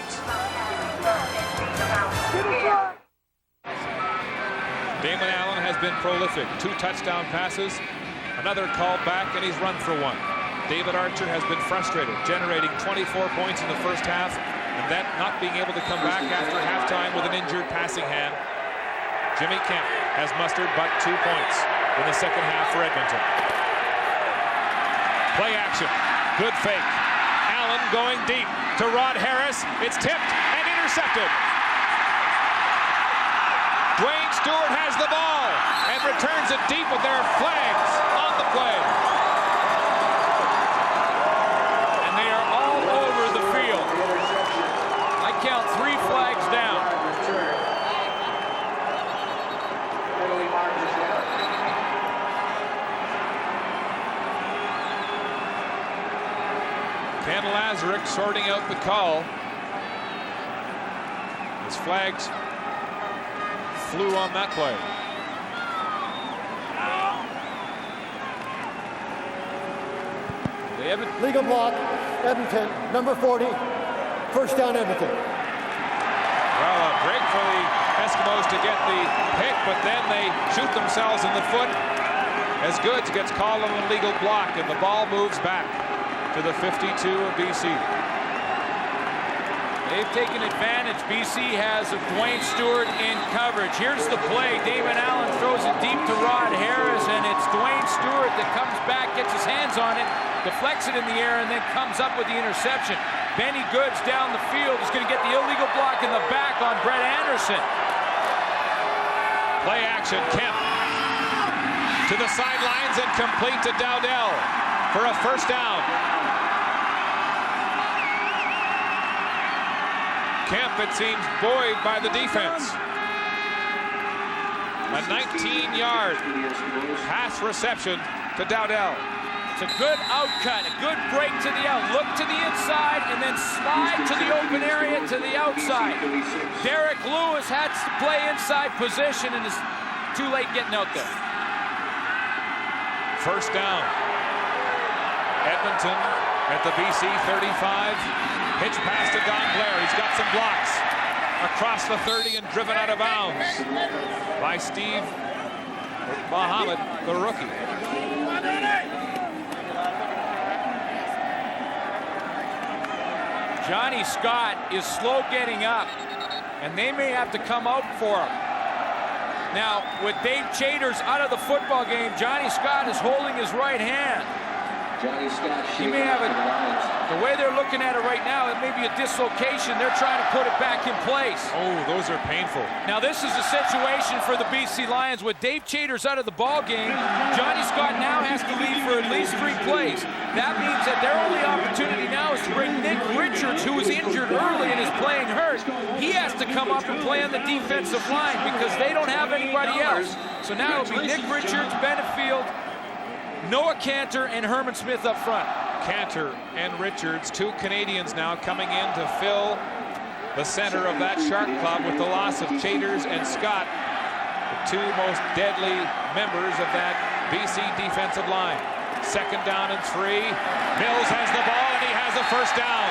Damon Allen has been prolific. 2 touchdown passes, another called back, and he's run for 1. David Archer has been frustrated, generating 24 points in the first half, and that not being able to come back after halftime with an injured passing hand. Jimmy Kemp has mustered but 2 points in the second half for Edmonton. Play action, good fake. Allen going deep to Rod Harris. It's tipped and intercepted. Dwayne Stewart has the ball and returns it deep with their flags on the play. And they are all over the field. I count 3 flags down. Ken Lazarick sorting out the call. His flags flew on that play. Legal block, Edmonton, number 40, first down Edmonton. Well, a break for the Eskimos to get the pick, but then they shoot themselves in the foot as Goods gets called on the legal block, and the ball moves back to the 52 of BC. They've taken advantage. BC has of Dwayne Stewart in coverage. Here's the play. Damon Allen throws it deep to Rod Harris, and it's Dwayne Stewart that comes back, gets his hands on it, deflects it in the air, and then comes up with the interception. Benny Goods down the field is going to get the illegal block in the back on Brett Anderson. Play action, Kemp to the sidelines and complete to Dowdell for a first down. Kemp, it seems, buoyed by the defense. A 19-yard pass reception to Dowdell. It's a good outcut, a good break to the out. Look to the inside and then slide to the open area to the outside. Derek Lewis has to play inside position and is too late getting out there. First down. Edmonton at the BC 35. Pitch pass to Don Blair. He's got some blocks. Across the 30 and driven out of bounds by Steve Muhammad, the rookie. Johnny Scott is slow getting up, and they may have to come out for him. Now, with Dave Chaders out of the football game, Johnny Scott is holding his right hand. Johnny Scott, He may have it. The way they're looking at it right now, it may be a dislocation. They're trying to put it back in place. Oh, those are painful. Now, this is a situation for the BC Lions with Dave Chaders out of the ball game. Johnny Scott now has to leave for at least 3 plays. That means that their only opportunity now is to bring Nick Richards, who was injured early and is playing hurt. He has to come up and play on the defensive line because they don't have anybody else. So now it'll be Nick Richards, Benefield, Noah Cantor, and Herman Smith up front. Cantor and Richards, 2 Canadians now coming in to fill the center of that Shark Club with the loss of Chaders and Scott, the 2 most deadly members of that BC defensive line. Second down and 3. Mills has the ball and he has a first down.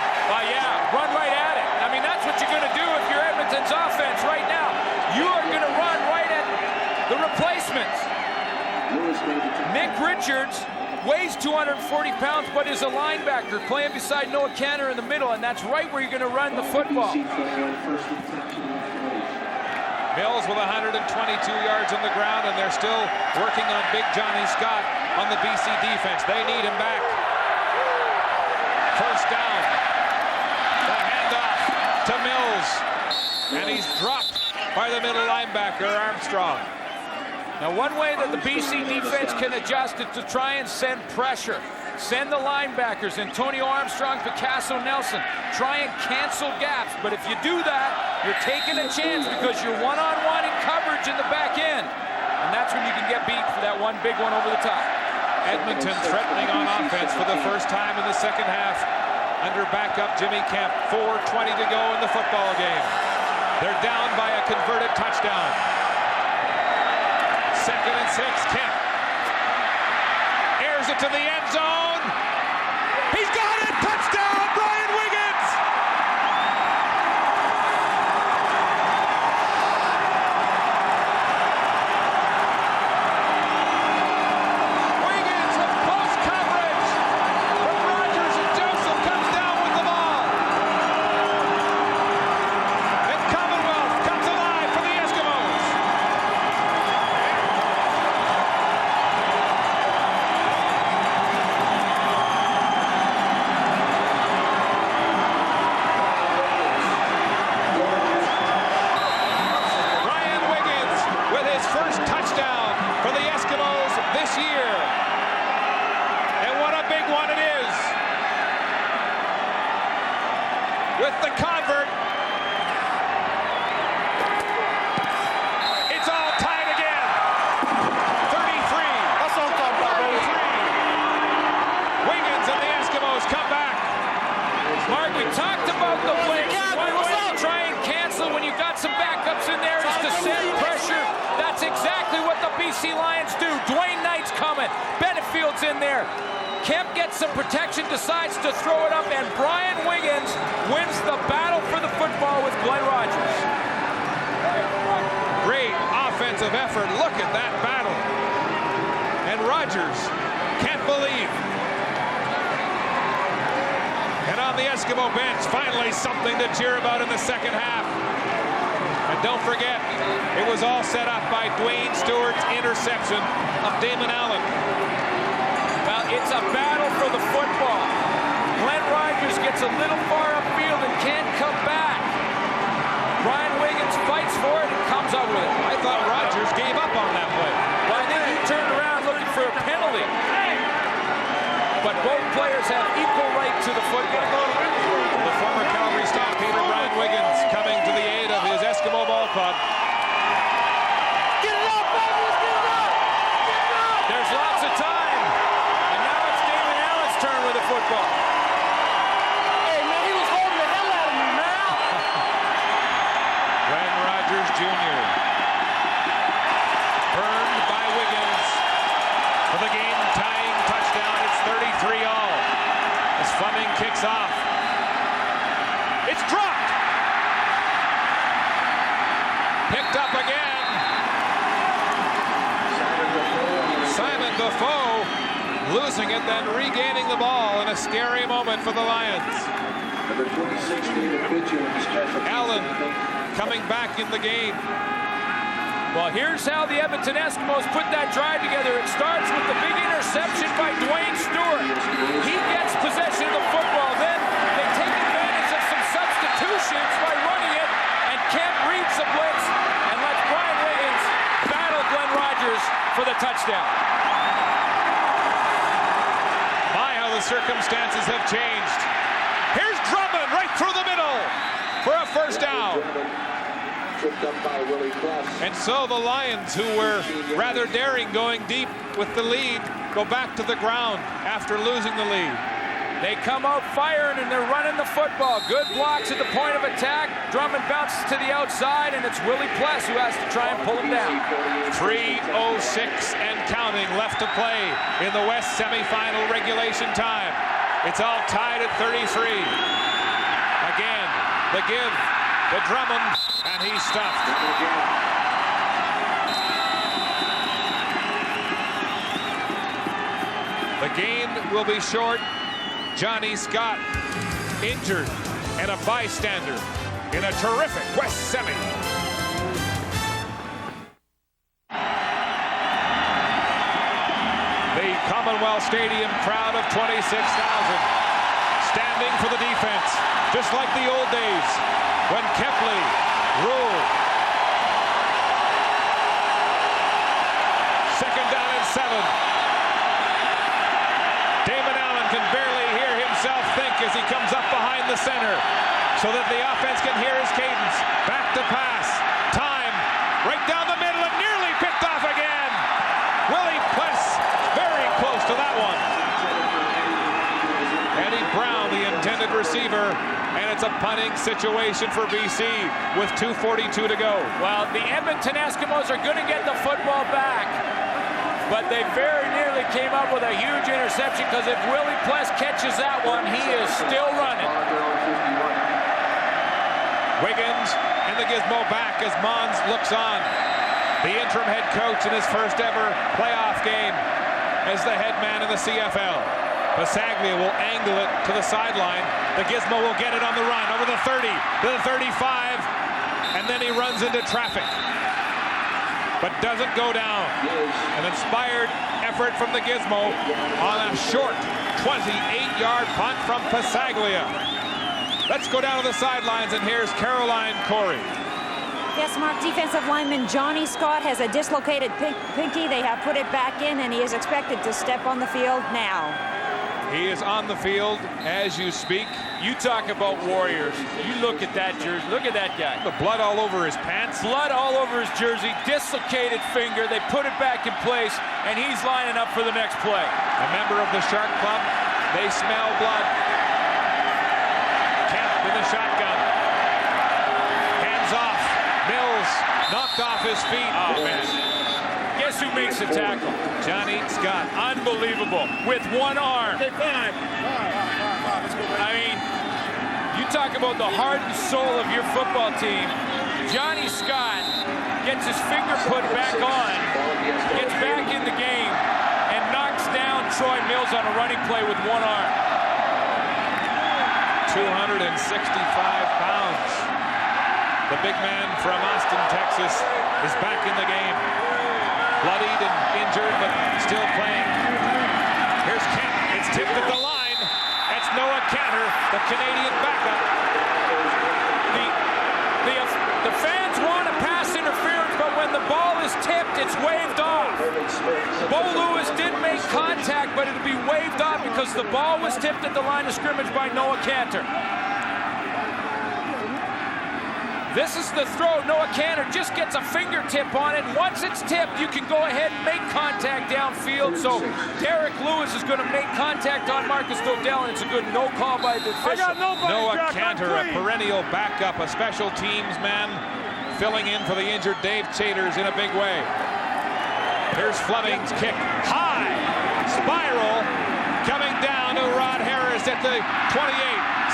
Yeah, run right at it. I mean, that's what you're going to do if you're Edmonton's offense right now. You are going to run right at the replacements. Nick Richards weighs 240 pounds, but is a linebacker playing beside Noah Cantor in the middle, and that's right where you're going to run the football. Mills with 122 yards on the ground, and they're still working on Big Johnny Scott on the BC defense. They need him back. First down. The handoff to Mills, and he's dropped by the middle linebacker, Armstrong. Now, one way that the BC defense can adjust is to try and send pressure. Send the linebackers, Antonio Armstrong, Picasso Nelson. Try and cancel gaps. But if you do that, you're taking a chance because you're one-on-one in coverage in the back end. And that's when you can get beat for that one big one over the top. Edmonton threatening on offense for the first time in the second half under backup Jimmy Kemp. 4:20 to go in the football game. They're down by a converted touchdown. Second and 6, Kemp airs it to the end zone. He's got it! Touchdown, Brian Wiggins! Wiggins with close coverage from Rogers, and Joseph comes down with the ball. And Commonwealth comes alive for the Eskimos. First touchdown for the Eskimos this year. And what a big one it is. With the convert. It's all tied again. 33. That's all I'm talking about, baby. Wiggins and the Eskimos come back. Mark, we talked about the blitz. One way to try and cancel when you've got some backups in there is to send pressure. That's exactly what the BC Lions do. Dwayne Knight's coming. Benefield's in there. Kemp gets some protection, decides to throw it up, and Brian Wiggins wins the battle for the football with Glenn Rogers. Great offensive effort. Look at that battle. And Rogers can't believe. And on the Eskimo bench, finally something to cheer about in the second half. And don't forget, it was all set up by Dwayne Stewart's interception of Damon Allen. Well, it's a battle for the football. Glenn Rogers gets a little far upfield and can't come back. Brian Wiggins fights for it and comes up with it. I thought Rogers gave up on that play. Well, I think he turned around looking for a penalty. But both players have equal right to the football. The former Calgary Stampeder Brian Wiggins coming to the aid of his Eskimo ball club. Get it up, baby! Let's get it up! Get it up! There's lots of time. And now it's Damon Allen's turn with the football. Hey, man, he was holding the hell out of me, man! Glenn Rogers Jr. burned by Wiggins for the game tie. kicks off. It's dropped. Picked up again. Simon Defoe losing it, then regaining the ball in a scary moment for the Lions. Number 26, David Quitcher, special. Allen coming back in the game. Well, here's how the Edmonton Eskimos put that drive together. It starts with the big interception by Dwayne Stewart. He gets possession of the football. Then they take advantage of some substitutions by running it, and Kemp reads the blitz and lets Brian Wiggins battle Glenn Rogers for the touchdown. My, how the circumstances have changed. Here's Drummond right through the middle for a first down. Tripped up by Willie Plus. And so the Lions, who were rather daring going deep with the lead, go back to the ground after losing the lead. They come out firing and they're running the football. Good blocks at the point of attack. Drummond bounces to the outside, and it's Willie Pless who has to try and pull him down. 3:06 and counting left to play in the West semifinal regulation time. It's all tied at 33. Again, the give to Drummond, and he's stuffed. The game will be short. Johnny Scott injured and a bystander in a terrific West semi. The Commonwealth Stadium crowd of 26,000 standing for the defense, just like the old days when Kepley ruled. Second down and 7. Damon Allen can barely hear himself think as he comes up behind the center so that the offense can hear his cadence. Back to pass. Time. Right down the middle and nearly picked off again. Willie Pless very close to that one. Eddie Brown, the intended receiver, and it's a punting situation for BC with 2:42 to go. Well, the Edmonton Eskimos are going to get the football back, but they very nearly came up with a huge interception, because if Willie Pless catches that one, he is still running. Wiggins and the gizmo back as Mons looks on. The interim head coach in his first ever playoff game as the head man in the CFL. Pasaglia will angle it to the sideline. The gizmo will get it on the run over the 30 to the 35, and then he runs into traffic, but doesn't go down. An inspired effort from the gizmo on a short 28-yard punt from Pasaglia. Let's go down to the sidelines, and here's Caroline Corey. Yes, Mark, defensive lineman Johnny Scott has a dislocated pinky. They have put it back in, and he is expected to step on the field now. He is on the field as you speak. You talk about warriors. You look at that jersey. Look at that guy. The blood all over his pants. Blood all over his jersey. Dislocated finger. They put it back in place, and he's lining up for the next play. A member of the Shark Club. They smell blood. Kemp in the shotgun. Hands off. Mills knocked off his feet. Oh, man. Guess who makes the tackle? Johnny Scott. Unbelievable. With one arm. I mean, you talk about the heart and soul of your football team. Johnny Scott gets his finger put back on, gets back in the game, and knocks down Troy Mills on a running play with one arm. 265 pounds. The big man from Austin, Texas, is back in the game. Bloodied and injured, but still playing. Here's Kemp. It's tipped at the line. That's Noah Cantor, the Canadian backup. The fans want a pass interference, but when the ball is tipped, it's waved off. Bo Lewis did make contact, but it'll be waved off because the ball was tipped at the line of scrimmage by Noah Cantor. This is the throw. Noah Cantor just gets a fingertip on it. Once it's tipped, you can go ahead and make contact downfield. So Derek Lewis is going to make contact on Marcus Dodell, and it's a good no call by the official. Noah Cantor, a perennial backup, a special teams man, filling in for the injured Dave Chaters in a big way. Here's Fleming's kick. High. Spiral. Coming down to Rod Harris at the 28,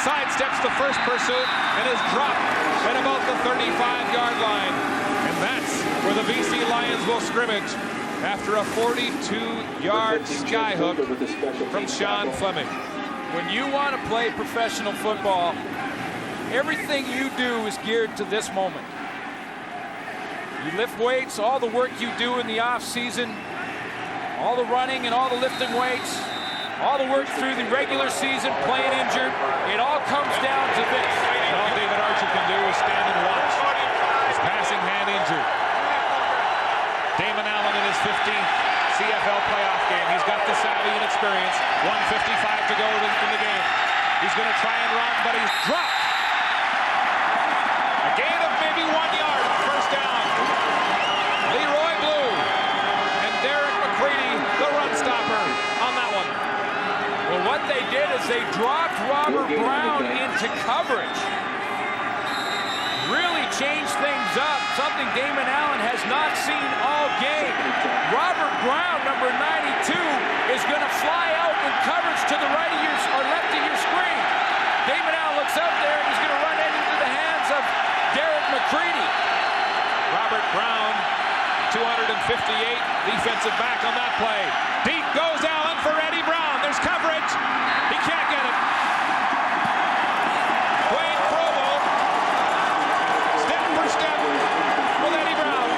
sidesteps the first pursuit, and is dropped at about the 35-yard line. And that's where the BC Lions will scrimmage after a 42-yard skyhook from Sean Fleming. When you want to play professional football, everything you do is geared to this moment. You lift weights, all the work you do in the off season, all the running and all the lifting weights, all the work through the regular season, playing injured, it all comes down to this. All David Archer can do is stand and watch. His passing hand injured. Damon Allen in his 15th CFL playoff game. He's got the savvy and experience. 1:55 to go in the game. He's going to try and run, but he's dropped. A gain of maybe 1 yard, first down. Leroy Blue and Derek McCready, the run stopper on that one. Well, what they did is they dropped Robert Brown into coverage. Really changed things up, something Damon Allen has not seen all game. Robert Brown, number 92, is going to fly out in coverage to the right of your, or left of your screen. Damon Allen looks out there and he's going to run it into the hands of Derek McCready. Robert Brown, 258, defensive back on that play. Deep goes Allen for Eddie Brown. There's coverage. He can't get it. Dwayne Provo, step for step with Eddie Brown.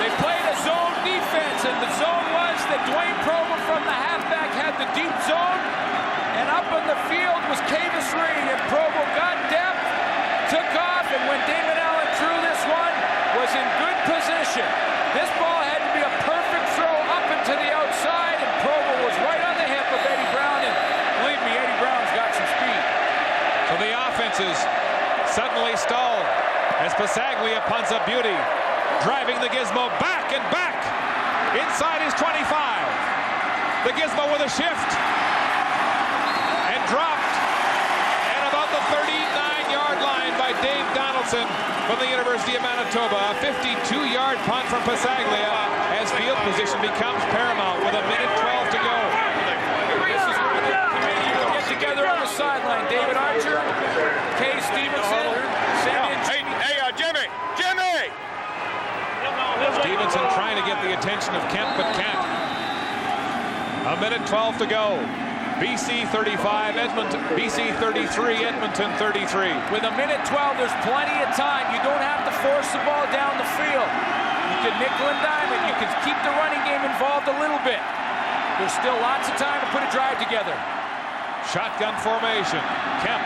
They played a zone defense, and the zone was that Dwayne Provo from the halfback had the deep zone, and up on the field was Cavis Reed, and Provo got depth, took off, and when Damon Allen threw this one, was in good position. This ball had to be a perfect throw up and to the outside, and Provo was right on the hip of Eddie Brown, and believe me, Eddie Brown's got some speed. So the offense is suddenly stalled as Pasaglia punts a beauty, driving the Gizmo back and back inside his 25. The Gizmo with a shift and dropped at about the 39-yard line by Dave Donaldson from the University of Manitoba. A 52-yard punt from Pasaglia as field position becomes paramount with 1:12 to go. This is where the committee will get together on the sideline. David Archer, Kay Stevenson, Jimmy! Stevenson trying to get the attention of Kemp, but can't. 1:12 to go. BC 35, Edmonton, BC 33, Edmonton 33. With 1:12, there's plenty of time. You don't have to force the ball down the field. You can nickel and dime it. You can keep the running game involved a little bit. There's still lots of time to put a drive together. Shotgun formation. Kemp.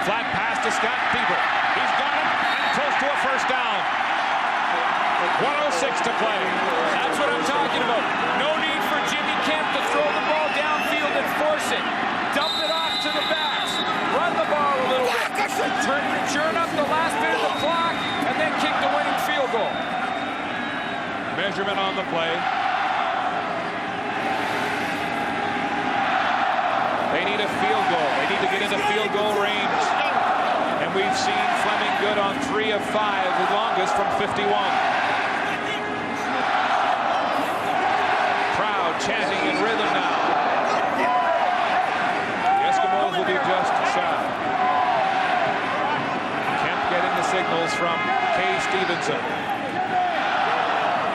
Flat pass to Scott Bieber. He's got it and close to a first down. 1:06 to play. That's what I'm talking about. No need for Jimmy Kemp to throw the ball downfield and force it. Dump it off to the backs. Run the ball a little bit. Churn up the last bit of the clock and then kick the winning field goal. Measurement on the play. They need a field goal. They need to get into field goal range. And we've seen Fleming good on 3 of 5, the longest from 51. Crowd chanting in rhythm now. The Eskimos will be just shy. Kemp getting the signals from Kay Stevenson.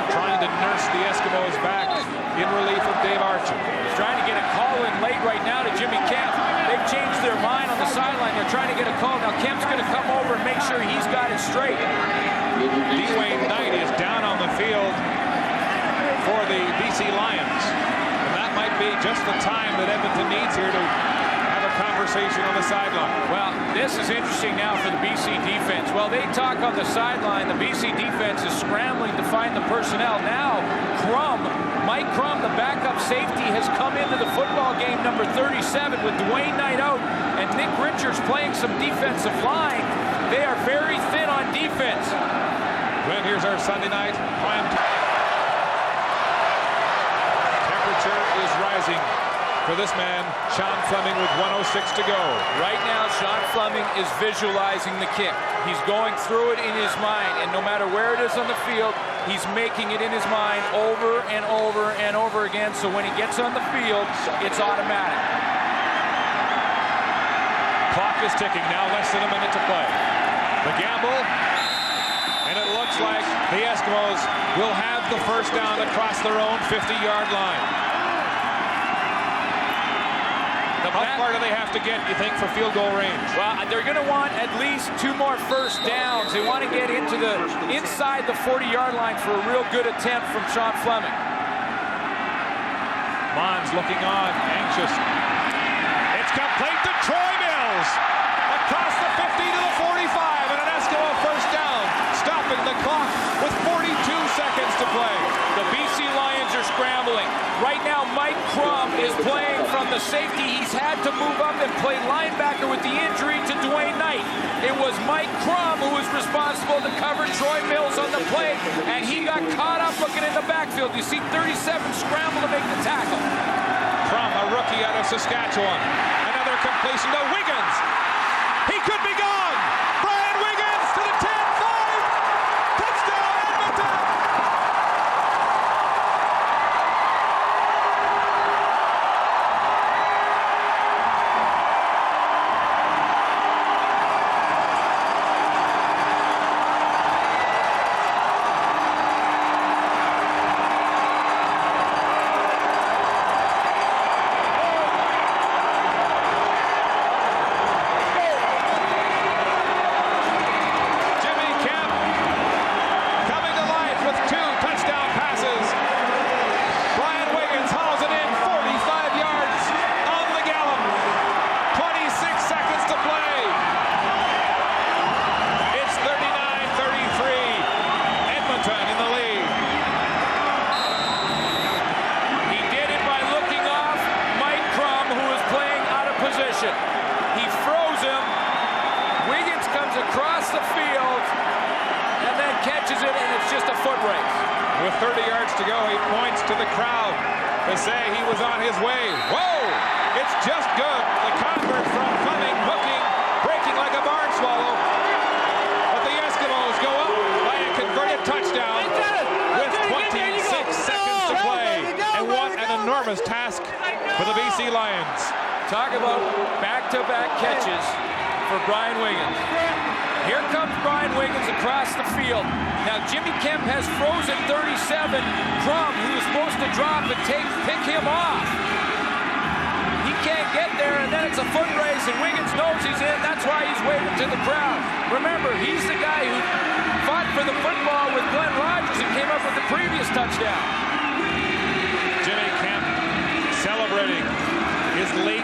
Trying to nurse the Eskimos back in relief of Dave Archer. He's trying to get a call in late right now to Jimmy Kemp. They've changed their mind on the sideline. They're trying to get a call. Now Kemp's going to come over and make sure he's got it straight. Dwayne Knight is down on the field for the BC Lions. And that might be just the time that Edmonton needs here to have a conversation on the sideline. Well, this is interesting now for the BC defense. Well, they talk on the sideline. The BC defense is scrambling to find the personnel. Now, Mike Crum, the backup safety, has come into the football game, number 37, with Dwayne Knight out and Nick Richards playing some defensive line. They are very thin on defense. Glenn, here's our Sunday night prime time. Temperature is rising for this man, Sean Fleming, with 1:06 to go. Right now, Sean Fleming is visualizing the kick. He's going through it in his mind, and no matter where it is on the field, he's making it in his mind over and over and over again, so when he gets on the field, it's automatic. Clock is ticking now, less than a minute to play. The gamble, and it looks like the Eskimos will have the first down across their own 50-yard line. How far do they have to get, you think, for field goal range? Well, they're going to want at least 2 more first downs. They want to get into the inside the 40-yard line for a real good attempt from Sean Fleming. Mons looking on, anxious. It's complete to Troy Mills. Across the 50 to the 45, and an Eskimo first down, stopping the clock with 42 seconds to play. The BC Lions are scrambling. Right now, Mike Crum is playing from the safety. He's had to move up and play linebacker with the injury to Dwayne Knight. It was Mike Crum who was responsible to cover Troy Mills on the play, and he got caught up looking in the backfield. You see 37 scramble to make the tackle. Crum, a rookie out of Saskatchewan. Another completion to Wiggins. He could be gone. Brian Wiggins to the 10-5. Touchdown, Edmonton. He froze him. Wiggins comes across the field and then catches it, and it's just a foot race. With 30 yards to go, he points to the crowd to say he was on his way. Whoa! It's just good. The convert from Fleming, hooking, breaking like a barn swallow. But the Eskimos go up by a converted touchdown with 26 seconds to play. And what an enormous task for the BC Lions. Talk about back-to-back catches for Brian Wiggins. Here comes Brian Wiggins across the field. Now Jimmy Kemp has frozen 37. Crum, who was supposed to drop and pick him off. He can't get there, and then it's a foot race, and Wiggins knows he's in. That's why he's waving to the crowd. Remember, he's the guy who fought for the football with Glenn Rogers and came up with the previous touchdown. Jimmy Kemp celebrating his late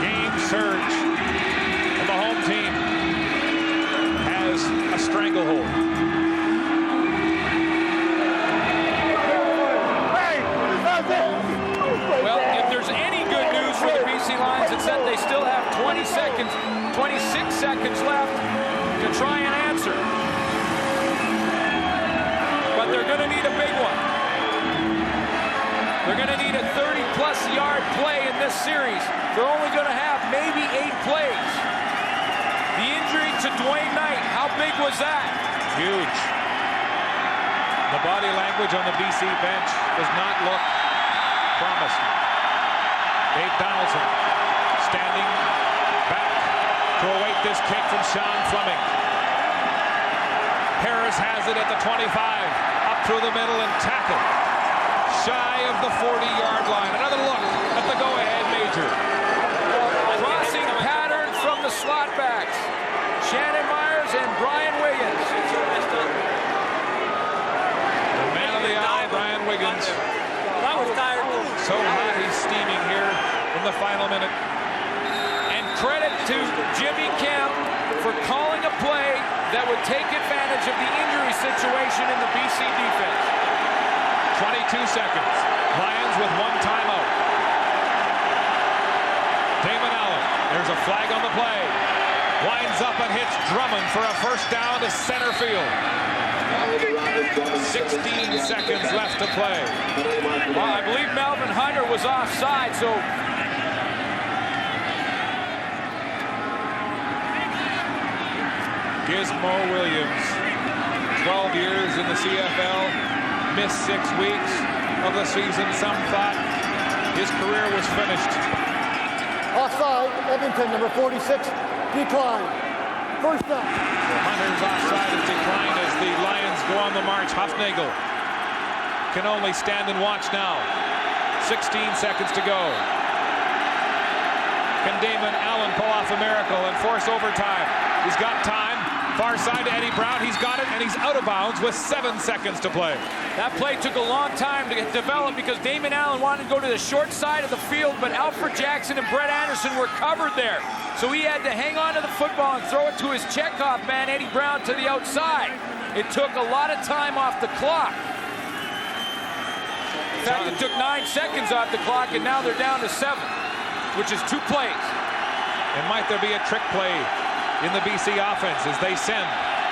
game surge, and the home team has a stranglehold. Well, if there's any good news for the BC Lions, it's that they still have 26 seconds left to try and answer. But they're going to need a big one. They're going to need a 30-plus yard play in this series. They're only going to have maybe 8 plays. The injury to Dwayne Knight, how big was that? Huge. The body language on the BC bench does not look promising. Dave Donaldson standing back to await this kick from Sean Fleming. Harris has it at the 25, up through the middle and tackled. Shy of the 40-yard line. Another look at the go-ahead major. Crossing pattern from the slot backs. Shannon Myers and Brian Wiggins. The man of the hour, Brian Wiggins. So hot he's steaming here in the final minute. And credit to Jimmy Kemp for calling a play that would take advantage of the injury situation in the BC defense. 22 seconds. Lions with 1 timeout. Damon Allen. There's a flag on the play. Winds up and hits Drummond for a first down to center field. 16 seconds left to play. Well, I believe Melvin Hunter was offside, so Gizmo Williams, 12 years in the CFL, missed 6 weeks of the season. Some thought his career was finished. Offside, Edmonton, number 46, decline. First down. Hunter's offside is declined as the Lions go on the march. Hufnagel can only stand and watch now. 16 seconds to go. Can Damon Allen pull off a miracle and force overtime? He's got time. Far side to Eddie Brown. He's got it, and he's out of bounds with 7 seconds to play. That play took a long time to get developed because Damon Allen wanted to go to the short side of the field, but Alfred Jackson and Brett Anderson were covered there. So he had to hang on to the football and throw it to his checkoff man, Eddie Brown, to the outside. It took a lot of time off the clock. In fact, it took 9 seconds off the clock, and now they're down to 7, which is 2 plays. And might there be a trick play in the BC offense as they send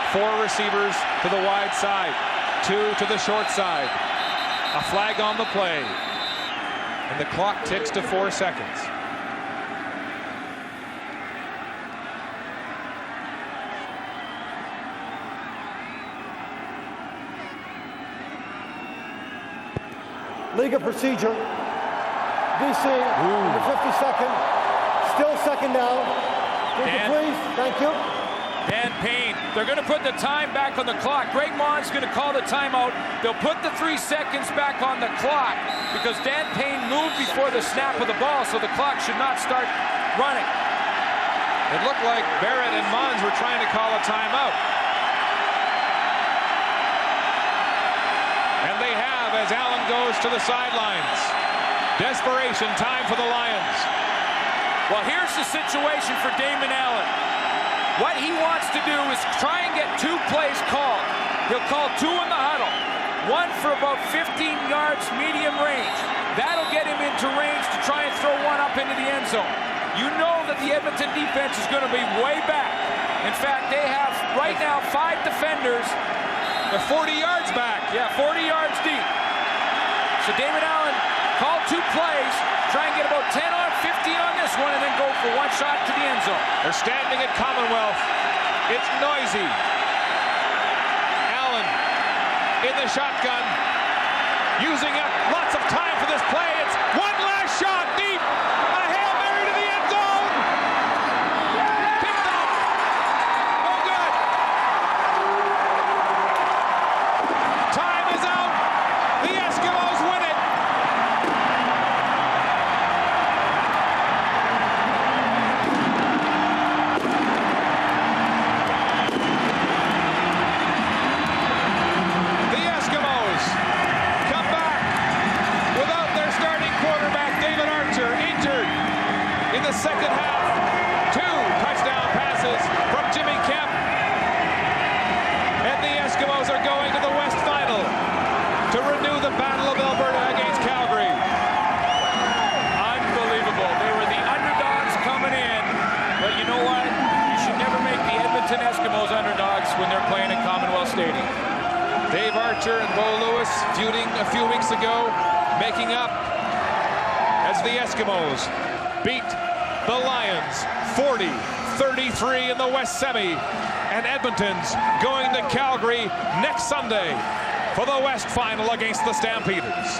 4 receivers to the wide side, 2 to the short side. A flag on the play, and the clock ticks to 4 seconds. League of procedure. BC, number 52nd. Still second down. Please, thank you. Dan Payne, they're going to put the time back on the clock. Greg Mond's going to call the timeout. They'll put the 3 seconds back on the clock because Dan Payne moved before the snap of the ball, so the clock should not start running. It looked like Barrett and Mons were trying to call a timeout. And they have, as Allen goes to the sidelines. Desperation time for the Lions. Well, here's the situation for Damon Allen. What he wants to do is try and get 2 plays called. He'll call 2 in the huddle. 1 for about 15 yards medium range. That'll get him into range to try and throw 1 up into the end zone. You know that the Edmonton defense is going to be way back. In fact, they have right now 5 defenders. They're 40 yards back. Yeah, 40 yards deep. So Damon Allen called 2 plays, try and get about 10 on 15 on this one, and then go for 1 shot to the end zone. They're standing at Commonwealth. It's noisy. Allen in the shotgun, using up lots of time for this play. It's 1 last shot deep. A Hail Mary to the end zone. Picked up. No good. Time is out. The Eskimos win it. The Eskimos come back without their starting quarterback, David Archer, injured in the second half. 2 touchdown passes from Jimmy Kemp. And the Eskimos are going to the West Final to renew the Battle of Alberta against Calgary. Unbelievable. They were the underdogs coming in. But you know what? You should never make the Edmonton Eskimos underdogs when they're playing at Commonwealth Stadium. Dave Archer and Bo Lewis feuding a few weeks ago, making up as the Eskimos beat the Lions 40-33 in the West Semi. And Edmonton's going to Calgary next Sunday for the West Final against the Stampeders.